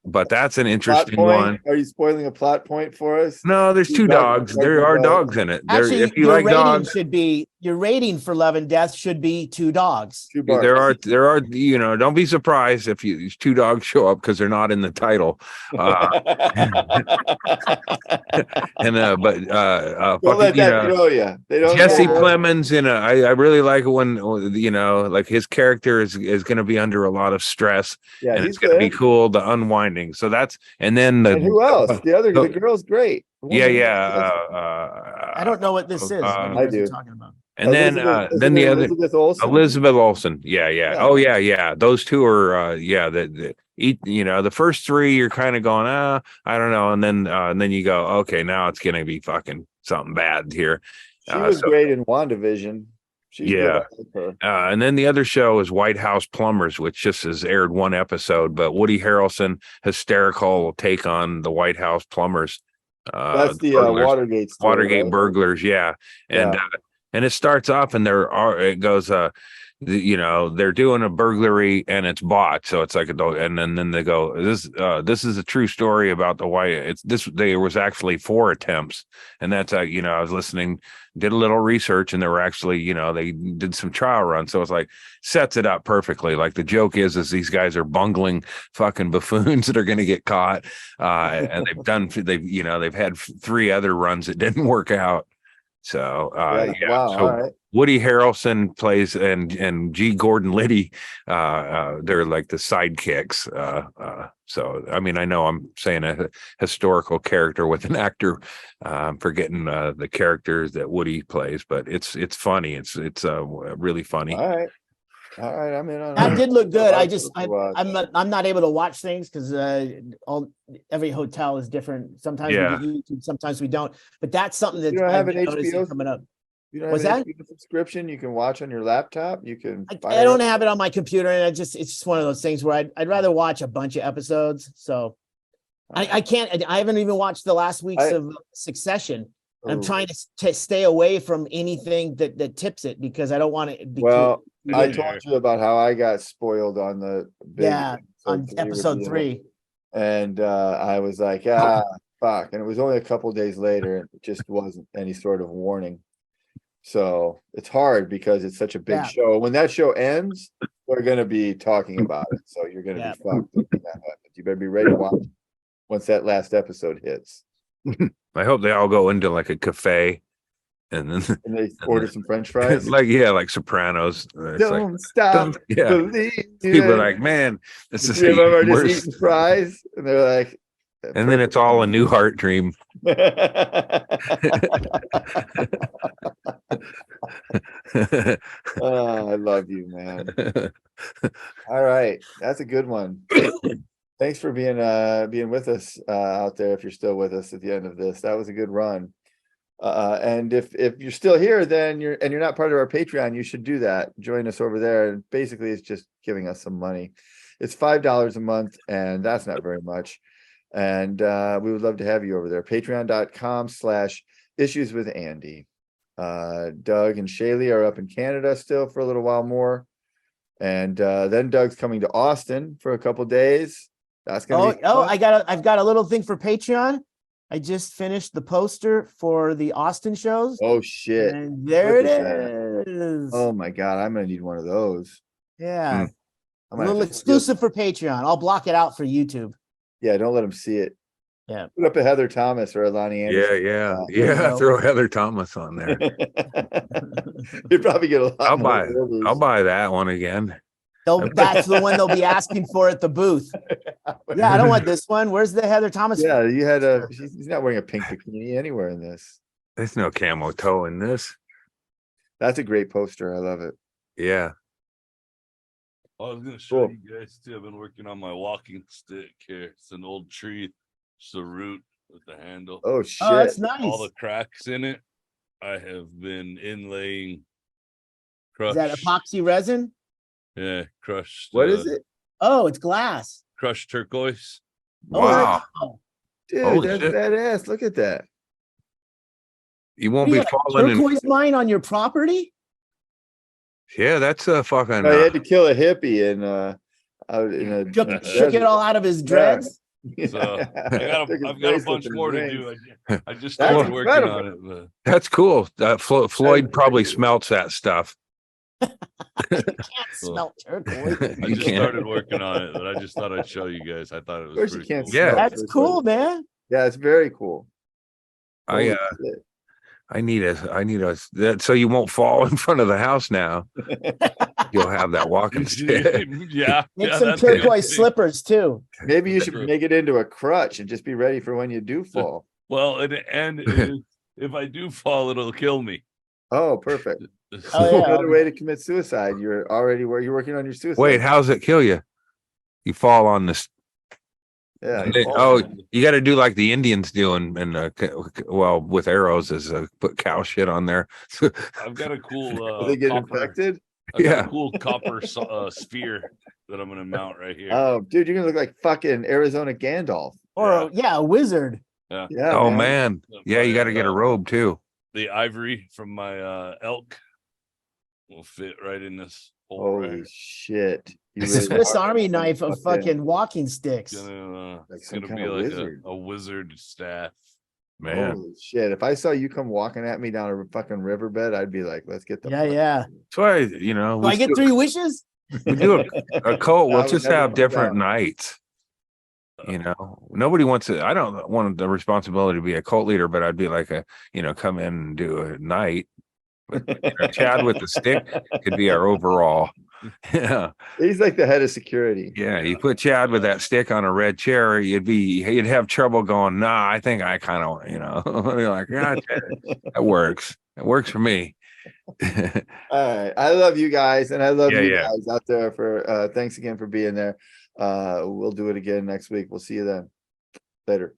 But that's an interesting Plot point? one. Are you spoiling a plot point for us? No, there's two dogs. There are dogs in it. Actually, If you your like rating dogs, should be your rating for Love and Death should be 2 dogs. there are don't be surprised if two dogs show up because they're not in the title. And don't let that throw you. They don't Jesse Plemons I really like when like his character is going to be under a lot of stress, and it's going to be cool, the unwinding. So that's and who else? The girl's great. I don't know what this is. I do. Talking about. And then the other Elizabeth Olsen. Yeah. Oh yeah. Those two are the first 3 you're kind of going, I don't know, and then you go, okay, now it's gonna be fucking something bad here. She was great in WandaVision. And then the other show is White House Plumbers, which just has aired 1 episode, but Woody Harrelson hysterical take on the White House Plumbers. That's the Watergate story, Watergate burglars, and it starts off and they're doing a burglary and it's bought, so it's like and then they go, this is a true story about the White. There was actually 4 attempts, and that's I was listening, did a little research, and there were actually they did some trial runs, so it's like sets it up perfectly. Like the joke is these guys are bungling fucking buffoons that are going to get caught, and they've had 3 other runs that didn't work out. So Woody Harrelson plays and G. Gordon Liddy, they're like the sidekicks. So I mean, I know I'm saying a historical character with an actor, forgetting the characters that Woody plays, but it's funny. It's really funny. All right, I'm in on that. Did look good. I'm not able to watch things because every hotel is different. Sometimes we get YouTube, sometimes we don't. But that's something that you don't have an HBO coming up. You don't have an HBO subscription you can watch on your laptop. You can. I don't have it on my computer, and it's just one of those things where I'd rather watch a bunch of episodes. So I can't. I haven't even watched the last weeks of Succession. I'm trying to stay away from anything that tips it because I don't want it. I told you about how I got spoiled on the on episode 3, and I was like, fuck, and it was only a couple days later, and it just wasn't any sort of warning. So it's hard because it's such a big show. When that show ends, we're going to be talking about it, so you're going to be fucked when that happens. You better be ready to watch once that last episode hits. I hope they all go into like a cafe and they order some French fries. like Sopranos. Don't stop. People are like, man, this is just eating fries, and they're like, and then it's all a Newhart dream. I love you, man. All right, that's a good one. Thanks for being with us out there. If you're still with us at the end of this, that was a good run. And if you're still here, then you're not part of our Patreon, you should do that. Join us over there. And basically, it's just giving us some money. It's $5 a month, and that's not very much. And we would love to have you over there. Patreon.com/issueswithandy. Doug and Chaille are up in Canada still for a little while more, and then Doug's coming to Austin for a couple days. That's gonna be fun. I've got a little thing for Patreon. I just finished the poster for the Austin shows. Oh shit! And there it is. Oh my god, I'm gonna need one of those. Yeah, a little exclusive for Patreon. I'll block it out for YouTube. Yeah, don't let them see it. Yeah, put up a Heather Thomas or a Lonnie Anderson. Yeah. Throw Heather Thomas on there. You'd probably get a lot. I'll buy that one again. That's the one they'll be asking for at the booth. Yeah, I don't want this one. Where's the Heather Thomas? Yeah, he's not wearing a pink bikini anywhere in this. There's no camo toe in this. That's a great poster. I love it. Yeah. I was gonna show you guys too. I've been working on my walking stick here. It's an old tree, just a root with the handle. Oh shit! Oh, that's nice. All the cracks in it, I have been inlaying. Crushed. Is that epoxy resin? Yeah, crushed. What is it? Oh, it's glass. Crushed turquoise. Wow. Dude, that's badass. Look at that. You won't be falling turquoise mine on your property? Yeah, that's a fucking. I had to kill a hippie, and out in a shook it all out of his dreads. So I've got a bunch more to do. I just started working on it. But... That's cool. Floyd probably smelts that stuff. You can't smell turquoise. I just started working on it, but I just thought I'd show you guys. I thought it was pretty cool. Yeah, that's cool, man. Yeah, it's very cool. I need a so you won't fall in front of the house now. You'll have that walking stick. Yeah. Make some turquoise slippers too. Maybe you should make it into a crutch and just be ready for when you do fall. Well, and if I do fall, it'll kill me. Oh, perfect. Another way to commit suicide. You're working on your suicide. Wait, how's it kill you? You fall on this. Yeah. You got to do like the Indians do, and with arrows, is put cow shit on there. I've got a cool. They get infected. I've got a cool copper sphere that I'm gonna mount right here. Oh, dude, you're gonna look like fucking Arizona Gandalf. Or a wizard. Yeah. Oh man. Yeah, you got to get a robe too. The ivory from my elk will fit right in this hole. Holy shit. Swiss Army knife of fucking walking sticks. It's gonna be like a wizard staff. Man. Holy shit. If I saw you come walking at me down a fucking riverbed, I'd be like, let's get the yeah. That's why, do I get 3 wishes? We do a cult. We'll just have different nights. Nobody wants it. I don't want the responsibility to be a cult leader, but I'd be like come in and do a night. But Chad with the stick could be our overall. Yeah, he's like the head of security. Yeah, you put Chad with that stick on a red chair, he'd have trouble going. Nah, I think I kind of you're like, yeah, that works. It works for me. All right, I love you guys, and I love you guys out there. For thanks again for being there. We'll do it again next week. We'll see you then. Later.